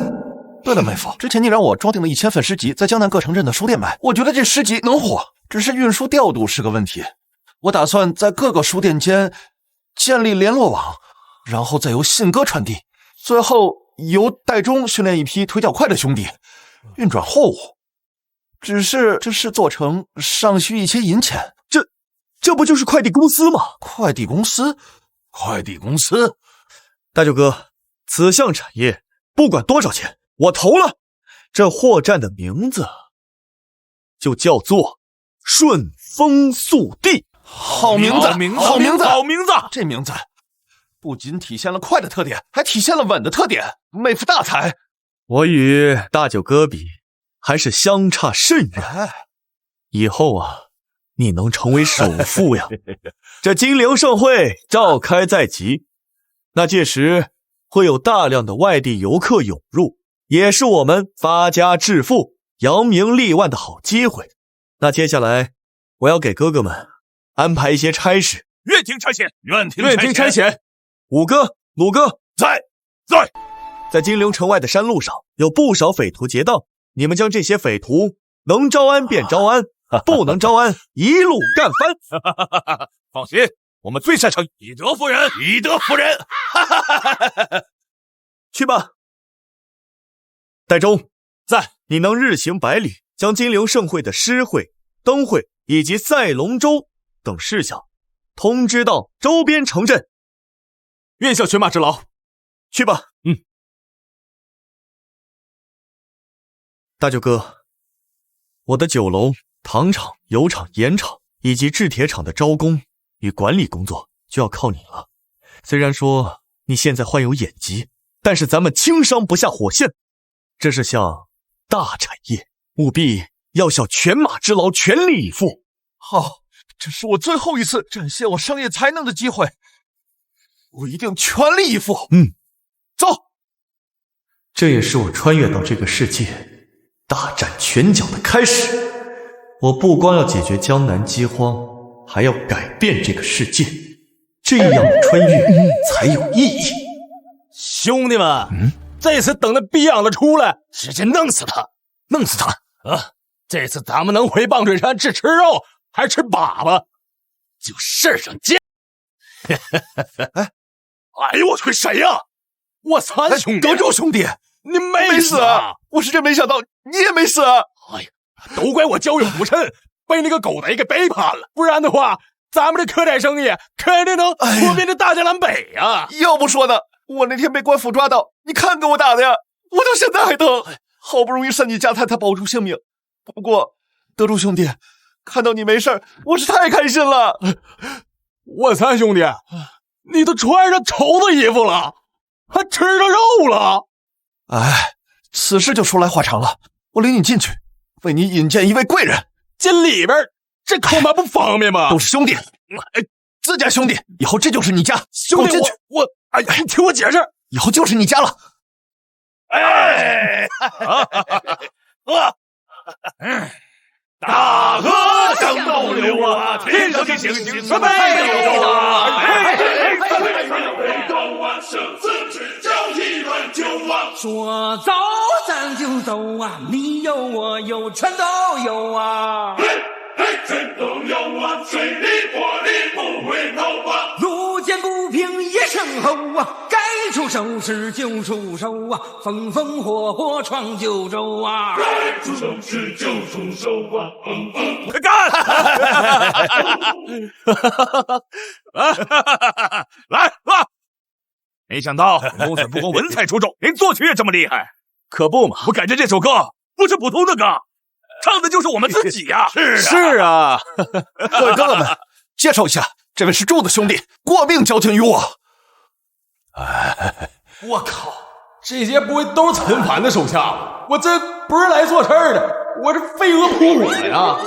对了，妹夫，之前你让我装订了1000份诗集，在江南各城镇的书店卖，我觉得这诗集能火，只是运输调度是个问题。我打算在各个书店间建立联络网，然后再由信鸽传递，最后由戴忠训练一批腿脚快的兄弟运转货物。只是这事做成尚需一些银钱。这不就是快递公司吗？快递公司？大舅哥，此项产业不管多少钱，我投了。这货站的名字就叫做顺风速递。好名字！这名字不仅体现了快的特点，还体现了稳的特点。妹夫大才！我与大舅哥比，还是相差甚远。以后啊，你能成为首富呀！这金陵盛会召开在即，那届时会有大量的外地游客涌入，也是我们发家致富、扬名立万的好机会。那接下来，我要给哥哥们安排一些差事。愿听差遣。五哥、鲁哥在。在金陵城外的山路上，有不少匪徒结党，你们将这些匪徒能招安便招安，不能招安，一路干翻。放心，我们最擅长以德服人。去吧。戴忠在，你能日行100里，将金陵盛会的诗会、灯会以及赛龙舟等事项通知到周边城镇。愿效犬马之劳。去吧。大舅哥，我的酒楼、糖厂、油厂、盐厂以及制铁厂的招工与管理工作就要靠你了。虽然说你现在患有眼疾，但是咱们轻伤不下火线，这是项大产业，务必要效犬马之劳，全力以赴。好，这是我最后一次展现我商业才能的机会，我一定全力以赴。走。这也是我穿越到这个世界大展拳脚的开始。我不光要解决江南饥荒，还要改变这个世界，这样的穿越才有意义。兄弟们，这次等那逼样子出来，直接弄死他啊！这次咱们能回棒水山吃肉还是吃粑粑，就事上见。哎呦我去，谁呀？我三兄弟，德州兄弟，你没死啊！我是真没想到你也没死啊！哎呀，都怪我交友不慎，被那个狗贼给背叛了，不然的话，咱们这客栈生意肯定能扩遍这大江南北呀！要不说呢，我那天被官府抓到，你看给我打的呀，我到现在还疼。好不容易善你家财才保住性命，不过德柱兄弟，看到你没事，我是太开心了。我三兄弟，你都穿上绸子衣服了，还吃着肉了。哎，此事就说来话长了，我领你进去，为你引荐一位贵人。进里边，这恐怕不方便吧？都是兄弟，自家兄弟，以后这就是你家。兄弟，哎呀，你听我解释，以后就是你家了。哎，大河向东流啊，天上的星星参北斗啊，北斗啊，生死之交一乱就啊。说走咱就走啊，你有我有全都有啊。全都有啊，水里火里不回头啊。路见不平一声吼啊，该出手时就出手啊，风风火火闯九州啊。该出手时就出手啊，干！来啊！没想到公子不光文采出众，连作曲也这么厉害。可不嘛，我感觉这首歌不是普通的歌。唱的就是我们自己呀！是啊，各位哥哥们，介绍一下，这位是柱子兄弟，过命交情于我。我靠，这些不会都是陈凡的手下吧？我这不是来做事儿的，我这飞蛾扑火呀！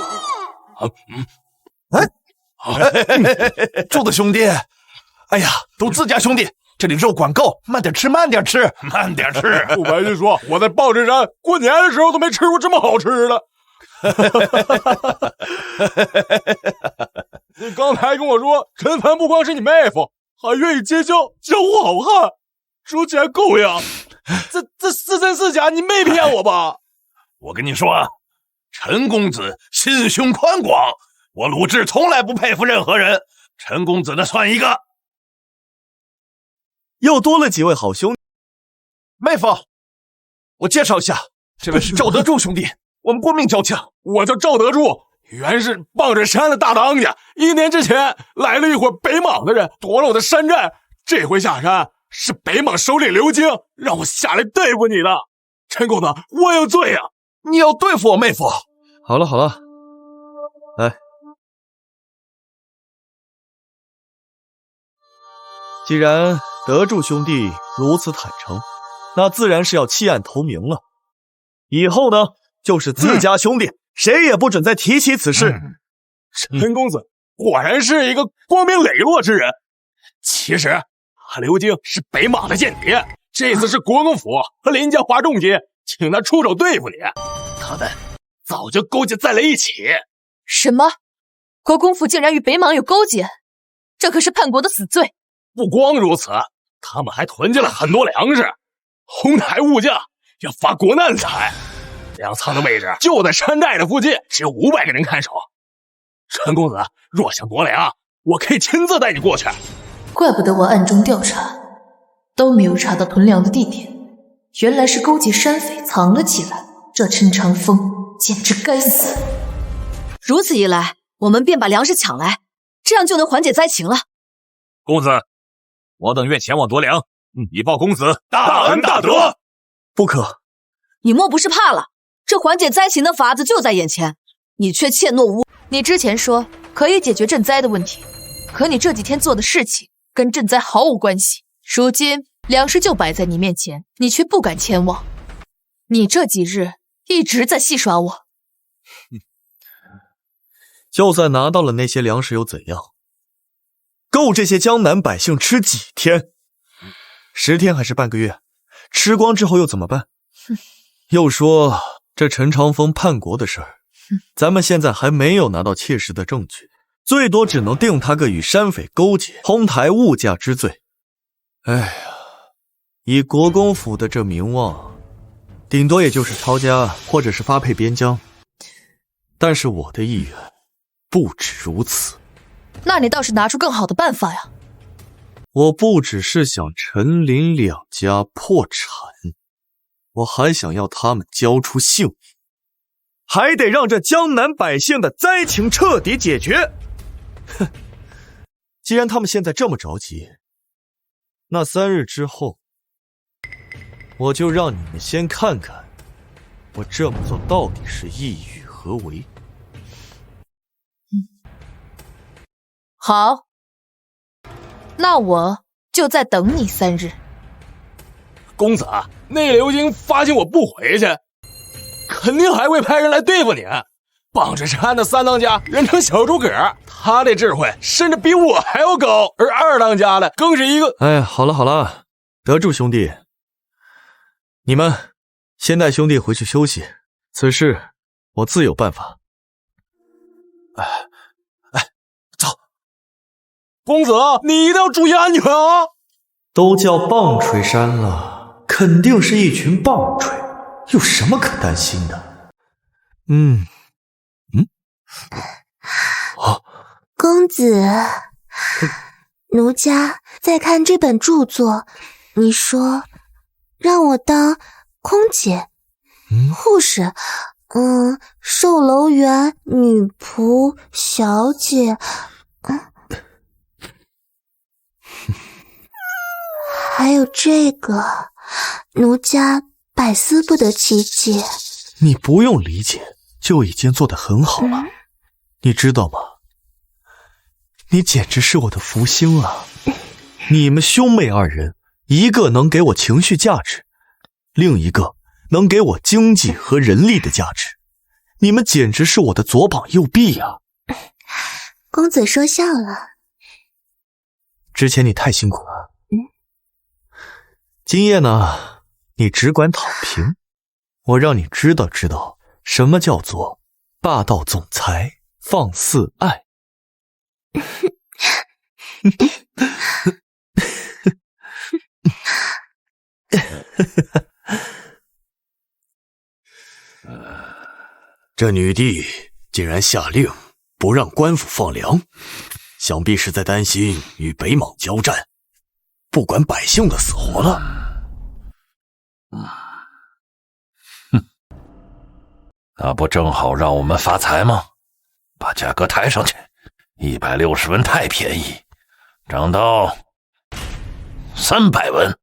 柱子兄弟，哎呀，都自家兄弟，这里肉管够，慢点吃，慢点吃，慢点吃。不瞒您说，我在报纸上过年的时候都没吃过这么好吃的。你刚才跟我说陈凡不光是你妹夫，还愿意结交江湖好汉，说起来够呀！这是真是假？你没骗我吧？我跟你说，陈公子心胸宽广，我鲁智从来不佩服任何人，陈公子那算一个。又多了几位好兄弟。妹夫，我介绍一下，这位是赵德柱兄弟，我们过命交情。我叫赵德柱，原是傍着山的大当家。1年之前来了一伙北莽的人，夺了我的山寨。这回下山是北莽首领刘京让我下来对付你的。陈公子，我有罪啊！你要对付我妹夫？好了好了，来，既然德柱兄弟如此坦诚，那自然是要弃暗投明了。以后呢，就是自家兄弟，谁也不准再提起此事。陈公子果然是一个光明磊落之人。其实刘京是北莽的间谍，这次是国公府和林家花重金请他出手对付你，他们早就勾结在了一起。什么？国公府竟然与北莽有勾结？这可是叛国的死罪。不光如此，他们还囤积了很多粮食，哄抬物价，要发国难财。粮仓的位置就在山寨的附近，只有500个人看守。陈公子若想夺粮，我可以亲自带你过去。怪不得我暗中调查，都没有查到囤粮的地点，原来是勾结山匪藏了起来。这陈长风简直该死！如此一来，我们便把粮食抢来，这样就能缓解灾情了。公子，我等愿前往夺粮，以报公子大恩大德。不可！你莫不是怕了？这缓解灾情的法子就在眼前，你却怯懦无。你之前说可以解决赈灾的问题，可你这几天做的事情跟赈灾毫无关系。如今粮食就摆在你面前，你却不敢前往。你这几日一直在戏耍我。就算拿到了那些粮食又怎样？够这些江南百姓吃几天？10天还是半个月？吃光之后又怎么办？又说这陈长风叛国的事儿，咱们现在还没有拿到切实的证据，最多只能定他个与山匪勾结、哄抬物价之罪。哎呀，以国公府的这名望，顶多也就是抄家或者是发配边疆。但是我的意愿不止如此。那你倒是拿出更好的办法呀！我不只是想陈林两家破产，我还想要他们交出性命，还得让这江南百姓的灾情彻底解决。哼，既然他们现在这么着急，那3日之后，我就让你们先看看，我这么做到底是意欲何为。好，那我就再等你3日。公子，那刘京发现我不回去，肯定还会派人来对付你。棒槌山的3当家人称小诸葛，他的智慧甚至比我还要高，而2当家的更是一个……哎，好了好了，得住兄弟，你们先带兄弟回去休息，此事我自有办法。走，公子，你一定要注意安全啊！都叫棒槌山了，肯定是一群棒槌，有什么可担心的？公子，奴家在看这本著作，你说让我当空姐、护士，售楼员、女仆、小姐，还有这个，奴家百思不得其解。你不用理解，就已经做得很好了。你知道吗？你简直是我的福星啊！你们兄妹2人，一个能给我情绪价值，另一个能给我经济和人力的价值。你们简直是我的左膀右臂啊！公子说笑了。之前你太辛苦了。今夜呢，你只管躺平，我让你知道知道什么叫做霸道总裁放肆爱。这女帝竟然下令不让官府放粮，想必是在担心与北莽交战，不管百姓的死活了。那不正好让我们发财吗？把价格抬上去，160文太便宜，涨到300文。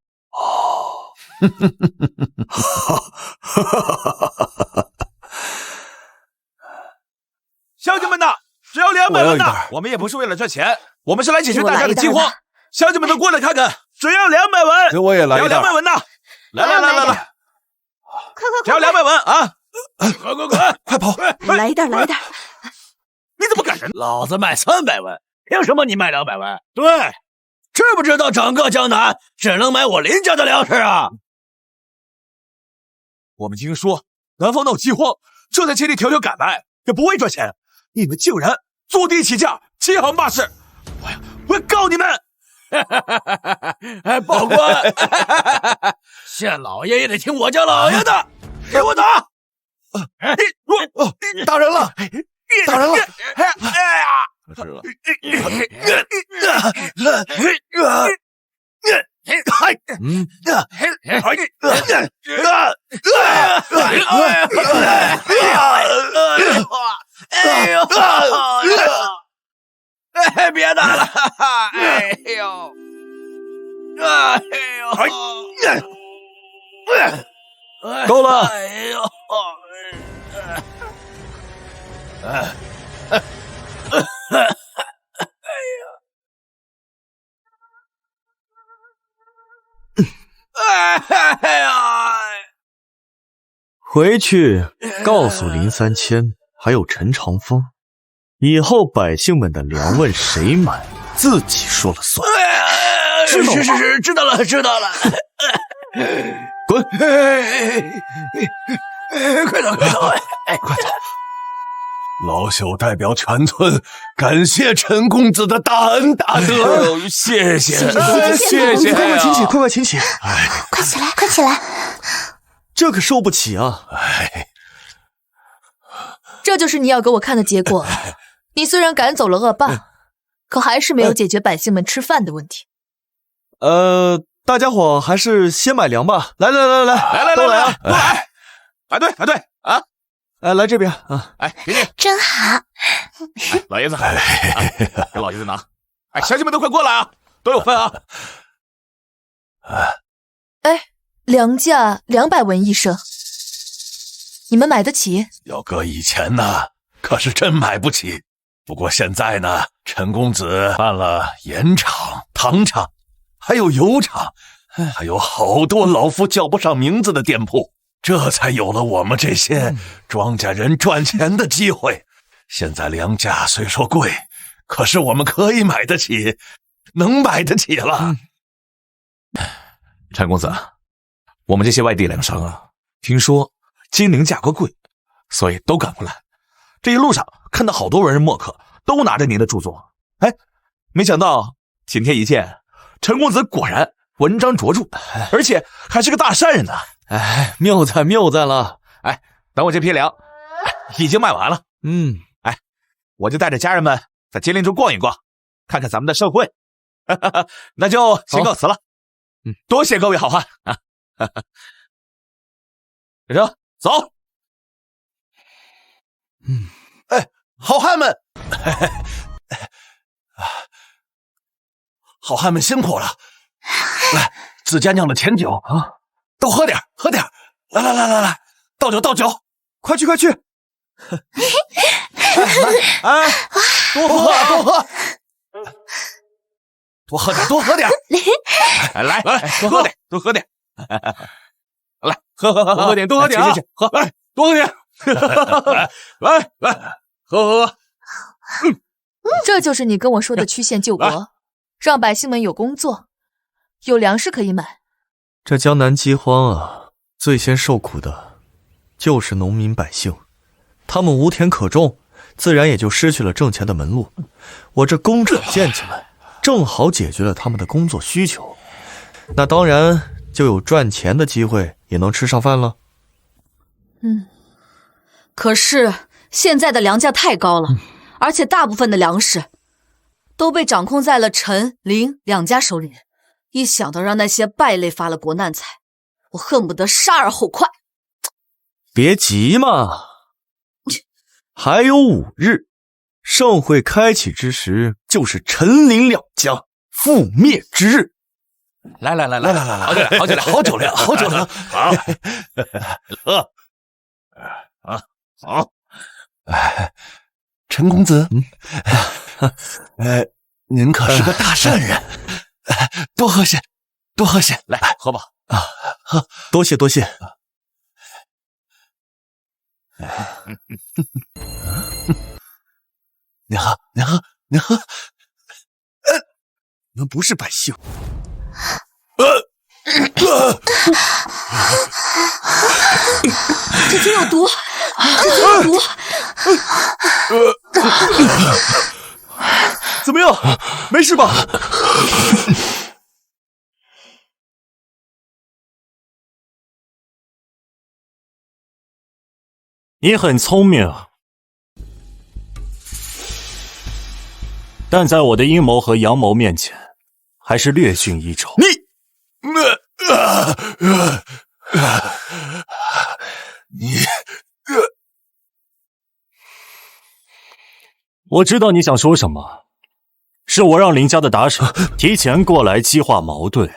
乡亲们呐，只要200文呐！我们也不是为了赚钱，我们是来解决大家的饥荒。乡亲们都过来看看，只要200文！给我也来一袋。只要200文呐！来，快！只要200文啊！快跑！来一袋！你怎么敢人？老子卖300文，凭什么你卖200文？对，知不知道整个江南只能买我林家的粮食啊？我们听说南方闹饥荒，这才千里迢迢赶来，也不为赚钱。你们竟然坐地起价，欺行霸市！我要告你们！报官！县老爷也得听我家老爷的，给我打！打人了！打人了！哎呀！是了。哎，别打了！哎呦！够了！哎呦！哎呀！回去告诉林三千还有陈长风，以后百姓们的粮问谁买，自己说了算。是，知道了。滚！快走！快走！老朽代表全村感谢陈公子的大恩大德。谢谢！快请起！哎，快起来！这可受不起啊！这就是你要给我看的结果。你虽然赶走了恶霸，可还是没有解决百姓们吃饭的问题。大家伙还是先买粮吧。来，都来啊！排队啊！来这边啊！哎，给你，真好。老爷子，给老爷子拿。哎，乡亲们都快过来啊，都有份啊！哎，粮价200文一升，你们买得起？要搁以前呢，可是真买不起。不过现在呢，陈公子办了盐厂、糖厂，还有油厂，还有好多老夫叫不上名字的店铺，这才有了我们这些庄稼人赚钱的机会。现在粮价虽说贵，可是我们可以买得起，能买得起了。陈公子，我们这些外地粮商啊，听说金陵价格贵，所以都赶过来。这一路上看到好多文人墨客都拿着您的著作，哎，没想到今天一见，陈公子果然文章卓著，而且还是个大善人呢。哎，谬赞谬赞了。哎，等我这批粮已经卖完了，哎，我就带着家人们在金陵中逛一逛，看看咱们的盛会。那就先告辞了。多谢各位好汉啊！小生走。哎，好汉们，好汉们辛苦了。来，自家酿的甜酒啊，都喝点，喝点。来，倒酒，倒酒，快去，快去！哎，多喝，多喝。多喝点，多喝点！来，多喝点，多喝点！来，喝，多喝点，多喝点啊！喝，来，多喝点！来，喝。这就是你跟我说的曲线救国，让百姓们有工作，有粮食可以买。这江南饥荒啊，最先受苦的就是农民百姓，他们无田可种，自然也就失去了挣钱的门路。我这工厂建起来，正好解决了他们的工作需求，那当然就有赚钱的机会，也能吃上饭了。可是现在的粮价太高了，而且大部分的粮食都被掌控在了陈、林两家手里。一想到让那些败类发了国难财，我恨不得杀而后快。别急嘛，还有5日，盛会开启之时，就是陈林两家覆灭之日。来，好酒量，好。好，陈公子，您可是个大善人，多喝些，多喝些，来，喝吧。喝，多谢。您喝。你们不是百姓。这酒有毒，怎么样？没事吧？你很聪明，但在我的阴谋和阳谋面前，还是略逊一筹。我知道你想说什么，是我让林家的打手提前过来激化矛盾，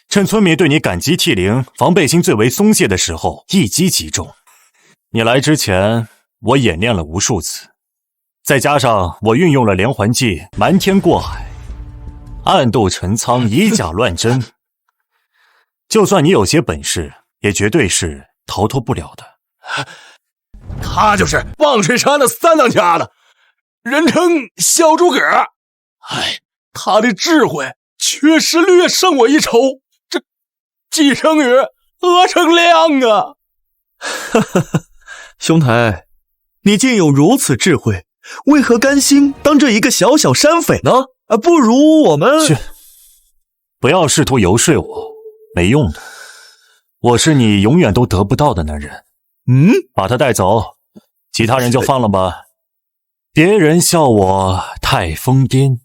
趁村民对你感激涕零、防备心最为松懈的时候一击即中。你来之前，我演练了无数次，再加上我运用了连环计瞒天过海，暗度陈仓，以假乱真。就算你有些本事，也绝对是逃脱不了的。他就是望水山的3当家的，人称小诸葛。哎，他的智慧确实略胜我一筹，这既成语何成量啊！兄台，你竟有如此智慧，为何甘心当这一个小小山匪呢？不如我们去，不要试图游说我，没用的。我是你永远都得不到的男人。把他带走，其他人就放了吧。别人笑我太疯癫，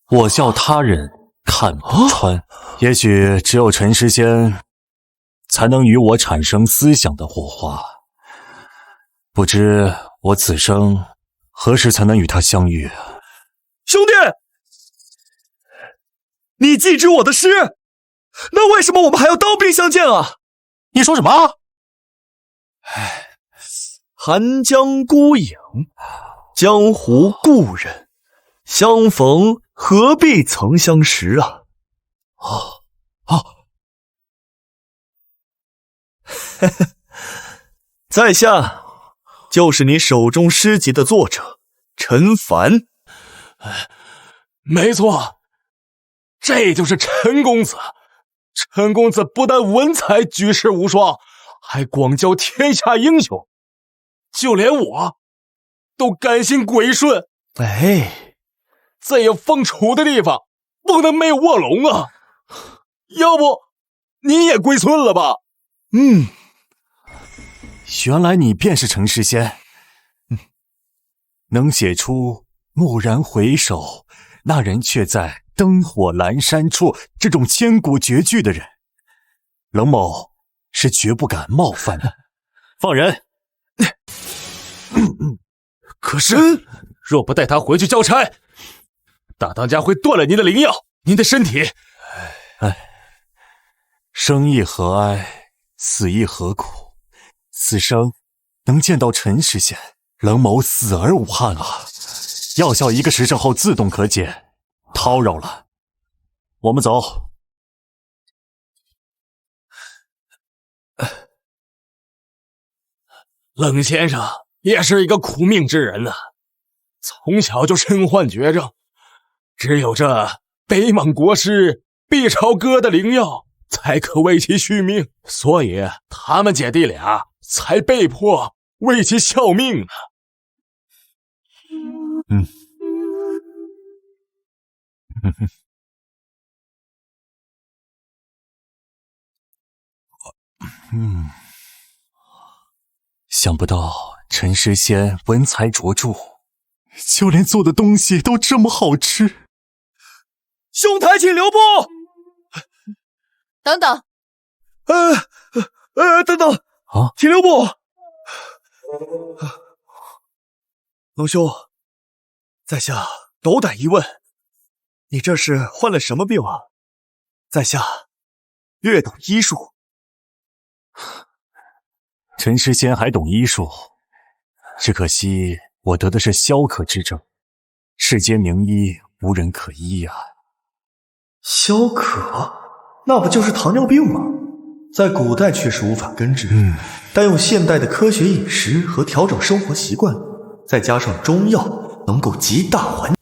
我笑他人看不穿。也许只有陈师仙才能与我产生思想的火花，不知我此生何时才能与他相遇啊？兄弟，你记知我的师，那为什么我们还要刀兵相见啊？你说什么？寒江孤影，江湖故人，相逢何必曾相识啊！在下就是你手中诗集的作者陈凡。没错，这就是陈公子。陈公子不但文采举世无双，还广交天下英雄，就连我都甘心归顺。再有凤雏的地方不能没有卧龙啊！要不你也归顺了吧？原来你便是陈诗仙。能写出蓦然回首，那人却在灯火阑珊处这种千古绝句的人，冷某是绝不敢冒犯的。放人！可是若不带他回去交差，大当家会断了您的灵药，您的身体……生亦何哀，死亦何苦？此生能见到陈诗仙，冷某死而无憾了。药效1个时辰后自动可解，叨扰了。我们走。冷先生也是一个苦命之人啊，从小就身患绝症，只有这北莽国师毕朝哥的灵药才可为其续命，所以他们姐弟俩才被迫为其效命呢。想不到陈诗仙文才卓著，就连做的东西都这么好吃。兄台请留步！等等，等等啊！请留步！龙兄，在下斗胆一问，你这是患了什么病啊？在下略懂医术。陈诗仙还懂医术，只可惜我得的是消渴之症，世间名医无人可医呀。消渴，那不就是糖尿病吗？在古代确实无法根治，但用现代的科学饮食和调整生活习惯，再加上中药，能够极大缓解。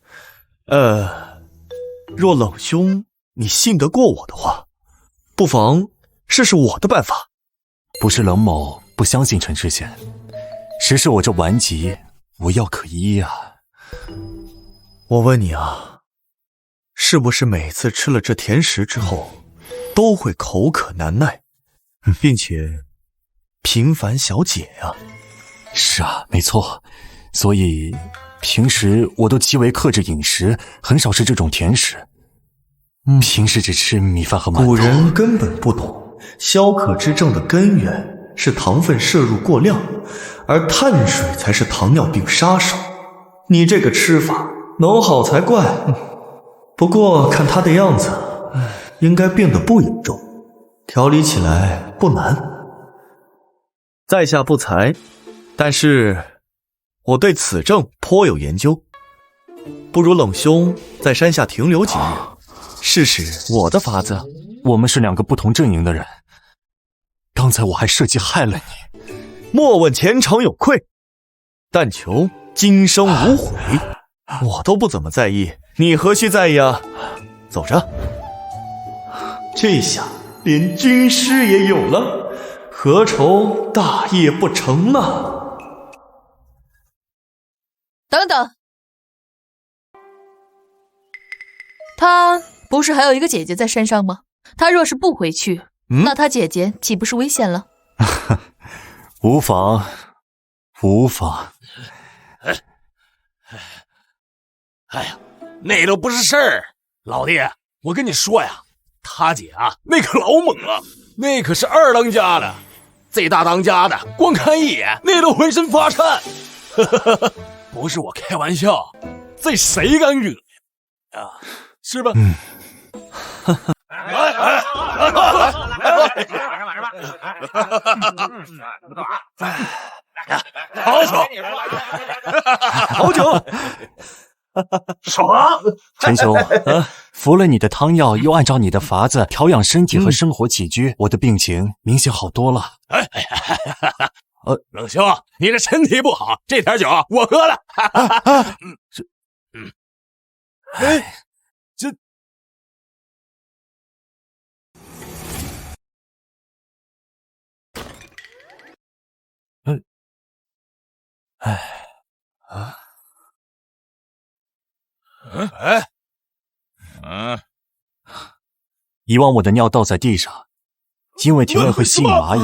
若冷兄你信得过我的话，不妨试试我的办法。不是冷某不相信陈诗仙，实是我这顽疾无药可医啊。我问你啊，是不是每次吃了这甜食之后，都会口渴难耐，并且频繁小解啊？是啊，没错。所以平时我都极为克制饮食，很少吃这种甜食。平时只吃米饭和馒头。古人根本不懂，消渴之症的根源是糖分摄入过量，而碳水才是糖尿病杀手。你这个吃法能好才怪。不过看他的样子，应该病得不严重，调理起来不难。在下不才，但是我对此症颇有研究，不如冷兄在山下停留几日，试试我的法子。我们是两个不同阵营的人，刚才我还设计害了你。莫问前程有愧，但求今生无悔。我都不怎么在意，你何须在意啊？走着。这下连军师也有了，何愁大业不成啊？等等，他不是还有一个姐姐在山上吗？他若是不回去，那他姐姐岂不是危险了？无妨，无妨。哎呀，那都不是事儿，老弟，我跟你说呀，他姐啊，那可老猛了，那可是二当家的，这大当家的，光看一眼，那都浑身发颤。不是我开玩笑，这谁敢惹呀？是吧？好酒，好酒。爽！陈兄，服了你的汤药，又按照你的法子调养身体和生活起居，我的病情明显好多了。冷兄，你这身体不好，这点酒我喝了。以往我的尿倒在地上，因为体味会吸引蚂蚁。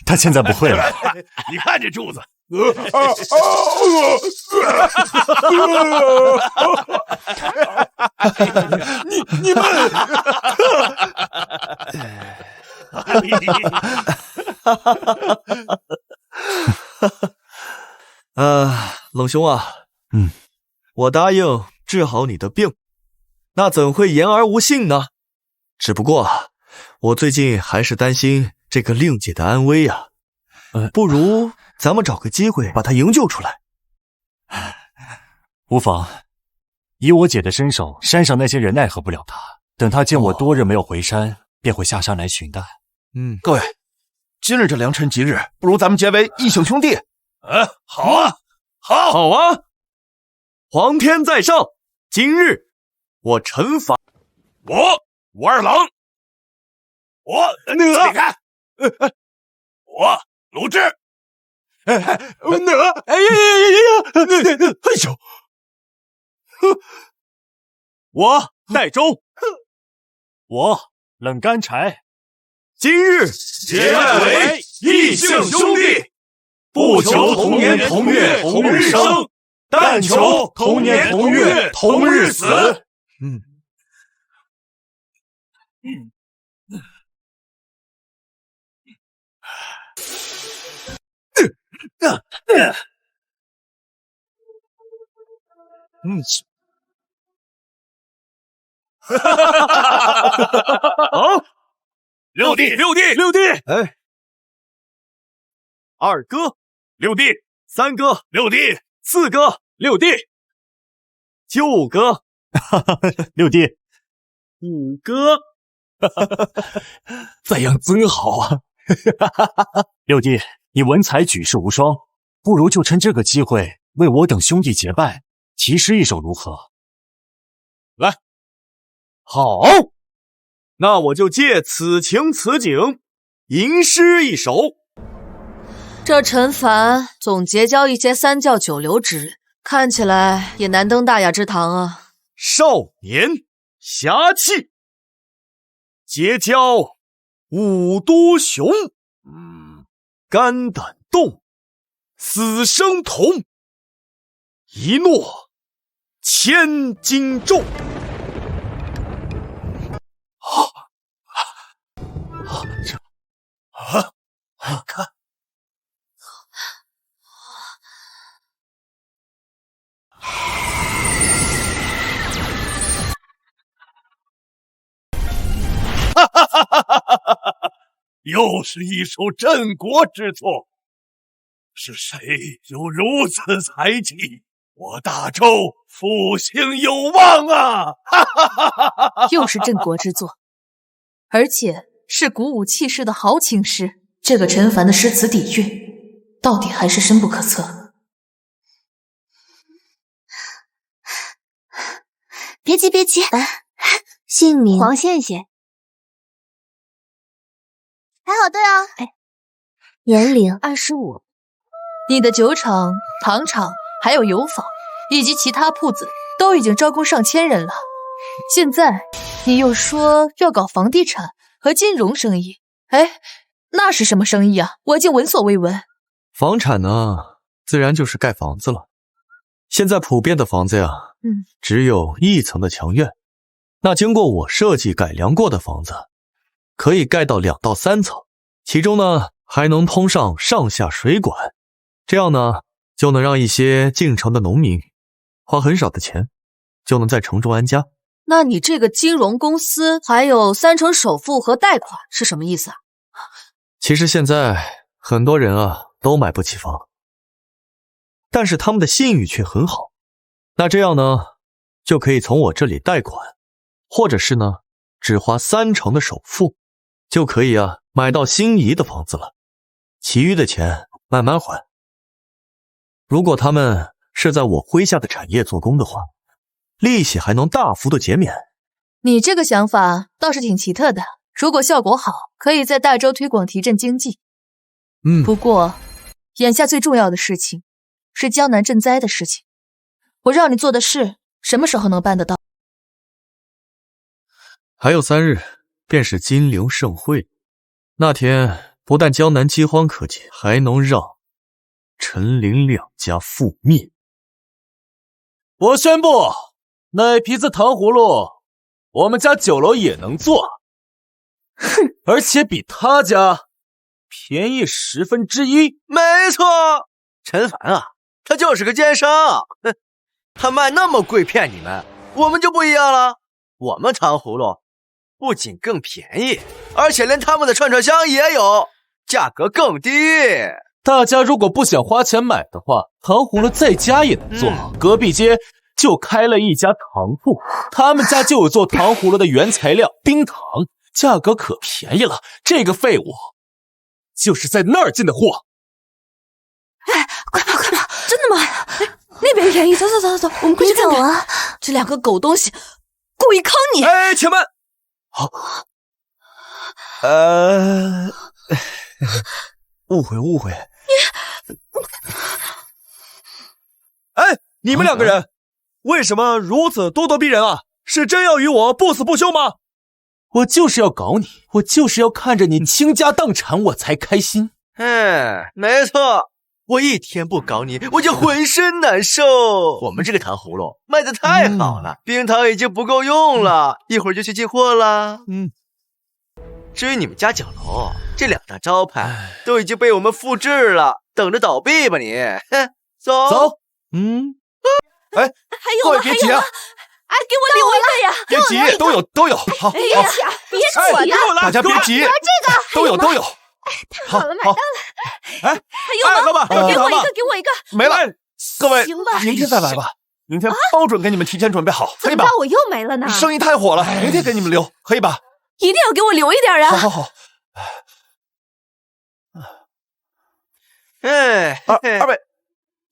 他现在不会了。你看这柱子。你们。冷兄啊，我答应治好你的病，那怎会言而无信呢？只不过我最近还是担心这个令姐的安危呀，不如咱们找个机会把她营救出来。无妨，以我姐的身手，山上那些人奈何不了她。等她见我多日没有回山，便会下山来寻担。各位，今日这良辰吉日，不如咱们结为义兄兄弟。好啊，好啊！皇天在上，今日我惩罚武二郎，你看，我鲁智，哎呀，我戴州，我冷干柴，今日结拜为异姓兄弟，不求同年同月同日生，但求同年同月同日死。好，六弟，哎，二哥，六弟，三哥，六弟，四哥，六弟，九哥，六弟，五哥，这样真好啊！六弟，你文采举世无双，不如就趁这个机会为我等兄弟结拜，题诗一首如何？来，好，那我就借此情此景，吟诗一首。这陈凡总结交一些三教九流之人，看起来也难登大雅之堂啊。少年侠气，结交五都雄，肝胆动，死生同，一诺千斤重。看，又是一首镇国之作。是谁有如此才气？我大周复兴有望啊！又是镇国之作，而且是鼓舞气势的豪情诗。这个陈凡的诗词底蕴，到底还是深不可测。别急，别急，姓名黄羡羡，还好对啊。年龄25。你的酒厂、糖厂还有油坊以及其他铺子都已经招工上千人了，现在你又说要搞房地产和金融生意，那是什么生意啊？我竟闻所未闻。房产呢，自然就是盖房子了。现在普遍的房子呀，只有一层的墙院，那经过我设计改良过的房子，可以盖到2到3层，其中呢还能通上上下水管，这样呢就能让一些进城的农民花很少的钱，就能在城中安家。那你这个金融公司还有3成首付和贷款是什么意思啊？其实现在很多人啊都买不起房，但是他们的信誉却很好。那这样呢，就可以从我这里贷款，或者是呢，只花3成的首付，就可以啊买到心仪的房子了，其余的钱慢慢还。如果他们是在我麾下的产业做工的话，利息还能大幅度减免。你这个想法倒是挺奇特的，如果效果好，可以在大洲推广提振经济。不过眼下最重要的事情是江南赈灾的事情，我让你做的事什么时候能办得到？还有3日便是金陵盛会，那天不但江南饥荒可解，还能让陈林2家覆灭。我宣布，奶皮子糖葫芦，我们家酒楼也能做，而且比他家便宜1/10。没错，陈凡啊，他就是个奸商，他卖那么贵骗你们。我们就不一样了，我们糖葫芦不仅更便宜，而且连他们的串串香也有，价格更低。大家如果不想花钱买的话，糖葫芦在家也能做。隔壁街就开了一家糖铺，他们家就有做糖葫芦的原材料冰糖，价格可便宜了。这个废物就是在那儿进的货。哎，快跑快跑！真的吗？那边便宜，走，我们快去看看啊！这2个狗东西故意坑你！哎，且慢！好，误会。哎，你们2个人为什么如此咄咄逼人啊？是真要与我不死不休吗？我就是要搞你，我就是要看着你倾家荡产我才开心。没错，我一天不搞你，我就浑身难受。我们这个糖葫芦卖的太好了，冰糖已经不够用了，一会儿就去进货了。至于你们家酒楼，这2大招牌都已经被我们复制了，等着倒闭吧你！走。哎，还有啊，别急啊！哎，给我留一个呀！别急，都有。好，哎呀，别扯了，大家别急，这个都有。太好了，买到了。哎，还有吗？老板，给我一个。没了，各位，行吧，明天再来吧。明天包准给你们提前准备好，可以吧？我又没了呢。生意太火了，明天给你们留，可以吧？一定要给我留一点啊！好。二位，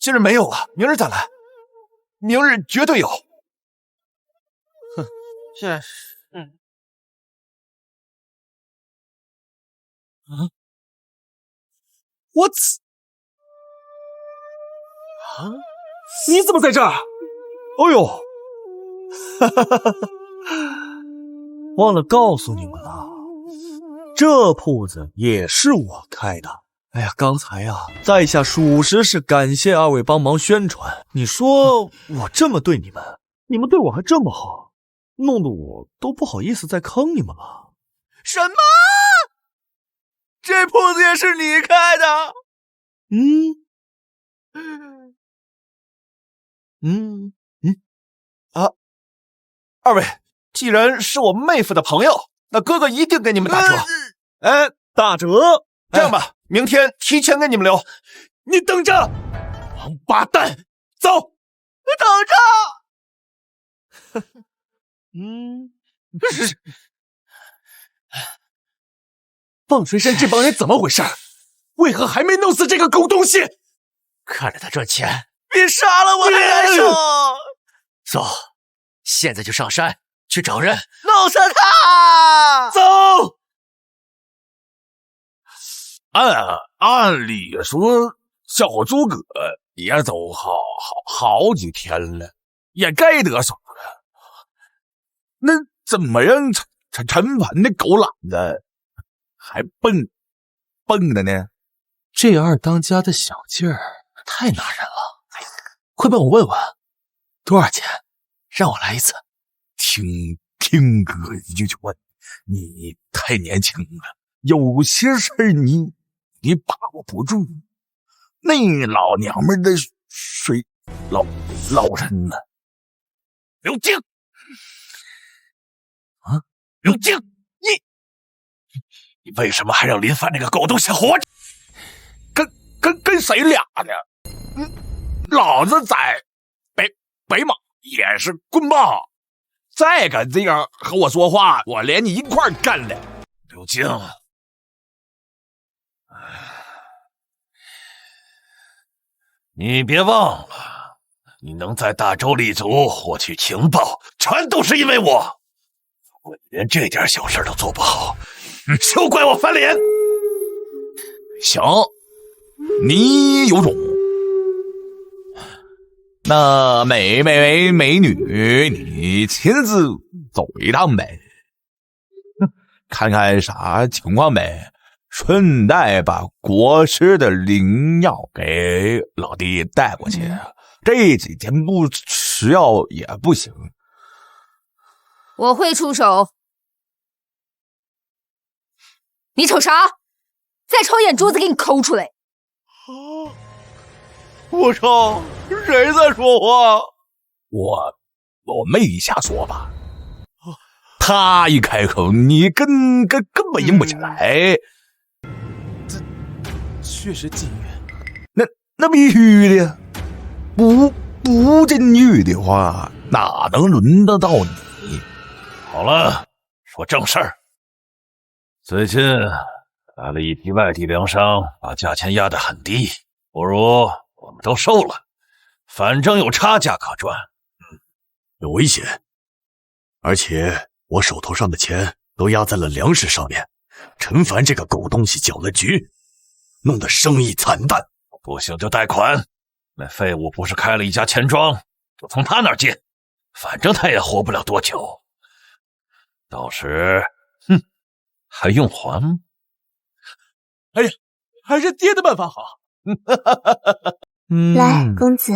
今日没有了，明日再来。明日绝对有。是，我你怎么在这儿？哎呦，忘了告诉你们了，这铺子也是我开的。哎呀，刚才呀，在下属实是感谢2位帮忙宣传。你说我这么对你们，你们对我还这么好，弄得我都不好意思再坑你们了。什么？这铺子也是你开的？二位，既然是我妹夫的朋友，那哥哥一定给你们打折。打折。这样吧，明天提前给你们留。你等着，王八蛋，走！等着。放水山这帮人怎么回事？为何还没弄死这个狗东西？看着他赚钱，比杀了我还难受。走，现在就上山去找人弄死他。走。按理说，小诸葛也走好几天了，也该得手了。那怎么让陈凡那狗懒子还蹦的呢？这2当家的小劲儿太拿人了。快帮我问问，多少钱？让我来一次。听哥一句话，你太年轻了，有些事儿你把握不住。那老娘们的水老深了。刘静！啊，刘静，你为什么还让林凡那个狗东西活着？跟谁俩呢？老子在北莽也是棍棒，再敢这样和我说话，我连你一块干了。刘静，你别忘了，你能在大周立足获取情报，全都是因为我。我连这点小事都做不好，休怪我翻脸。行，你有种。那美女，你亲自走一趟呗，看看啥情况呗，顺带把国师的灵药给老弟带过去，这几天不吃药也不行。我会出手。你瞅啥？再瞅眼珠子给你抠出来！我操，谁在说话？我没瞎说吧？他一开口，你根本硬不起来。这确实禁欲。那必须的，不禁欲的话，哪能轮得到你？好了，说正事儿。最近来了一批外地粮商，把价钱压得很低，不如我们都收了，反正有差价可赚。有危险，而且我手头上的钱都压在了粮食上面。陈凡这个狗东西搅了局，弄得生意惨淡。不行就贷款，那废物不是开了一家钱庄，就从他那儿借，反正他也活不了多久。到时，还用还吗？哎呀，还是爹的办法好。来，公子。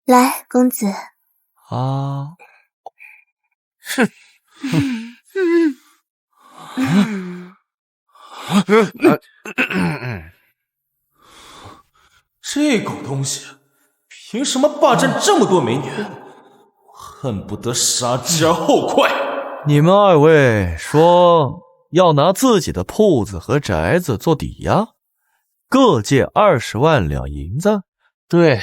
来，公子。啊！这狗东西凭什么霸占这么多美女？恨不得杀之而后快。你们二位说要拿自己的铺子和宅子做抵押，各借20万两银子？对，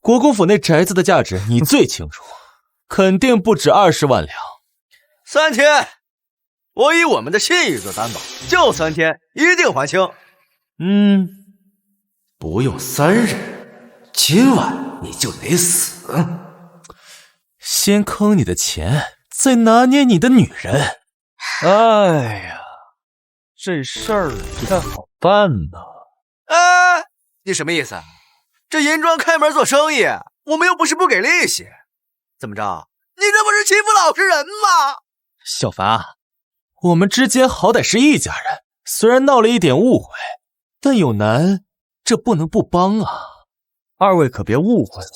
国公府那宅子的价值你最清楚，肯定不止20万两。3天，我以我们的信誉做担保，就3天，一定还清。不用3日，今晚你就得死。先坑你的钱，再拿捏你的女人。哎呀，这事儿不太好办呢。你什么意思？这银庄开门做生意，我们又不是不给利息，怎么着？你这不是欺负老实人吗？小凡啊，我们之间好歹是一家人，虽然闹了一点误会，但有难这不能不帮啊。二位可别误会了，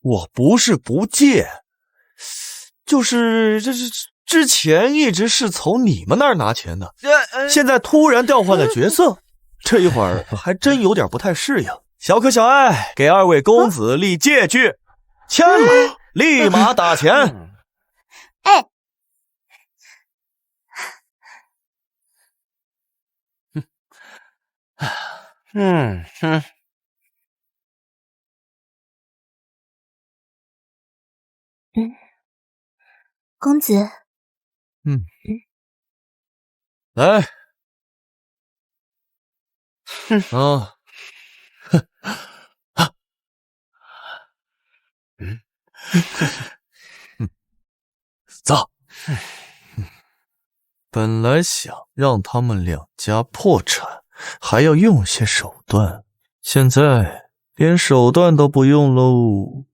我不是不借，就是之前一直是从你们那儿拿钱的，现在突然调换了角色，这一会儿还真有点不太适应。小可小爱，给二位公子立借据，签了立马打钱。哎，公子，来，走。本来想让他们两家破产，还要用些手段，现在连手段都不用喽。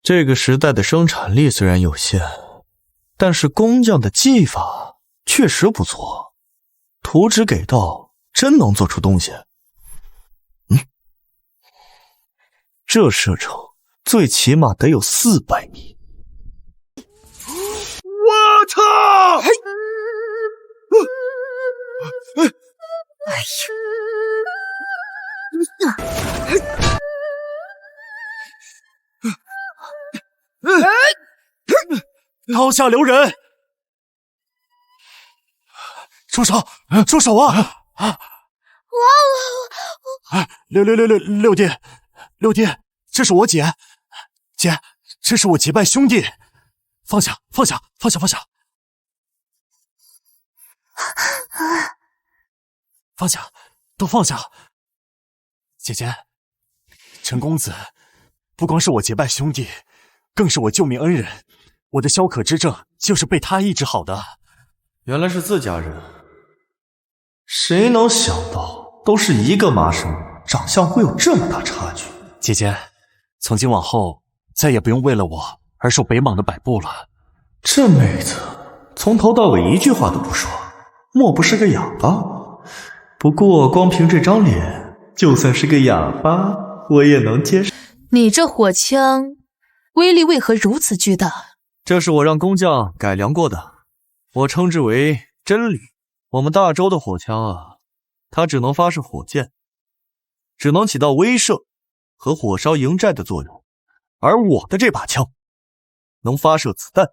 这个时代的生产力虽然有限，但是工匠的技法确实不错，图纸给到，真能做出东西。这射程最起码得有400米，刀下留人！住手！住手啊！六弟，这是我姐，这是我结拜兄弟，放下！都放下！姐，陈公子不光是我结拜兄弟，更是我救命恩人。我的萧可之症就是被他医治好的。原来是自家人，谁能想到都是一个麻生，长相会有这么大差距。姐，从今往后再也不用为了我而受北莽的摆布了。这妹子从头到尾一句话都不说，莫不是个哑巴？不过光凭这张脸，就算是个哑巴我也能接受。你这火枪威力为何如此巨大？这是我让工匠改良过的，我称之为真理。我们大周的火枪啊，它只能发射火箭，只能起到威慑和火烧营寨的作用，而我的这把枪能发射子弹，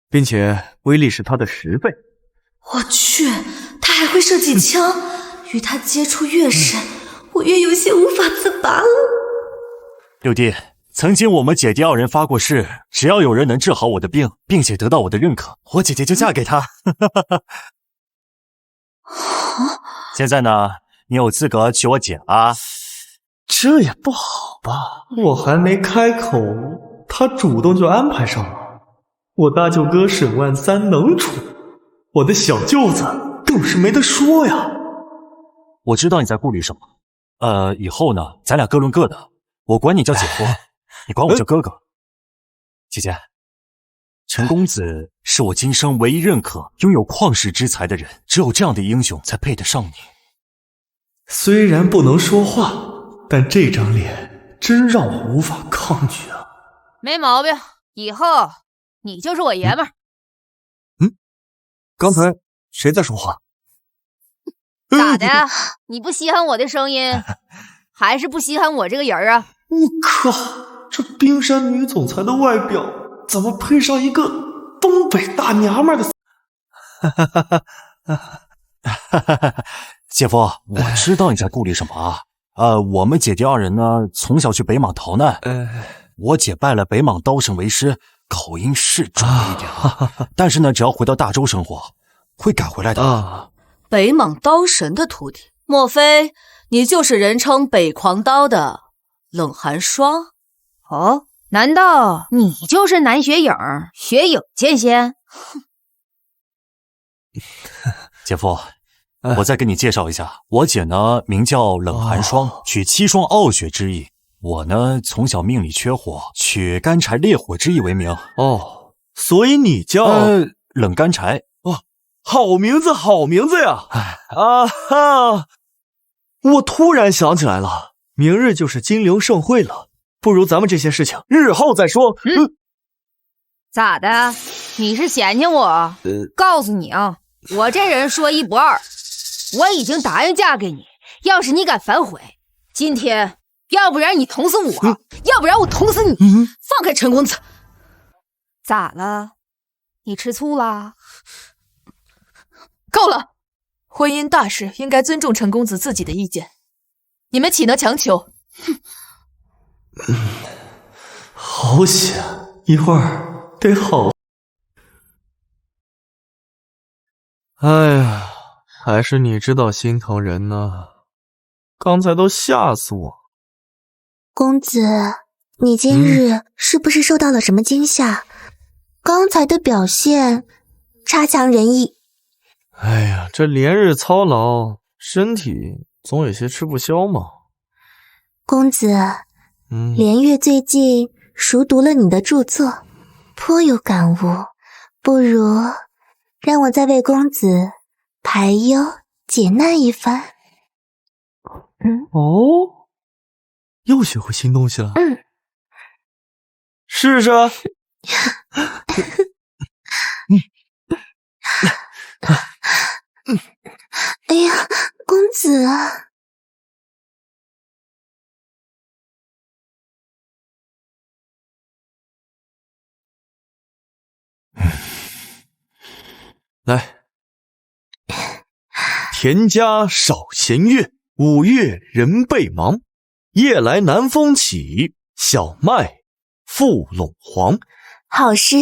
并且威力是它的10倍。我去，他还会射击枪，与他接触越深，我越有些无法自拔了。六弟，曾经我们姐弟2人发过誓，只要有人能治好我的病，并且得到我的认可，我姐姐就嫁给他。现在呢，你有资格娶我姐了。这也不好吧？我还没开口，他主动就安排上了。我大舅哥沈万三能处，我的小舅子更是没得说呀。我知道你在顾虑什么，以后呢，咱俩各论各的。我管你叫姐夫，你管我叫哥哥。姐，陈公子是我今生唯一认可拥有旷世之才的人，只有这样的英雄才配得上你。虽然不能说话，但这张脸真让我无法抗拒啊。没毛病，以后你就是我爷们儿。刚才谁在说话？咋的？你不稀罕我的声音，还是不稀罕我这个人啊？我靠，这冰山女总裁的外表怎么配上一个东北大娘们的？姐夫，我知道你在顾虑什么啊。我们姐弟2人呢，从小去北莽逃难。我姐拜了北莽刀神为师，口音是重了一点，但是呢，只要回到大周生活，会改回来的。北莽刀神的徒弟，莫非你就是人称北狂刀的冷寒霜？哦，难道你就是南雪影雪影剑仙？姐夫，我再给你介绍一下，我姐呢名叫冷寒霜，取7霜傲雪之意。我呢从小命里缺火，取干柴烈火之意为名。哦，所以你叫冷干柴。哦，好名字，好名字呀！啊哈！我突然想起来了，明日就是金陵盛会了，不如咱们这些事情日后再说。咋的？你是嫌弃我？告诉你啊，我这人说一不二，我已经答应嫁给你。要是你敢反悔，今天要不然你捅死我，要不然我捅死你。放开陈公子！咋了？你吃醋啦？够了！婚姻大事应该尊重陈公子自己的意见，你们岂能强求？好险，一会儿得好。哎呀，还是你知道心疼人呢，刚才都吓死我。公子，你今日是不是受到了什么惊吓？刚才的表现差强人意。哎呀，这连日操劳，身体总有些吃不消嘛。公子，连月最近熟读了你的著作，颇有感悟，不如让我再为公子排忧解难一番。哦，又学会新东西了。试试。哎呀，公子啊！来，田家少闲月，5月人备忙。夜来南风起，小麦复陇黄。好诗。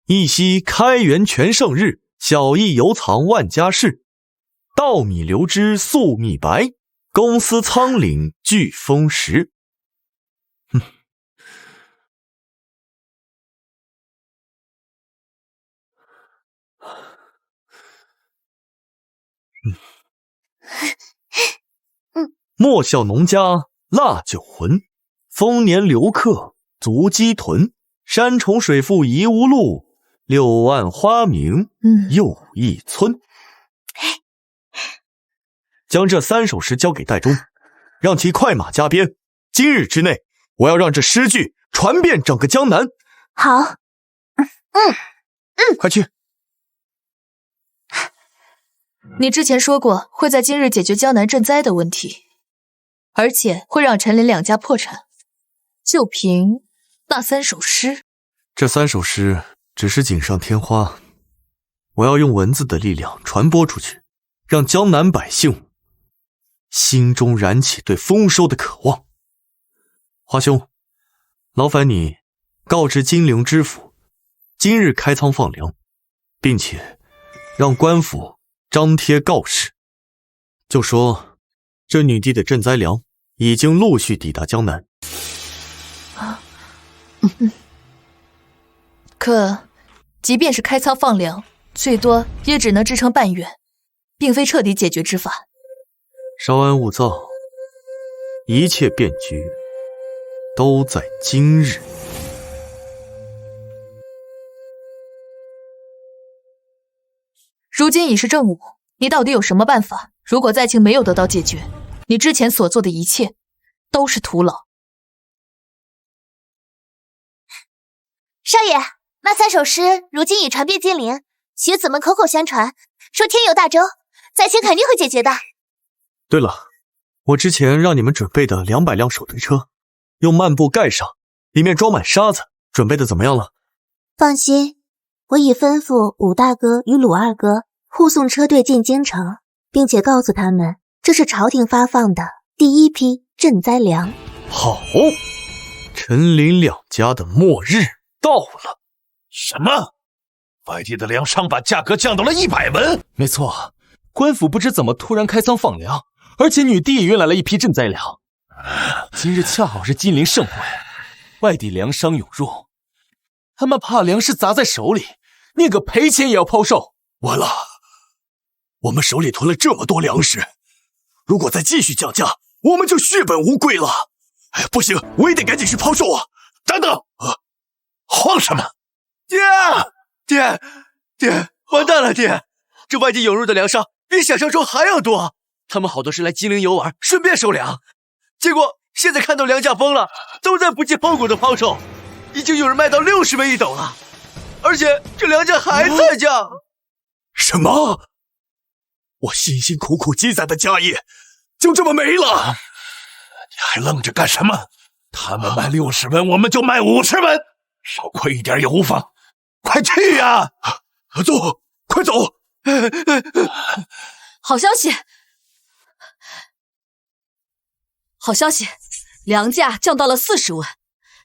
一夕开元全盛日，小邑犹藏万家事。稻米流脂粟米白，公司仓廪俱丰实。莫笑农家腊酒浑，丰年留客足鸡豚。山重水复疑无路，6岸花明又一村。将这3首诗交给戴忠，让其快马加鞭。今日之内，我要让这诗句传遍整个江南。好，快去。你之前说过会在今日解决江南赈灾的问题，而且会让陈林2家破产。就凭那3首诗，这3首诗只是锦上添花，我要用文字的力量传播出去，让江南百姓心中燃起对丰收的渴望。华兄，劳烦你告知金陵知府，今日开仓放粮，并且让官府张贴告示，就说这女帝的赈灾粮已经陆续抵达江南。可即便是开仓放粮，最多也只能支撑半月，并非彻底解决之法。稍安勿躁，一切变局都在今日。如今已是正午，你到底有什么办法？如果灾情没有得到解决，你之前所做的一切都是徒劳。少爷，那3首诗如今已传遍金陵，棋子们口口相传，说天有大舟，灾情肯定会解决的。对了，我之前让你们准备的200辆手推车，用幔布盖上，里面装满沙子，准备的怎么样了？放心，我已吩咐武大哥与鲁二哥护送车队进京城，并且告诉他们，这是朝廷发放的第1批赈灾粮。好，陈林2家的末日到了。什么？外地的粮商把价格降到了100文？没错，官府不知怎么突然开仓放粮，而且女帝也运来了一批赈灾粮。今日恰好是金陵盛会，外地粮商涌入，他们怕粮食砸在手里，宁可赔钱也要抛售。完了，我们手里囤了这么多粮食，如果再继续降价，我们就血本无归了。哎，不行，我也得赶紧去抛售啊！等等，慌什么？爹，完蛋了，爹！这外地涌入的粮商比想象中还要多，他们好多是来金陵游玩，顺便收粮。结果现在看到粮价崩了，都在不计后果的抛售，已经有人卖到60文1斗了，而且这粮价还在降。什么？我辛辛苦苦积攒的家业就这么没了？你还愣着干什么？他们卖60文，我们就卖50文，少亏一点也无妨。快去呀！走，快走！好消息！好消息！粮价降到了40文，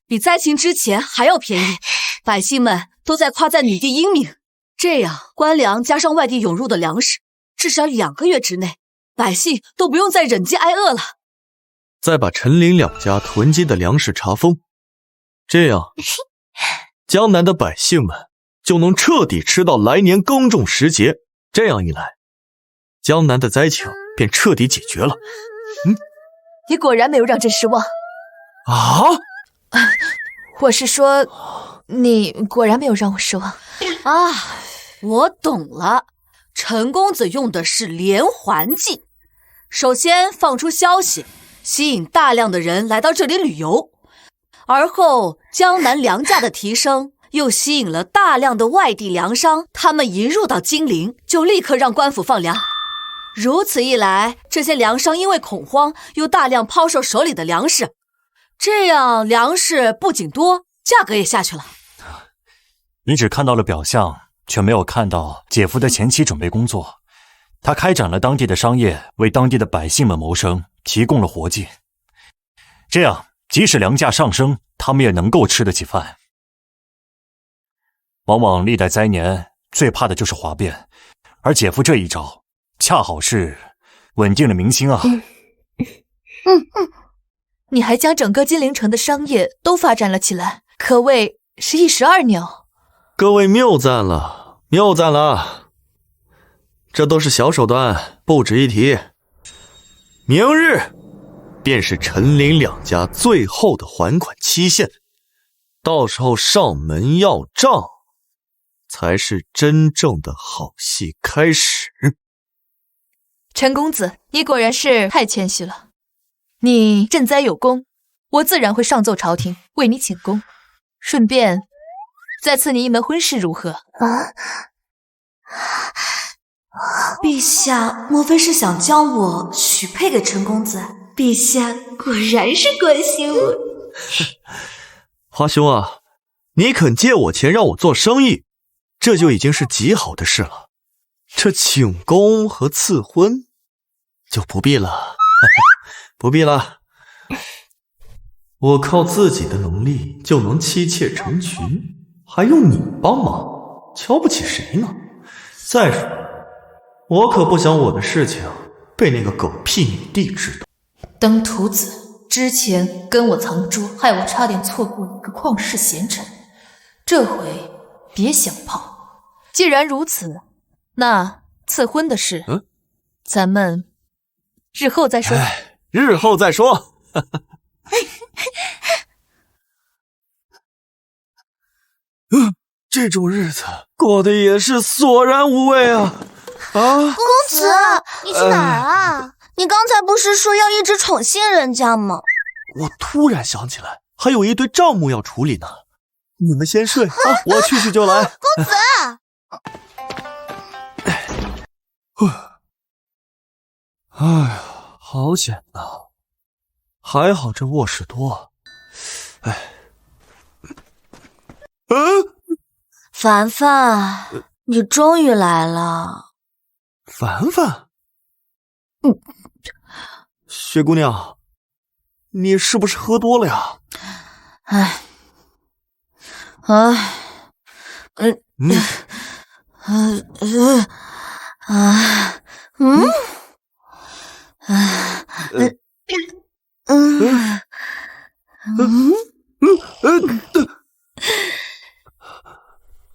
比灾情之前还要便宜。百姓们都在夸赞女帝英明。这样，官粮加上外地涌入的粮食，至少2个月之内，百姓都不用再忍饥挨饿了。再把陈林2家囤积的粮食查封，这样江南的百姓们就能彻底吃到来年耕种时节。这样一来，江南的灾情便彻底解决了。你果然没有让朕失望啊！我是说，你果然没有让我失望啊！我懂了，陈公子用的是连环计。首先放出消息，吸引大量的人来到这里旅游，而后江南粮价的提升又吸引了大量的外地粮商，他们一入到金陵就立刻让官府放粮。如此一来，这些粮商因为恐慌，又大量抛售手里的粮食，这样粮食不仅多，价格也下去了。你只看到了表象，却没有看到姐夫的前期准备工作。他开展了当地的商业，为当地的百姓们谋生提供了活计。这样，即使粮价上升，他们也能够吃得起饭。往往历代灾年最怕的就是哗变，而姐夫这一招恰好是稳定了民心啊。你还将整个金陵城的商业都发展了起来，可谓是一石二鸟。各位谬赞了，谬赞了，这都是小手段，不值一提。明日便是陈林两家最后的还款期限，到时候上门要账，才是真正的好戏开始。陈公子，你果然是太谦虚了。你赈灾有功，我自然会上奏朝廷为你请功，顺便再赐你一门婚事，如何？陛下莫非是想将我许配给陈公子？陛下果然是关心我。华兄啊，你肯借我钱让我做生意，这就已经是极好的事了。这请功和赐婚就不必了。不必了，我靠自己的能力就能妻妾成群，还用你帮忙，瞧不起谁呢？再说，我可不想我的事情被那个狗屁女帝知道。登徒子之前跟我藏拙，害我差点错过一个旷世贤臣，这回别想跑。既然如此，那赐婚的事，咱们日后再说。日后再说。这种日子过得也是索然无味啊！公子，你去哪儿啊？你刚才不是说要一直宠幸人家吗？我突然想起来，还有一堆账目要处理呢。你们先睡啊，我去就来。公子。哎呀，好险呐！还好这卧室多。凡凡，你终于来了。凡凡，薛姑娘，你是不是喝多了呀？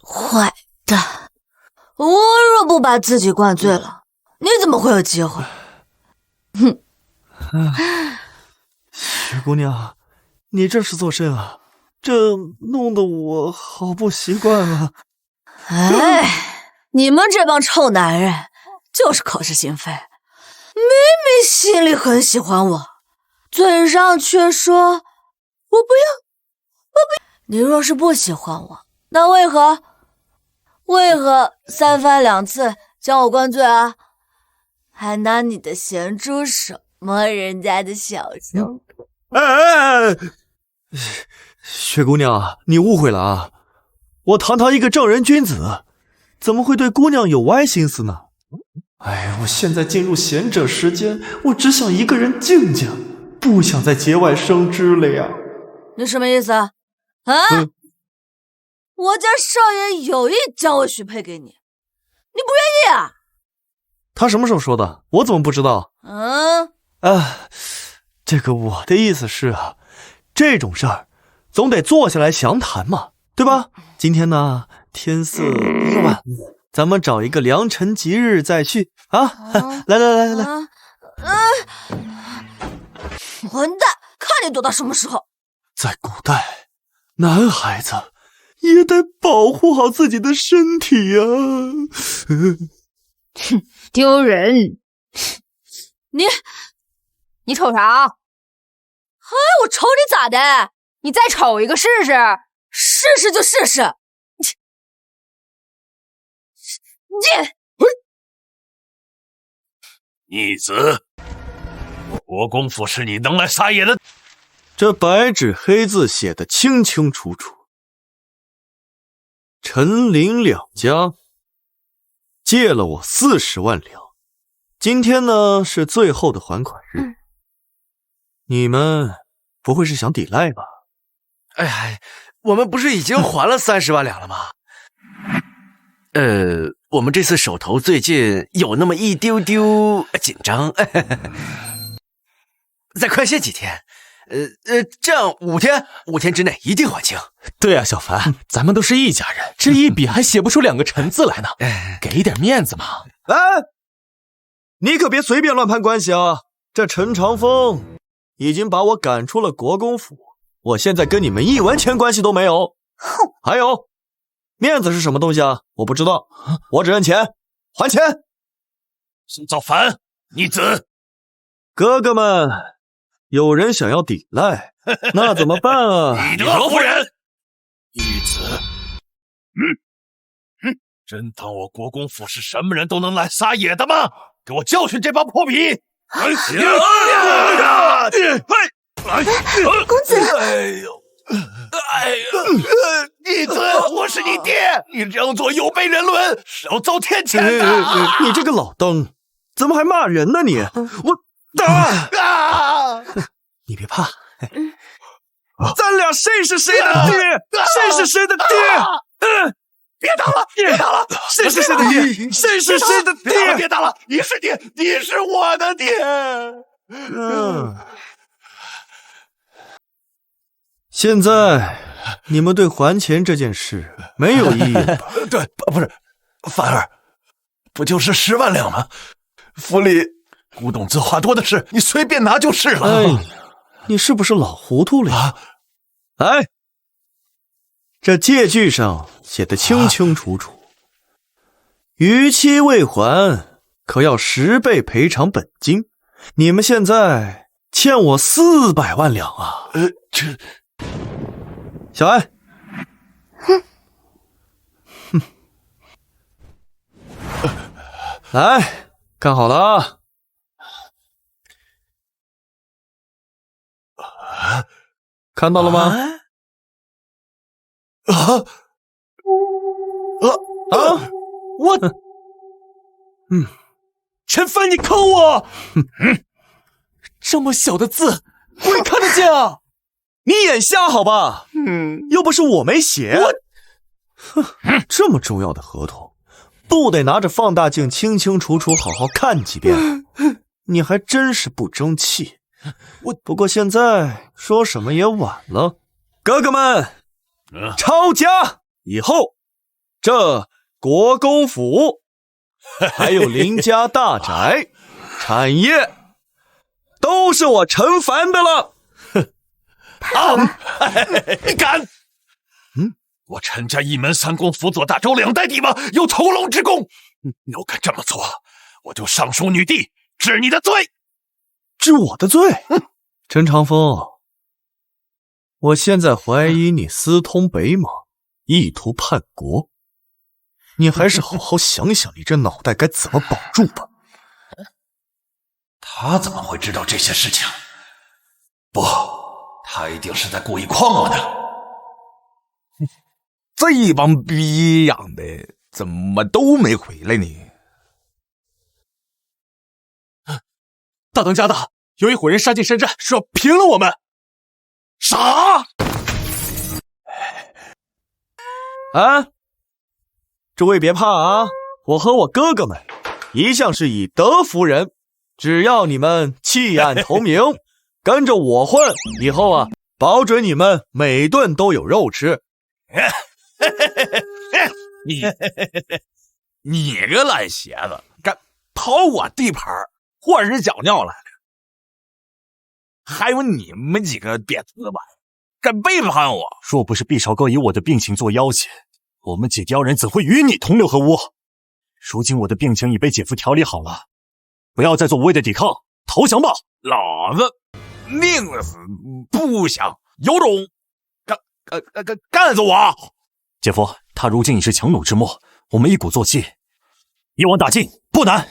坏蛋，我若不把自己灌醉了，你怎么会有机会？薛姑娘，你这是做甚啊？这弄得我好不习惯啊！你们这帮臭男人就是口是心非，明明心里很喜欢我，嘴上却说我不要。你若是不喜欢我，那为何三番两次将我灌醉啊？还拿你的咸猪手摸人家的小胸脯。薛姑娘，你误会了啊！我堂堂一个正人君子，怎么会对姑娘有歪心思呢？我现在进入贤者时间，我只想一个人静静，不想在节外生枝了呀。你什么意思啊？我家少爷有意将我许配给你，你不愿意啊？他什么时候说的？我怎么不知道？这个我的意思是啊，这种事儿总得坐下来详谈嘛，对吧？今天呢，天色已晚，咱们找一个良辰吉日再去啊！来，混蛋，看你躲到什么时候！在古代，男孩子也得保护好自己的身体啊！哼，丢人！你瞅啥？哎，我瞅你咋的？你再瞅一个试试？试试就试试。逆子，我国公府是你能来撒野的？这白纸黑字写得清清楚楚。陈林两家借了我40万两，今天呢是最后的还款日。你们不会是想抵赖吧？哎呀，我们不是已经还了30万两了吗？我们这次手头最近有那么一丢丢紧张，再宽限几天。这样5天之内一定还清。对啊，小凡，咱们都是一家人，这一笔还写不出2个陈字来呢，给点面子嘛。哎，你可别随便乱攀关系啊！这陈长风已经把我赶出了国公府，我现在跟你们一文钱关系都没有。哼！还有，面子是什么东西啊？我不知道，我只认钱，还钱。造反，逆子！哥哥们。有人想要抵赖，那怎么办啊？以德服人，逆子！真当我国公府是什么人都能来撒野的吗？给我教训这帮破皮！公子，逆子，我是你爹，你这样做有悖人伦，是要遭天谴的。你这个老登，怎么还骂人呢你？你别怕，咱俩谁是谁的爹？谁是谁的爹？别打了，别打了！谁是谁的爹？谁是谁的爹？别打了！你是爹，你是我的爹。现在你们对还钱这件事没有异议吧？对，不是，凡儿，不就是10万两吗？府里古董字画多的是，你随便拿就是了。哎呀，你是不是老糊涂了呀？哎，这借据上写得清清楚楚，逾期未还，可要10倍赔偿本金。你们现在欠我400万两啊！这小安，来，看好了啊！看到了吗？我，陈凡，你扣我！这么小的字，我也看得见啊！你眼瞎好吧？又不是我没写。这么重要的合同，不得拿着放大镜清清楚楚好好看几遍？你还真是不争气。不过现在说什么也晚了，哥哥们，抄家以后，这国公府还有林家大宅产业都是我陈凡的了。敢！我陈家一门3公辅佐大周2代帝王，有屠龙之功。你要敢这么做，我就上书女帝，治你的罪。治我的罪？陈长风，我现在怀疑你私通北莽，意图叛国，你还是好好想想你这脑袋该怎么保住吧。他怎么会知道这些事情？不，他一定是在故意诓我的。这帮逼养的怎么都没回来呢？大当家的，有一伙人杀进山寨，说要平了我们。啥？啊！诸位别怕啊，我和我哥哥们一向是以德服人，只要你们弃暗投明，跟着我混，以后啊，保准你们每顿都有肉吃。你个烂鞋子，敢跑我地盘，和人搅尿来了！还有你们几个瘪子吧，敢背叛我！若不是毕少哥以我的病情做要挟，我们解貂人怎会与你同流合污？如今我的病情已被姐夫调理好了，不要再做无谓的抵抗，投降吧！老子宁死不降，有种干死我！姐夫，他如今已是强弩之末，我们一鼓作气，一网打尽，不难。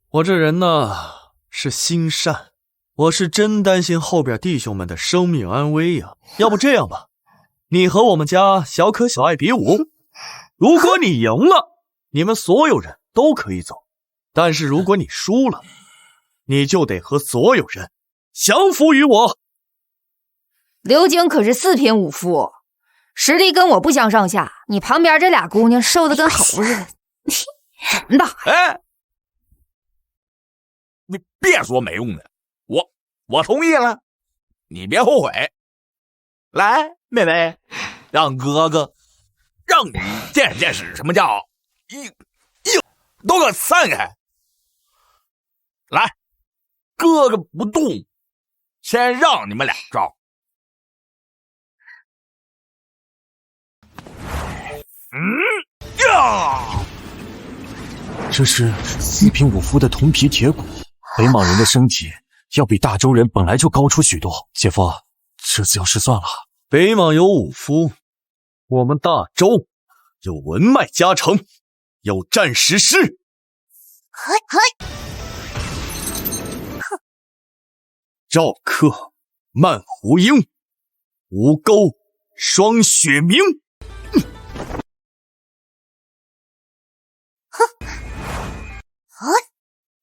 我这人呢是心善，我是真担心后边弟兄们的生命安危呀。要不这样吧，你和我们家小可小爱比武，如果你赢了，你们所有人都可以走；但是如果你输了，你就得和所有人降服于我。刘景可是4品武夫，实力跟我不相上下。你旁边这俩姑娘瘦得跟猴似的，怎么打？哎，你别说没用的，我同意了，你别后悔。来，妹妹，让哥哥让你见识见识什么叫硬，都给我散开！来，哥哥不动，先让你们俩招。这是4品武夫的铜皮铁骨，北莽人的身体要比大周人本来就高出许多。姐夫，这次要失算了。北莽有武夫，我们大周有文脉加成，有战时师。赵克、慢胡鹰、吴钩、双雪明。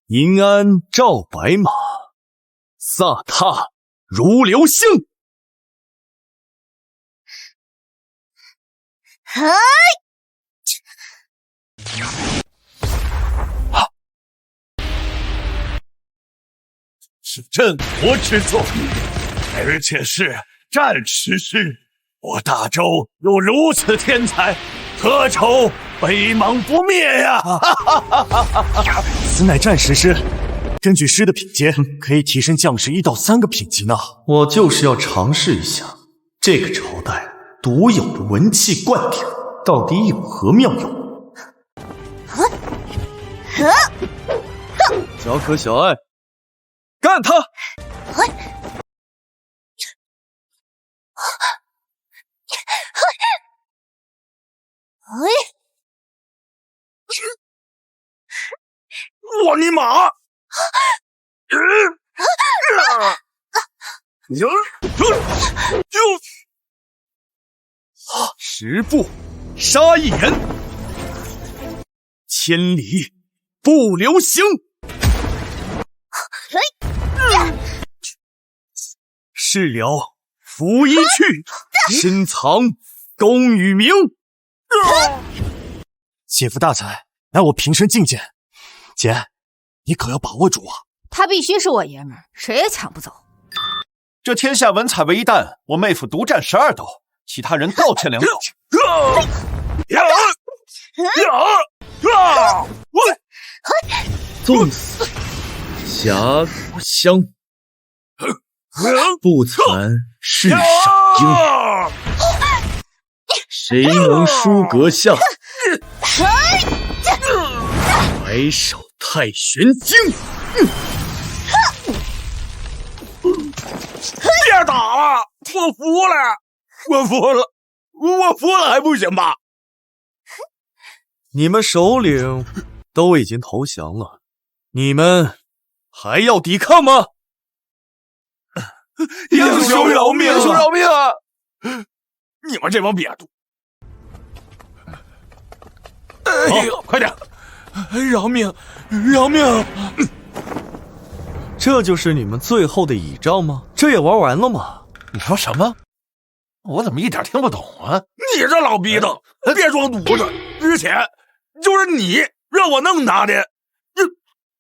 银鞍照白马，飒沓如流星。是镇国之作，而且是战时师。我大周有如此天才，何愁北莽不灭呀？此乃战时师，根据师的品阶，可以提升将士1到3个品级呢。我就是要尝试一下这个朝代独有的文气灌顶到底有何妙用。小可小爱，干他！我尼玛！10步杀一人，千里不留行。事了拂衣去，深藏功与名。姐夫大才，乃我平生进见。姐，你可要把握住啊！他必须是我爷们儿，谁也抢不走。这天下文采为一旦，我妹夫独占12斗，其他人倒欠2斗。纵死峡谷香，不惭世上英。谁能输阁下？白手太玄经。别打了，我服了，我服了还不行吗？你们首领都已经投降了，你们还要抵抗吗？英雄饶命！英雄饶命啊！你们这帮瘪犊！哎呦，快点！饶命！饶命！这就是你们最后的倚仗吗？这也玩完了吗？你说什么？我怎么一点听不懂啊？你这老逼斗，别装犊子！之前就是你让我弄他的，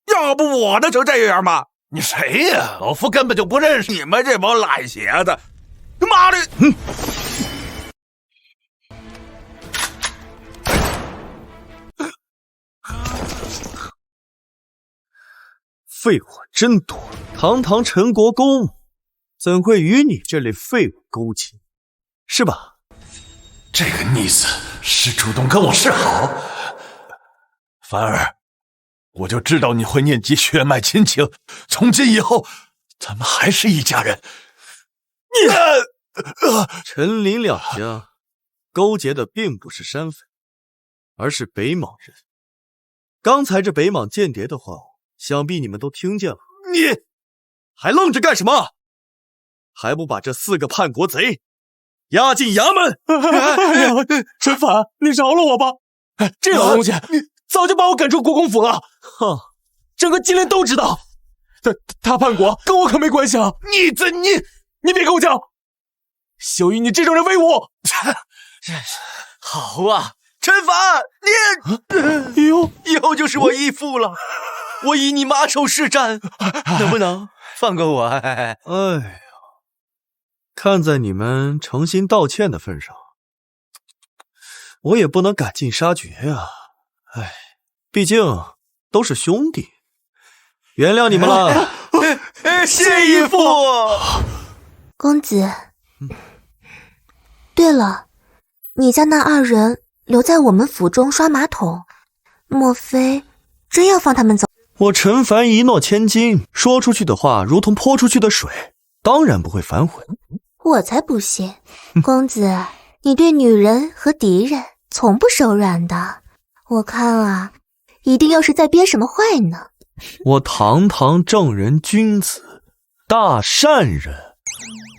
要不我能成这样吗？你谁呀？老夫根本就不认识你们这帮懒鞋子！他妈的！废话真多，堂堂陈国公怎会与你这类废物勾结？是吧？这个逆子是主动跟我示好，凡儿，我就知道你会念及血脉亲情，从今以后，咱们还是一家人。陈林两家勾结的并不是山匪，而是北莽人。刚才这北莽间谍的话，想必你们都听见了。你还愣着干什么？还不把这4个叛国贼押进衙门！陈凡，你饶了我吧！这老东西早就把我赶出国公府了。哼，整个金陵都知道，他叛国跟我可没关系啊！你别跟我犟！休以你这种人为伍！好啊，陈凡，你以后就是我义父了，我以你马首是瞻，能不能放过我？哎呀，看在你们诚心道歉的份上，我也不能赶尽杀绝呀。毕竟都是兄弟，原谅你们了。谢义父。公子，对了，你家那2人留在我们府中刷马桶，莫非真要放他们走？我陈凡一诺千金，说出去的话如同泼出去的水，当然不会反悔。我才不信，公子，你对女人和敌人从不手软的。我看啊，一定又是在编什么坏呢。我堂堂正人君子，大善人，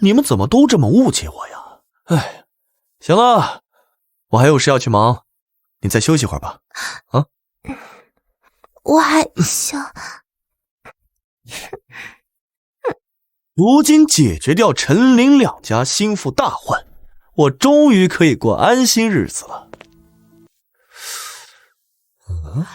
你们怎么都这么误解我呀？行了，我还有事要去忙，你再休息会儿吧。啊？我还想……如今解决掉陈林两家心腹大患，我终于可以过安心日子了。哼，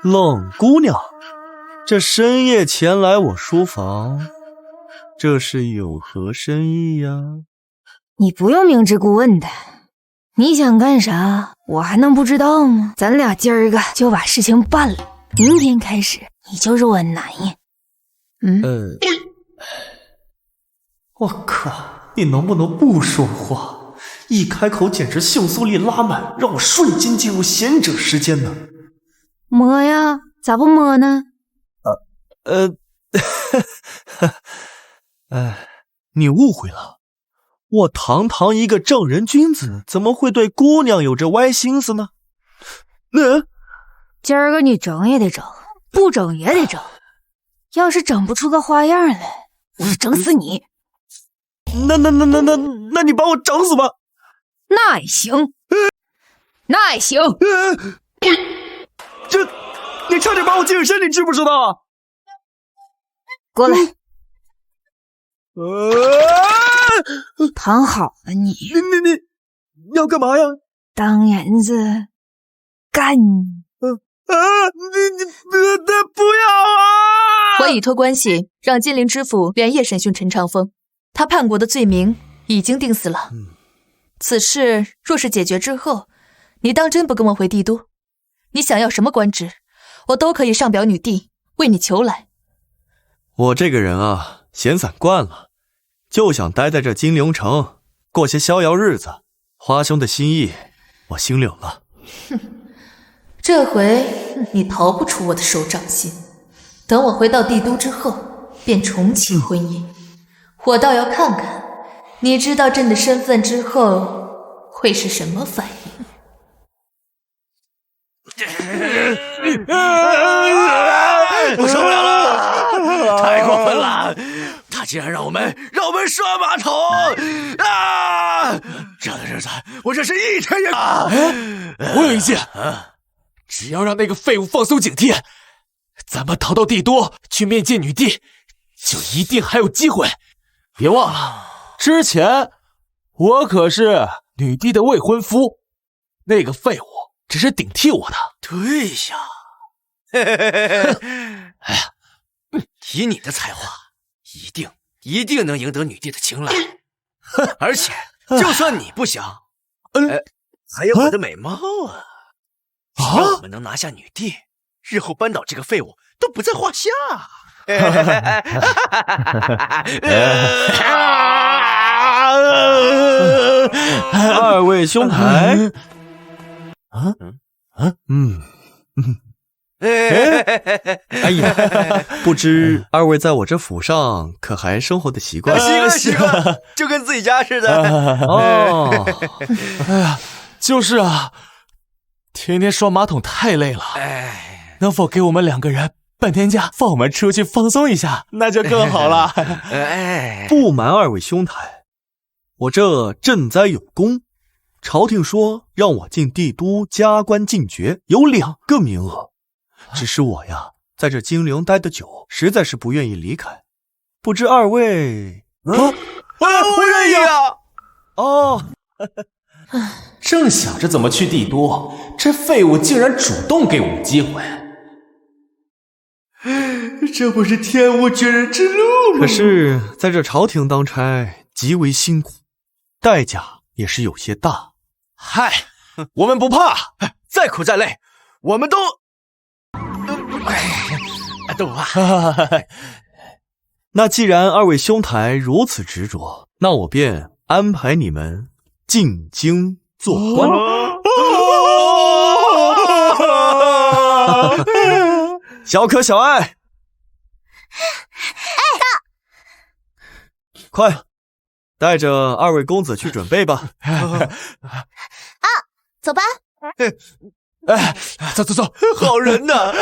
冷姑娘，这深夜前来我书房，这是有何深意呀？你不用明知故问的，你想干啥，我还能不知道吗？咱俩今儿个就把事情办了，明天开始你就是我男人。我靠，你能不能不说话？一开口简直性素力拉满，让我瞬间进入贤者时间呢。摸呀，咋不摸呢？你误会了，我堂堂一个正人君子，怎么会对姑娘有着歪心思呢？今儿个你整也得整，不整也得整。要是整不出个花样来，我就整死你。那你把我整死吧。那也行，那也行。你差点把我净身，你知不知道？过来。躺好了你。你要干嘛呀？当然是干你。不要啊！我已托关系让金陵知府连夜审讯陈长风，他叛国的罪名已经定死了。此事若是解决之后，你当真不跟我回帝都？你想要什么官职，我都可以上表女帝为你求来。我这个人啊，闲散惯了，就想待在这金陵城过些逍遥日子。花兄的心意我心领了。这回你逃不出我的手掌心。等我回到帝都之后，便重启婚姻。我倒要看看你知道朕的身份之后会是什么反应。我受不了了，太过分了！他竟然让我们刷马桶啊！这样的日子，我真是一天也……我有一计，只要让那个废物放松警惕，咱们逃到帝都去面见女帝，就一定还有机会。别忘了，之前我可是女帝的未婚夫，那个废物只是顶替我的。对呀，哎呀，以你的才华，一定能赢得女帝的青睐。而且，就算你不想，还有我的美貌啊！只要我们能拿下女帝，日后扳倒这个废物都不在话下。二位兄台，哎呀，不知二位在我这府上可还生活的习惯？习惯，就跟自己家似的。哦，哎呀，就是啊，天天刷马桶太累了。能否给我们2个人半天假，放我们出去放松一下，那就更好了。不瞒二位兄台，我这赈灾有功，朝廷说让我进帝都加官进爵，有2个名额。只是我呀，在这金陵待得久，实在是不愿意离开。不知二位……我愿意啊！哦，正想着怎么去帝都，这废物竟然主动给我们机会。这不是天无绝人之路吗？可是在这朝廷当差极为辛苦，代价也是有些大。嗨，我们不怕，再苦再累，我们都不怕。那既然二位兄台如此执着，那我便安排你们进京做官。小可小爱，快带着二位公子去准备吧。走吧。走，好人呐，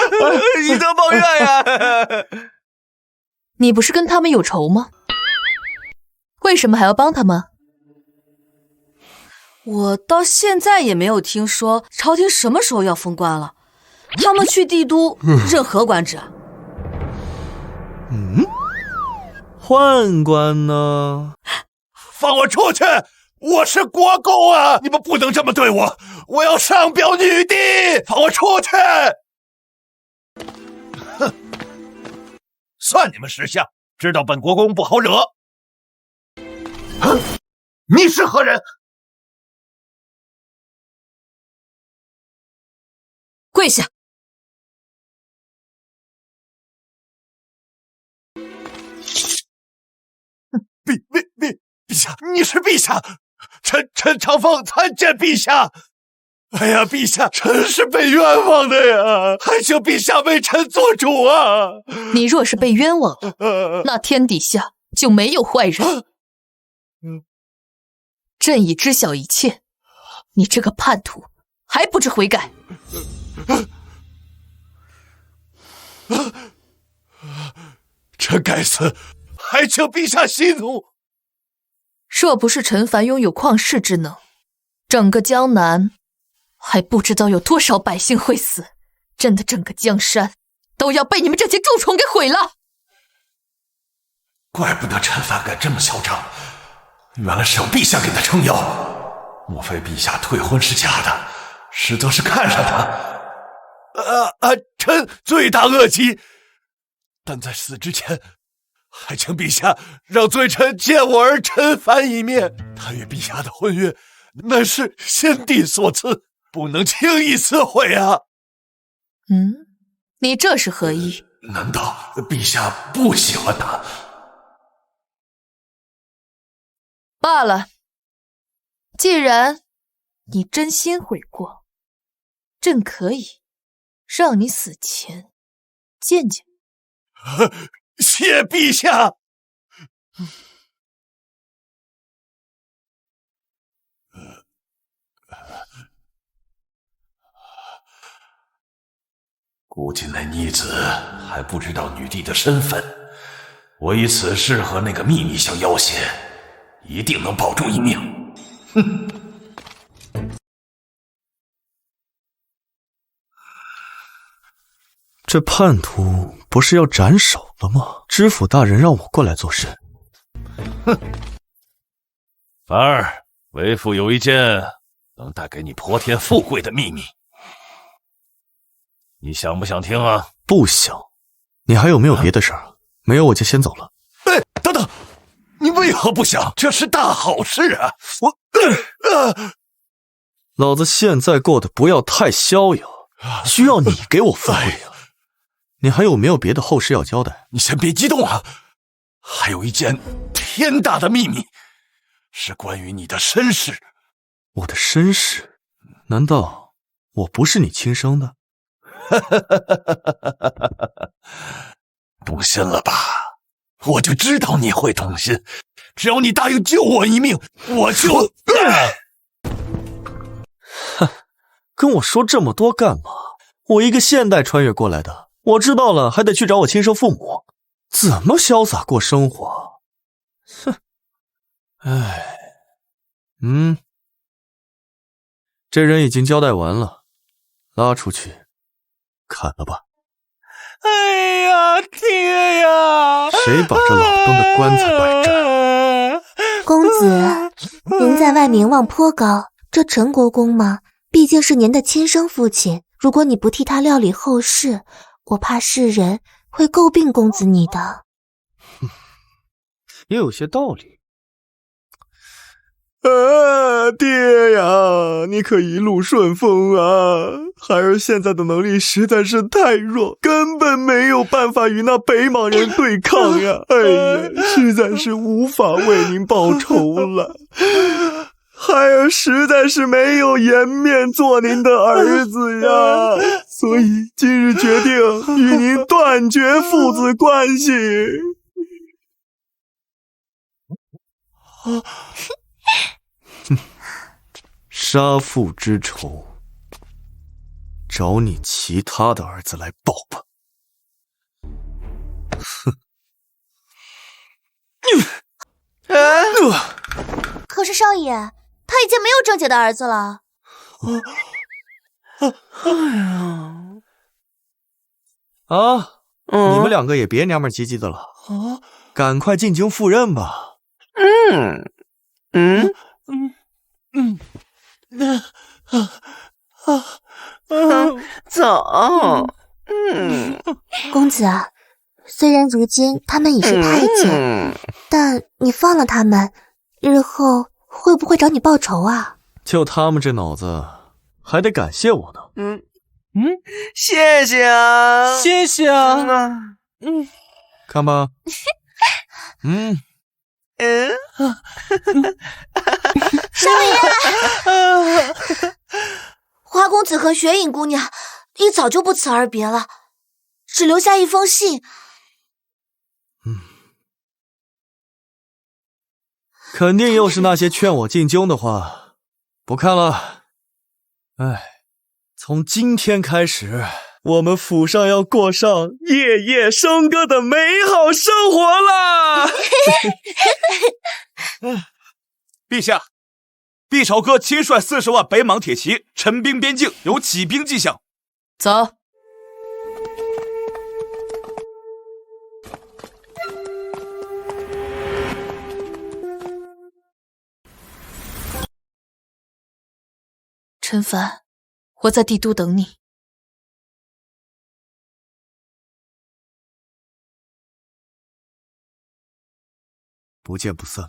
以德报怨呀！你不是跟他们有仇吗？为什么还要帮他们？我到现在也没有听说朝廷什么时候要封官了。他们去帝都，任何官职啊？宦官呢？放我出去！我是国公啊！你们不能这么对我！我要上表女帝！放我出去！哼！算你们识相，知道本国公不好惹。你是何人？跪下！陛下，你是陛下，臣长风参见陛下。哎呀，陛下，臣是被冤枉的呀，还请陛下为臣做主啊！你若是被冤枉了，那天底下就没有坏人。朕已知晓一切，你这个叛徒还不知悔改。臣该死，还请陛下息怒。若不是陈凡拥有旷世之能，整个江南还不知道有多少百姓会死，朕的整个江山都要被你们这些蛀虫给毁了。怪不得陈凡敢这么嚣张，原来是有陛下给他撑腰。莫非陛下退婚是假的，实则是看上他？臣罪大恶极，但在死之前，还请陛下让罪臣见我儿陈凡一面。他与陛下的婚约乃是先帝所赐，不能轻易撕毁啊！你这是何意？难道陛下不喜欢他？罢了，既然你真心悔过，朕可以让你死前见见。谢陛下。估计那逆子还不知道女帝的身份，我以此事和那个秘密相要挟，一定能保住一命。哼！这叛徒不是要斩首了吗？知府大人让我过来做事。哼！凡儿，为父有一件能带给你泼天富贵的秘密，你想不想听啊？不想。你还有没有别的事儿？没有我就先走了。哎，等等，你为何不想？这是大好事啊！老子现在过得不要太逍遥，需要你给我富贵啊！你还有没有别的后事要交代？你先别激动啊，还有一件天大的秘密，是关于你的身世。我的身世？难道我不是你亲生的？动心了吧？我就知道你会动心，只要你答应救我一命，我就……哼，跟我说这么多干嘛？我一个现代穿越过来的，我知道了还得去找我亲生父母，怎么潇洒过生活？哼，哎，这人已经交代完了，拉出去砍了吧。哎呀，爹呀！谁把这老登的棺材摆这？公子，您在外名望颇高，这陈国公嘛，毕竟是您的亲生父亲。如果你不替他料理后事，我怕世人会诟病公子你的。也有些道理。爹呀，你可一路顺风啊！孩儿现在的能力实在是太弱，根本没有办法与那北莽人对抗呀！哎呀，实在是无法为您报仇了。孩儿实在是没有颜面做您的儿子呀，所以今日决定与您断绝父子关系。杀父之仇，找你其他的儿子来报吧。可是少爷，他已经没有正解的儿子了。你们两个也别娘们唧唧的了，赶快进京赴任吧。走。公子啊，虽然如今他们已是太监，但你放了他们，日后会不会找你报仇啊？就他们这脑子，还得感谢我呢。谢谢啊，谢谢啊。看吧。少爷，花公子和雪影姑娘一早就不辞而别了，只留下一封信。肯定又是那些劝我进京的话，不看了。哎，从今天开始，我们府上要过上夜夜笙歌的美好生活啦！陛下，毕朝歌亲率40万北莽铁骑陈兵边境，有起兵迹象。走。陈凡，我在帝都等你。不见不散。